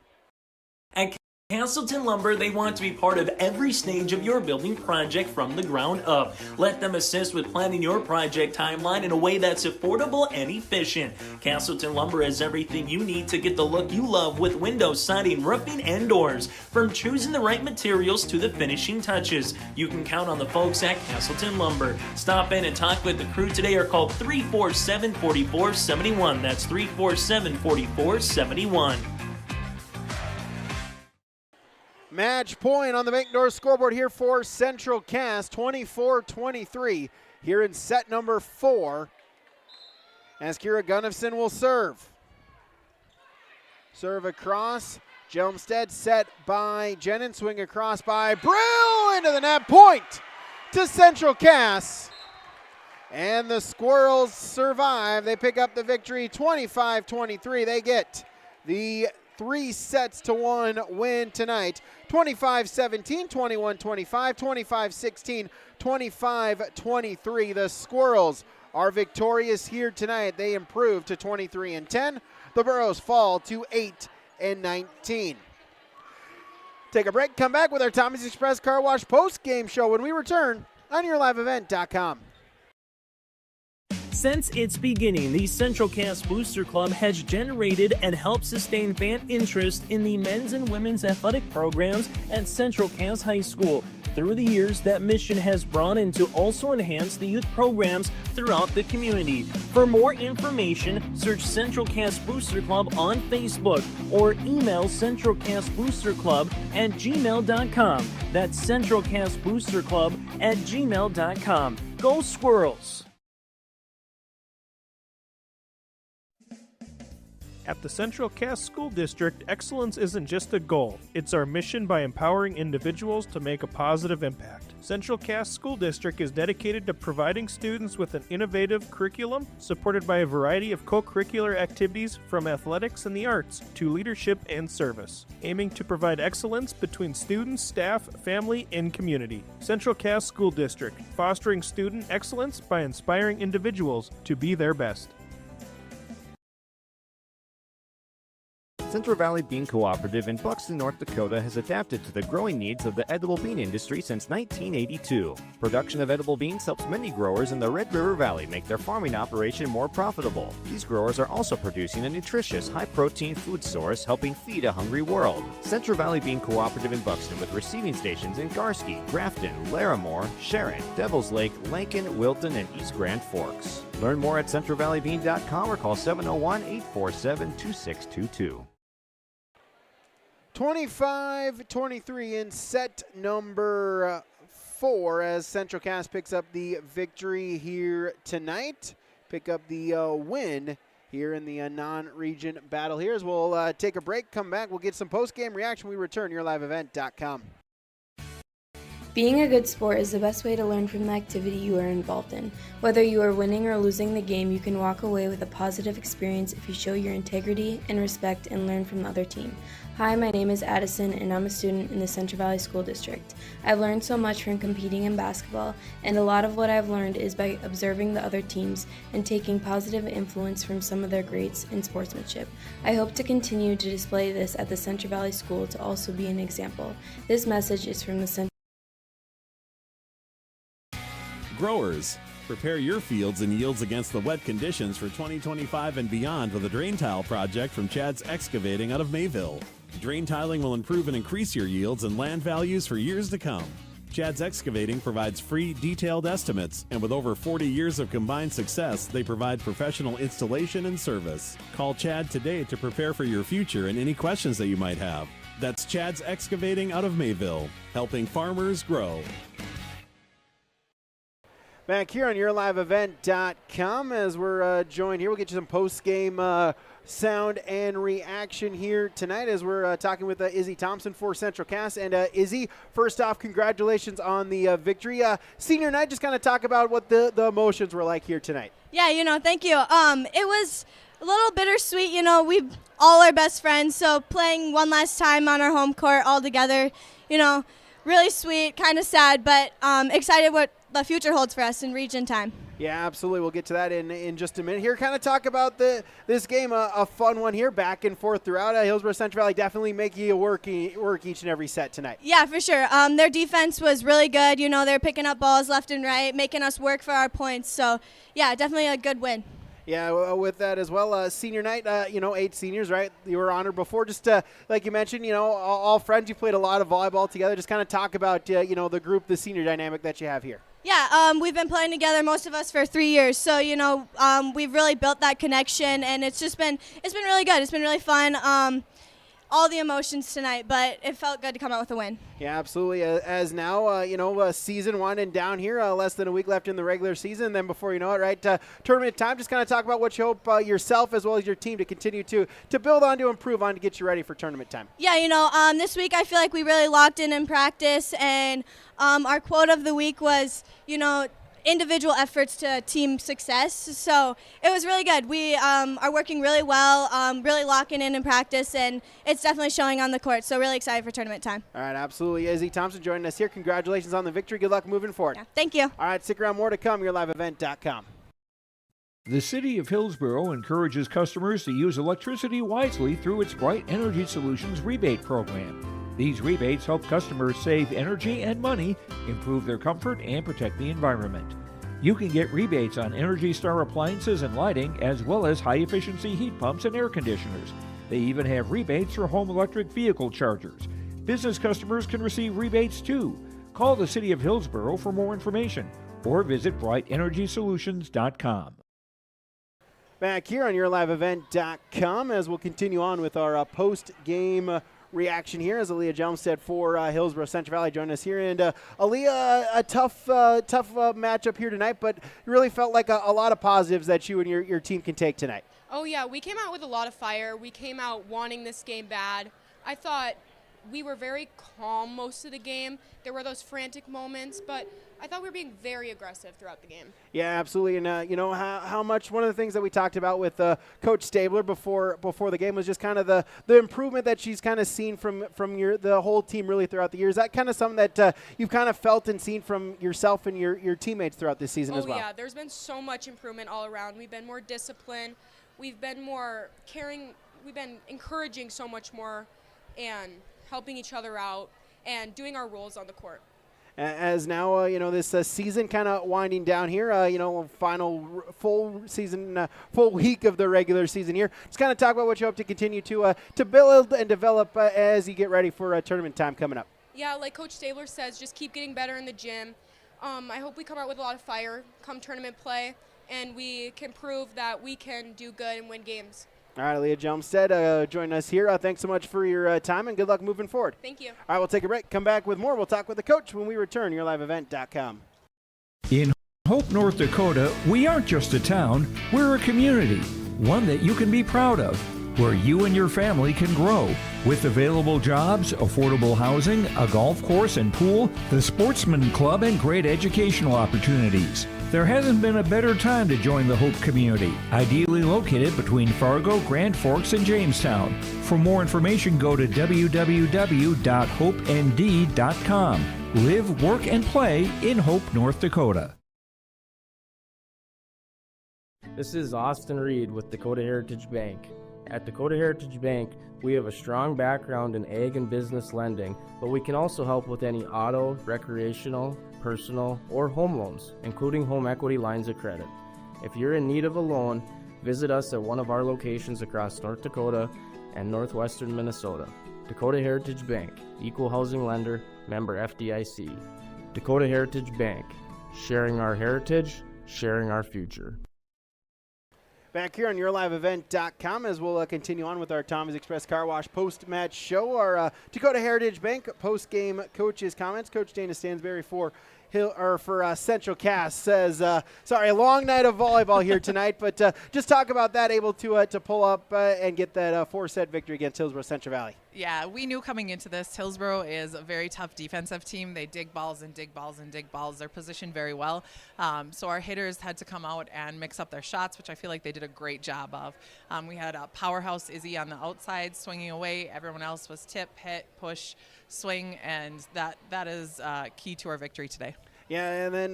At Castleton Lumber, they want to be part of every stage of your building project from the ground up. Let them assist with planning your project timeline in a way that's affordable and efficient. Castleton Lumber has everything you need to get the look you love with windows, siding, roofing, and doors. From choosing the right materials to the finishing touches, you can count on the folks at Castleton Lumber. Stop in and talk with the crew today or call 347-4471. That's 347-4471. Match point on the bank door scoreboard here for Central Cass, 24-23 here in set number 4. As Kira Gunnifson will serve. Serve across, Jelmstead set by Jenin, swing across by Brill into the net, point to Central Cass. And the Squirrels survive. They pick up the victory 25-23. They get the 3-1 win tonight. 25-17, 21-25, 25-16, 25-23. The Squirrels are victorious here tonight. They improve to 23-10. The Burros fall to 8-19. Take a break, come back with our Tommy's Express Car Wash post-game show when we return on YourLiveEvent.com. Since its beginning, the Central Cass Booster Club has generated and helped sustain fan interest in the men's and women's athletic programs at Central Cass High School. Through the years, that mission has broadened to also enhance the youth programs throughout the community. For more information, search Central Cass Booster Club on Facebook or email centralcassboosterclub@gmail.com. That's centralcassboosterclub@gmail.com. Go Squirrels! At the Central Cass School District, excellence isn't just a goal. It's our mission by empowering individuals to make a positive impact. Central Cass School District is dedicated to providing students with an innovative curriculum supported by a variety of co-curricular activities from athletics and the arts to leadership and service, aiming to provide excellence between students, staff, family, and community. Central Cass School District, fostering student excellence by inspiring individuals to be their best. Central Valley Bean Cooperative in Buxton, North Dakota has adapted to the growing needs of the edible bean industry since 1982. Production of edible beans helps many growers in the Red River Valley make their farming operation more profitable. These growers are also producing a nutritious, high-protein food source helping feed a hungry world. Central Valley Bean Cooperative in Buxton with receiving stations in Garski, Grafton, Larimore, Sharon, Devils Lake, Lincoln, Wilton, and East Grand Forks. Learn more at centralvalleybean.com or call 701-847-2622. 25-23 in set number 4 as Central Cass picks up the victory here tonight. Pick up the win here in the non-region battle here. As we'll take a break, come back, we'll get some post-game reaction. We return, YourLiveEvent.com. Being a good sport is the best way to learn from the activity you are involved in. Whether you are winning or losing the game, you can walk away with a positive experience if you show your integrity and respect and learn from the other team. Hi, my name is Addison and I'm a student in the Central Valley School District. I've learned so much from competing in basketball, and a lot of what I've learned is by observing the other teams and taking positive influence from some of their greats in sportsmanship. I hope to continue to display this at the Central Valley School to also be an example. This message is from the Central Growers, prepare your fields and yields against the wet conditions for 2025 and beyond with a drain tile project from Chad's Excavating out of Mayville. Drain tiling will improve and increase your yields and land values for years to come. Chad's Excavating provides free, detailed estimates, and with over 40 years of combined success, they provide professional installation and service. Call Chad today to prepare for your future and any questions that you might have. That's Chad's Excavating out of Mayville, helping farmers grow. Back here on YourLiveEvent.com as we're joined here. We'll get you some post-game sound and reaction here tonight as we're talking with Izzy Thompson for Central Cass. And Izzy, first off, congratulations on the victory. Senior night, just kind of talk about what the emotions were like here tonight. Yeah, thank you. It was a little bittersweet. We all are best friends, so playing one last time on our home court all together, really sweet, kind of sad, but excited what the future holds for us in region time. Yeah, absolutely. We'll get to that in just a minute. Here, kind of talk about this game, a fun one here, back and forth throughout. Hillsboro Central Valley definitely making you work each and every set tonight. Yeah, for sure. Their defense was really good. They're picking up balls left and right, making us work for our points. So, yeah, definitely a good win. Yeah, with that as well, senior night, 8 seniors, right? You were honored before. Just like you mentioned, all friends. You played a lot of volleyball together. Just kind of talk about, the group, the senior dynamic that you have here. Yeah, we've been playing together, most of us, for 3 years. So, we've really built that connection, and it's been really good. It's been really fun. All the emotions tonight, but it felt good to come out with a win. Yeah, absolutely. As now, season winding down here, less than a week left in the regular season. Then before you know it, right, tournament time, just kind of talk about what you hope yourself as well as your team to continue to build on, to improve on, to get you ready for tournament time. Yeah, this week I feel like we really locked in practice, and our quote of the week was, individual efforts to team success. So it was really good. We are working really well, really locking in practice, and it's definitely showing on the court. So really excited for tournament time. All right, absolutely. Izzy Thompson joining us here. Congratulations on the victory. Good luck moving forward. Yeah, thank you. All right, stick around. More to come. YourLiveEvent.com. The City of Hillsboro encourages customers to use electricity wisely through its Bright Energy Solutions rebate program. These rebates help customers save energy and money, improve their comfort, and protect the environment. You can get rebates on Energy Star appliances and lighting, as well as high-efficiency heat pumps and air conditioners. They even have rebates for home electric vehicle chargers. Business customers can receive rebates too. Call the City of Hillsboro for more information or visit brightenergysolutions.com. Back here on YourLiveEvent.com as we'll continue on with our post-game reaction here as Aaliyah Jelmstead for Hillsboro Central Valley joined us here. And Aaliyah, a tough matchup here tonight, but it really felt like a lot of positives that you and your team can take tonight. Oh, yeah, we came out with a lot of fire. We came out wanting this game bad. I thought we were very calm most of the game. There were those frantic moments, but I thought we were being very aggressive throughout the game. Yeah, absolutely. And, how much one of the things that we talked about with Coach Stabler before the game was just kind of the improvement that she's kind of seen from the whole team really throughout the years. Is that kind of something that you've kind of felt and seen from yourself and your teammates throughout this season as well? Oh, yeah. There's been so much improvement all around. We've been more disciplined. We've been more caring. We've been encouraging so much more and helping each other out and doing our roles on the court. As now, this season kind of winding down here, final full season, full week of the regular season here. Just kind of talk about what you hope to continue to build and develop as you get ready for tournament time coming up. Yeah, like Coach Stabler says, just keep getting better in the gym. I hope we come out with a lot of fire come tournament play, and we can prove that we can do good and win games. All right, Aaliyah Jelmstead joining us here. Thanks so much for your time, and good luck moving forward. Thank you. All right, we'll take a break. Come back with more. We'll talk with the coach when we return. YourLiveEvent.com. In Hope, North Dakota, we aren't just a town, we're a community, one that you can be proud of. where you and your family can grow. With available jobs, affordable housing, a golf course and pool, the Sportsman Club, and great educational opportunities. There hasn't been a better time to join the Hope community, ideally located between Fargo, Grand Forks, and Jamestown. For more information, go to www.hopend.com. Live, work, and play in Hope, North Dakota. This is Austin Reed with Dakota Heritage Bank. At Dakota Heritage Bank, we have a strong background in ag and business lending, but we can also help with any auto, recreational, personal, or home loans, including home equity lines of credit. If you're in need of a loan, visit us at one of our locations across North Dakota and northwestern Minnesota. Dakota Heritage Bank, equal housing lender, member FDIC. Dakota Heritage Bank, sharing our heritage, sharing our future. Back here on YourLiveEvent.com as we'll continue on with our Tommy's Express Car Wash post-match show. Our Dakota Heritage Bank post-game coaches' comments. Coach Dana Stansberry for Central Cass says, sorry, a long night of volleyball here tonight, but just talk about that, able to pull up and get that 4-set victory against Hillsboro Central Valley. Yeah, we knew coming into this, Hillsboro is a very tough defensive team. They dig balls and dig balls and dig balls. They're positioned very well. So our hitters had to come out and mix up their shots, which I feel like they did a great job of. We had a powerhouse Izzy on the outside swinging away. Everyone else was tip, hit, push, swing, and that is key to our victory today. Yeah, and then,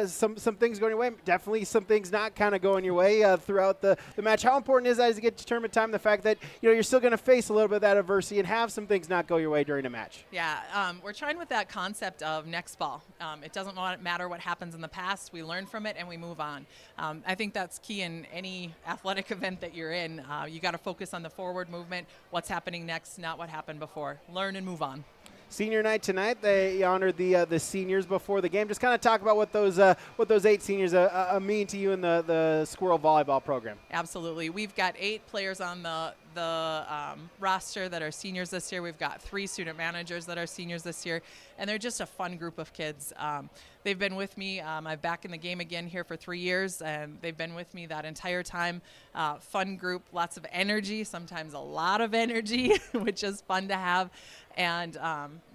some things going your way, definitely some things not kind of going your way throughout the match. How important is that as you get to tournament time, the fact that, you're still going to face a little bit of that adversity and have some things not go your way during the match? Yeah, we're trying with that concept of next ball. It doesn't matter what happens in the past. We learn from it and we move on. I think that's key in any athletic event that you're in. You got to focus on the forward movement, what's happening next, not what happened before. Learn and move on. Senior night tonight, they honored the seniors before the game. Just kind of talk about what those 8 seniors mean to you in the Squirrel volleyball program. Absolutely. We've got 8 players on the roster that are seniors this year. We've got 3 student managers that are seniors this year, and they're just a fun group of kids. They've been with me. I'm back in the game again here for 3 years, and they've been with me that entire time. Fun group, lots of energy, sometimes a lot of energy, which is fun to have. And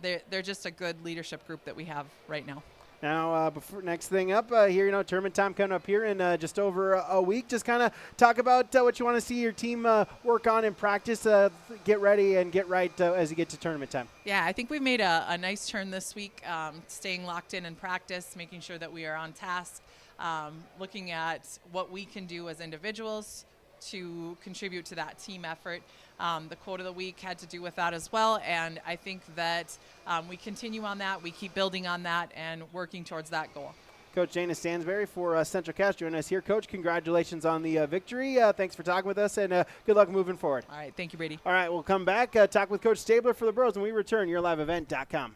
they're just a good leadership group that we have right now. Now, before next thing up here, tournament time coming up here in just over a week. Just kind of talk about what you want to see your team work on in practice, get ready and get right as you get to tournament time. Yeah, I think we've made a nice turn this week, staying locked in practice, making sure that we are on task, looking at what we can do as individuals to contribute to that team effort. The quote of the week had to do with that as well, and I think that we continue on that, we keep building on that, and working towards that goal. Coach Dana Stansberry for Central Cass joining us here. Coach, congratulations on the victory. Thanks for talking with us, and good luck moving forward. All right, thank you, Brady. All right, we'll come back, talk with Coach Stabler for the Bros, when we return. YourLiveEvent.com.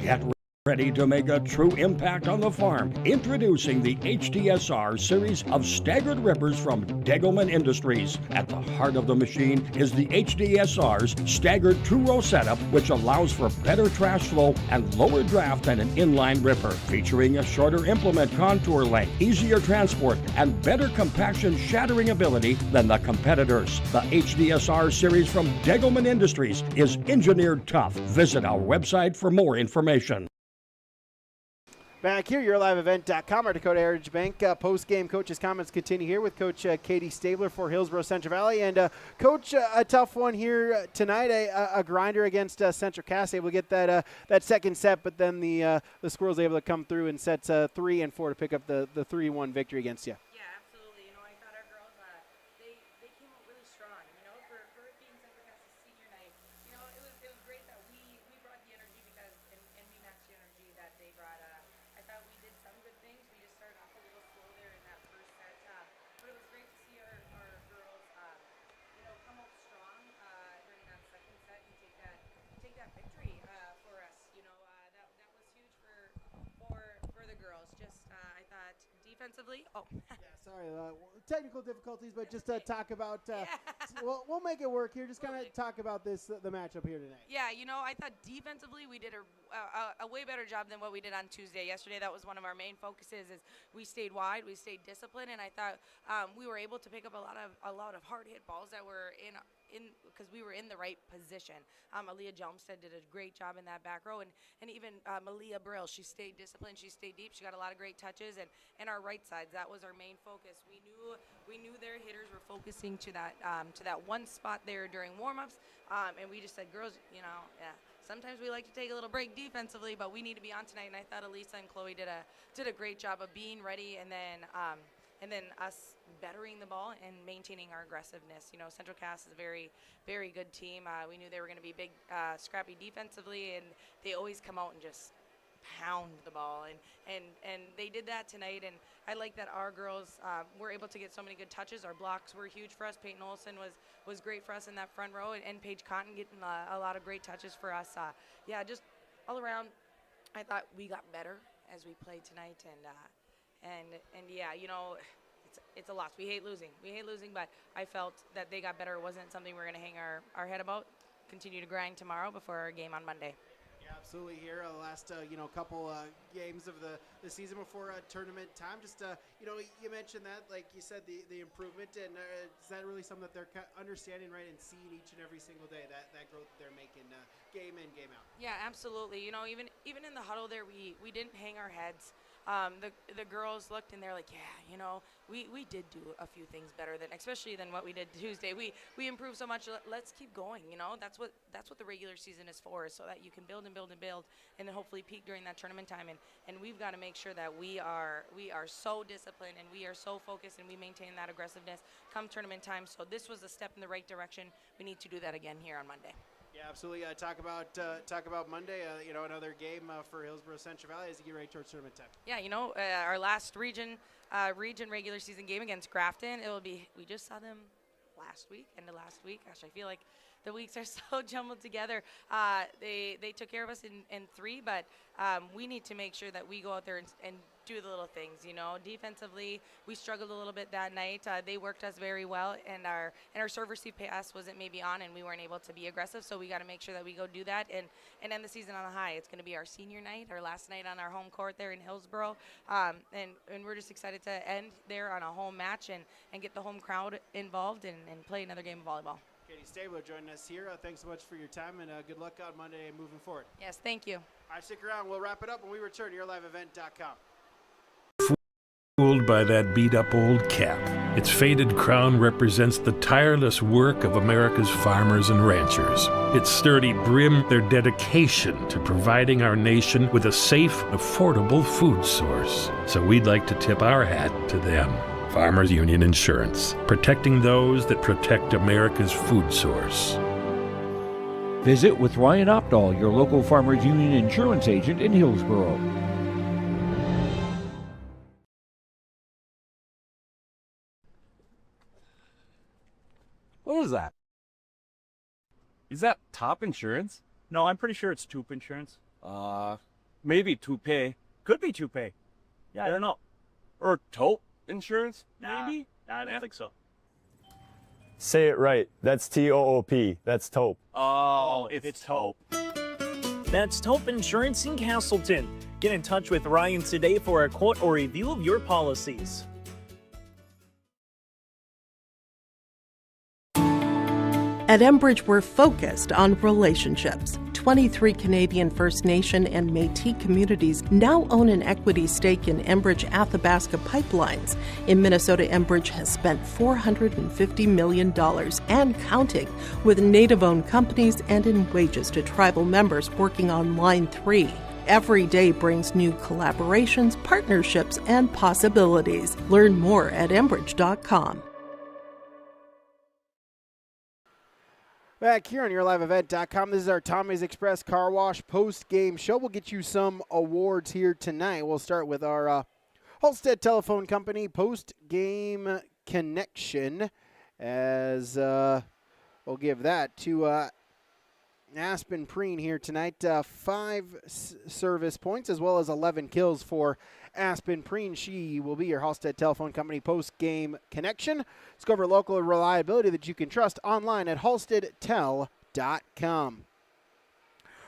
Get ready to make a true impact on the farm. Introducing the HDSR series of staggered rippers from Degelman Industries. At the heart of the machine is the HDSR's staggered 2-row setup, which allows for better trash flow and lower draft than an inline ripper. Featuring a shorter implement contour length, easier transport, and better compaction shattering ability than the competitors. The HDSR series from Degelman Industries is engineered tough. Visit our website for more information. Back here, YourLiveEvent.com, our Dakota Heritage Bank post-game coaches' comments continue here with Coach Katie Stabler for Hillsboro Central Valley. And, Coach, a tough one here tonight, a grinder against Central Cass, able to get that second set, but then the Squirrels able to come through in sets 3 and 4 to pick up the 3-1 victory against you. Yeah, absolutely. I thought our girls, they came out really strong. For it being Central Cass's senior night, it was great that we brought the energy and we matched the energy that they brought. I thought we did some good things. We just started off a little slow there in that first set. But it was great to see our girls, come out strong during that second set and take that victory for us. That was huge for the girls. Just I thought defensively. Oh. Yeah, sorry, technical difficulties, but just talk about. We'll make it work here. Just kind of talk about the matchup here tonight. Yeah, I thought defensively we did a way better job than what we did on Tuesday. Yesterday, that was one of our main focuses. Is we stayed wide, we stayed disciplined, and I thought we were able to pick up a lot of hard hit balls that were in because we were in the right position. Aaliyah Jelmstead did a great job in that back row, and even Malia Brill, she stayed disciplined, she stayed deep, she got a lot of great touches, and our right sides, that was our main focus. We knew their hitters were focusing to that one spot there during warm-ups, and we just said, girls, sometimes we like to take a little break defensively, but we need to be on tonight. And I thought Elisa and Chloe did a great job of being ready, and then us bettering the ball and maintaining our aggressiveness. Central Cass is a very, very good team. We knew they were going to be big, scrappy defensively, and they always come out and just pound the ball, and they did that tonight. And I like that our girls were able to get so many good touches. Our blocks were huge for us. Peyton Olsen was great for us in that front row, and Paige Cotton getting a lot of great touches for us. Just all around, I thought we got better as we played tonight, and it's a loss. We hate losing, but I felt that they got better. It wasn't something we're going to hang our head about. Continue to grind tomorrow before our game on Monday. Yeah, absolutely. Here, the last couple games of the season before tournament time. Just you mentioned that, like you said, the improvement, and is that really something that they're understanding, right, and seeing each and every single day, that growth that they're making game in, game out? Yeah, absolutely. Even in the huddle there, we didn't hang our heads. The girls looked and they're like, we did do a few things better especially than what we did Tuesday. We improved so much. Let's keep going. That's what the regular season is for, so that you can build and build and build, and then hopefully peak during that tournament time. And we've got to make sure that we are so disciplined and we are so focused and we maintain that aggressiveness come tournament time. So this was a step in the right direction. We need to do that again here on Monday. Yeah, absolutely. Talk about Monday. Another game for Hillsboro Central Valley as you get ready towards tournament time. Yeah, our last region regular season game against Grafton. We just saw them end of last week. Gosh, I feel like the weeks are so jumbled together. They took care of us in 3, but we need to make sure that we go out there and do the little things. Defensively, we struggled a little bit that night. They worked us very well, and our serve receive pass wasn't maybe on, and we weren't able to be aggressive. So we got to make sure that we go do that and end the season on a high. It's going to be our senior night, our last night on our home court there in Hillsboro, and we're just excited to end there on a home match and get the home crowd involved and play another game of volleyball. Katie Stabler joining us here. Thanks so much for your time, and good luck on Monday and moving forward. Yes, thank you. All right, stick around. We'll wrap it up when we return to YourLiveEvent.com. Fooled by that beat-up old cap. Its faded crown represents the tireless work of America's farmers and ranchers. Its sturdy brim, their dedication to providing our nation with a safe, affordable food source. So we'd like to tip our hat to them. Farmers Union Insurance, protecting those that protect America's food source. Visit with Ryan Opdahl, your local Farmers Union Insurance agent in Hillsboro. What was that? Is that top insurance? No, I'm pretty sure it's Toop Insurance. Maybe Toupee. Could be Toupee. Yeah, I don't know. Or Taupe Insurance, maybe? Nah, I don't think so. Say it right. That's T-O-O-P. That's Taupe. Oh, it's Taupe. That's Taupe Insurance in Castleton. Get in touch with Ryan today for a quote or review of your policies. At Enbridge, we're focused on relationships. 23 Canadian First Nation and Métis communities now own an equity stake in Enbridge Athabasca Pipelines. In Minnesota, Enbridge has spent $450 million and counting with Native-owned companies and in wages to tribal members working on Line 3. Every day brings new collaborations, partnerships, and possibilities. Learn more at Enbridge.com. Back here on YourLiveEvent.com, this is our Tommy's Express Car Wash post-game show. We'll get you some awards here tonight. We'll start with our Halstead Telephone Company post-game connection, as we'll give that to Aspen Preen here tonight. 5 service points as well as 11 kills for Aspen Preen. She will be your Halstead Telephone Company post-game connection. Discover local reliability that you can trust online at halsteadtel.com.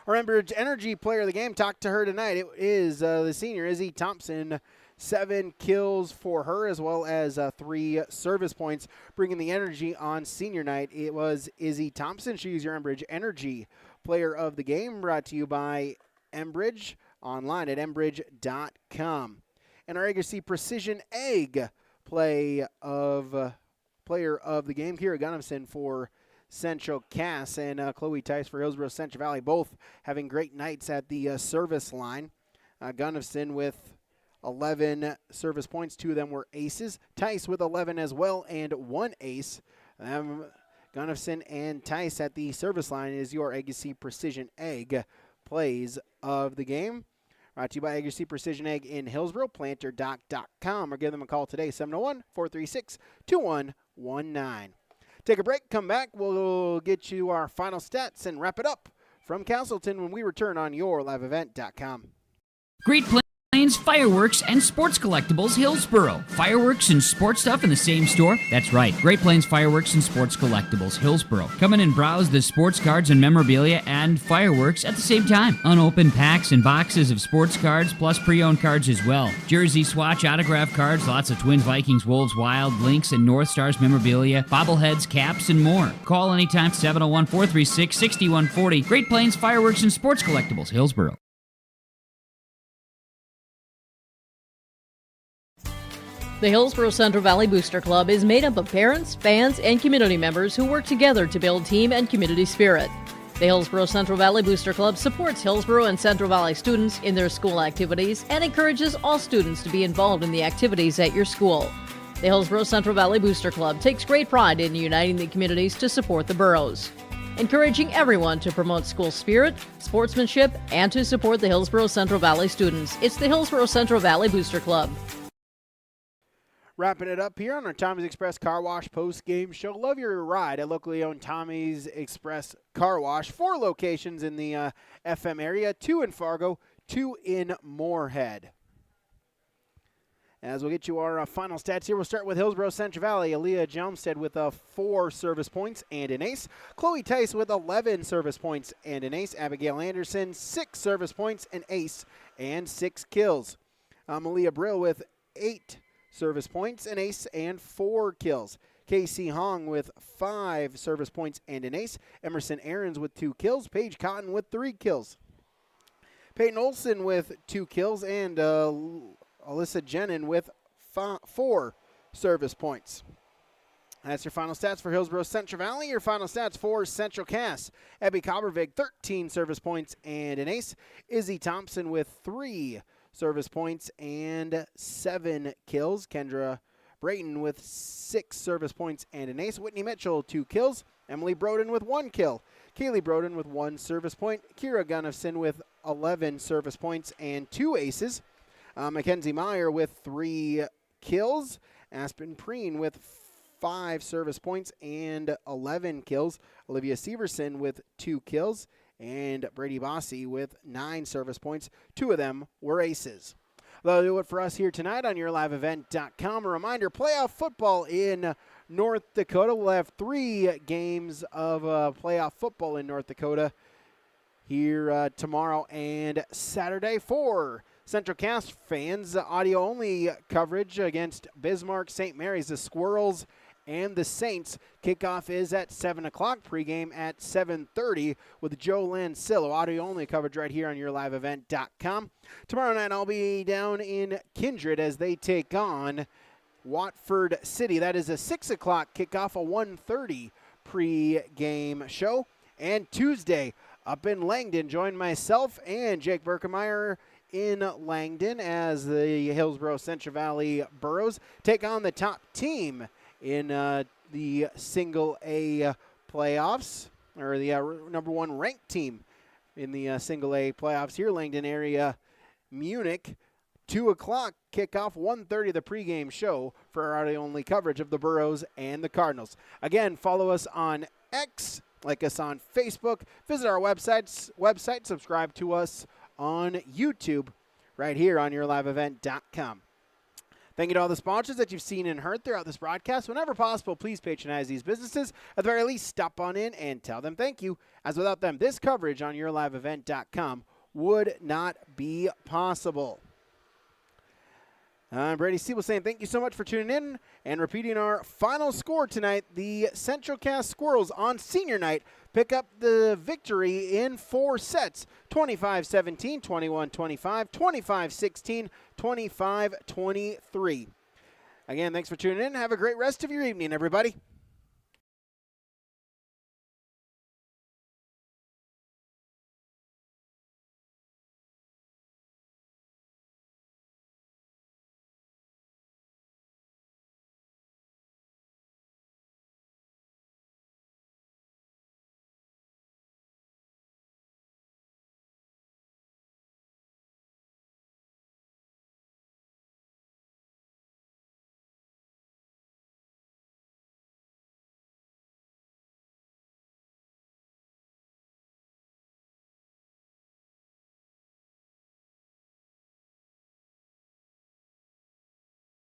Our Enbridge Energy player of the game, talked to her tonight. It is the senior Izzy Thompson. 7 kills for her, as well as 3 service points. Bringing the energy on senior night, it was Izzy Thompson. She's your Enbridge Energy Player of the Game, brought to you by Enbridge, online at enbridge.com. And our Agassiz Precision Egg Player of the Game, Kira Gunnison for Central Cass, and Chloe Tice for Hillsboro Central Valley, both having great nights at the service line. Gunnison with 11 service points. 2 of them were aces. Tice with 11 as well, and 1 ace. Gunnison and Tice at the service line is your Agassiz Precision Egg Plays of the Game. Brought to you by Agassiz Precision Egg in Hillsboro, planterdoc.com, or give them a call today, 701-436-2119. Take a break, come back, we'll get you our final stats and wrap it up from Castleton when we return on yourliveevent.com. Great Plains Fireworks and Sports Collectibles, Hillsboro. Fireworks and sports stuff in the same store? That's right. Great Plains Fireworks and Sports Collectibles, Hillsboro. Come in and browse the sports cards and memorabilia and fireworks at the same time. Unopened packs and boxes of sports cards, plus pre-owned cards as well. Jersey, swatch, autograph cards, lots of Twins, Vikings, Wolves, Wild, Lynx, and North Stars memorabilia, bobbleheads, caps, and more. Call anytime, 701-436-6140. Great Plains Fireworks and Sports Collectibles, Hillsboro. The Hillsboro Central Valley Booster Club is made up of parents, fans, and community members who work together to build team and community spirit. The Hillsboro Central Valley Booster Club supports Hillsboro and Central Valley students in their school activities and encourages all students to be involved in the activities at your school. The Hillsboro Central Valley Booster Club takes great pride in uniting the communities to support the boroughs, encouraging everyone to promote school spirit, sportsmanship, and to support the Hillsboro Central Valley students. It's the Hillsboro Central Valley Booster Club. Wrapping it up here on our Tommy's Express Car Wash post-game show. Love your ride at locally owned Tommy's Express Car Wash. 4 locations in the FM area, 2 in Fargo, 2 in Moorhead. As we'll get you our final stats here, we'll start with Hillsboro Central Valley. Aaliyah Jelmstead with 4 service points and an ace. Chloe Tice with 11 service points and an ace. Abigail Anderson, 6 service points, an ace, and 6 kills. Malia Brill with 8 service points, an ace, and 4 kills. Casey Hong with 5 service points and an ace. Emerson Aarons with 2 kills. Paige Cotton with 3 kills. Peyton Olson with 2 kills, and Alyssa Jenin with 4 service points. That's your final stats for Hillsboro Central Valley. Your final stats for Central Cass. Abby Coppervig, 13 service points and an ace. Izzy Thompson with 3 service points and 7 kills. Kendra Brayton with 6 service points and an ace. Whitney Mitchell, 2 kills. Emily Broden with 1 kill. Kaylee Broden with 1 service point. Kira Gunnison with 11 service points and 2 aces. Mackenzie Meyer with 3 kills. Aspen Preen with 5 service points and 11 kills. Olivia Severson with 2 kills. And Brady Bossy with 9 service points. 2 of them were aces. That'll do it for us here tonight on yourliveevent.com. A reminder, playoff football in North Dakota. We'll have 3 games of playoff football in North Dakota here tomorrow and Saturday. For Central Cass fans, audio-only coverage against Bismarck St. Mary's, the Squirrels and the Saints. Kickoff is at 7 o'clock. Pregame at 7:30 with Joe Lancillo. Audio-only coverage right here on yourliveevent.com. Tomorrow night I'll be down in Kindred as they take on Watford City. That is a 6 o'clock kickoff, a 1:30 pregame show. And Tuesday up in Langdon, join myself and Jake Berkemeyer in Langdon as the Hillsboro Central Valley Boroughs take on the top team in the single A playoffs, or the number 1 ranked team in the single A playoffs here, Langdon area, Munich. 2 o'clock kickoff, 1:30 the pregame show for our audio-only coverage of the Boroughs and the Cardinals. Again, follow us on X, like us on Facebook, visit our website, subscribe to us on YouTube right here on yourliveevent.com. Thank you to all the sponsors that you've seen and heard throughout this broadcast. Whenever possible, please patronize these businesses. At the very least, stop on in and tell them thank you, as without them, this coverage on yourliveevent.com would not be possible. I'm Brady Siebel saying thank you so much for tuning in and repeating our final score tonight. The Central Cass Squirrels on senior night pick up the victory in 4 sets, 25-17, 21-25, 25-16, 25-23. Again, thanks for tuning in. Have a great rest of your evening, everybody.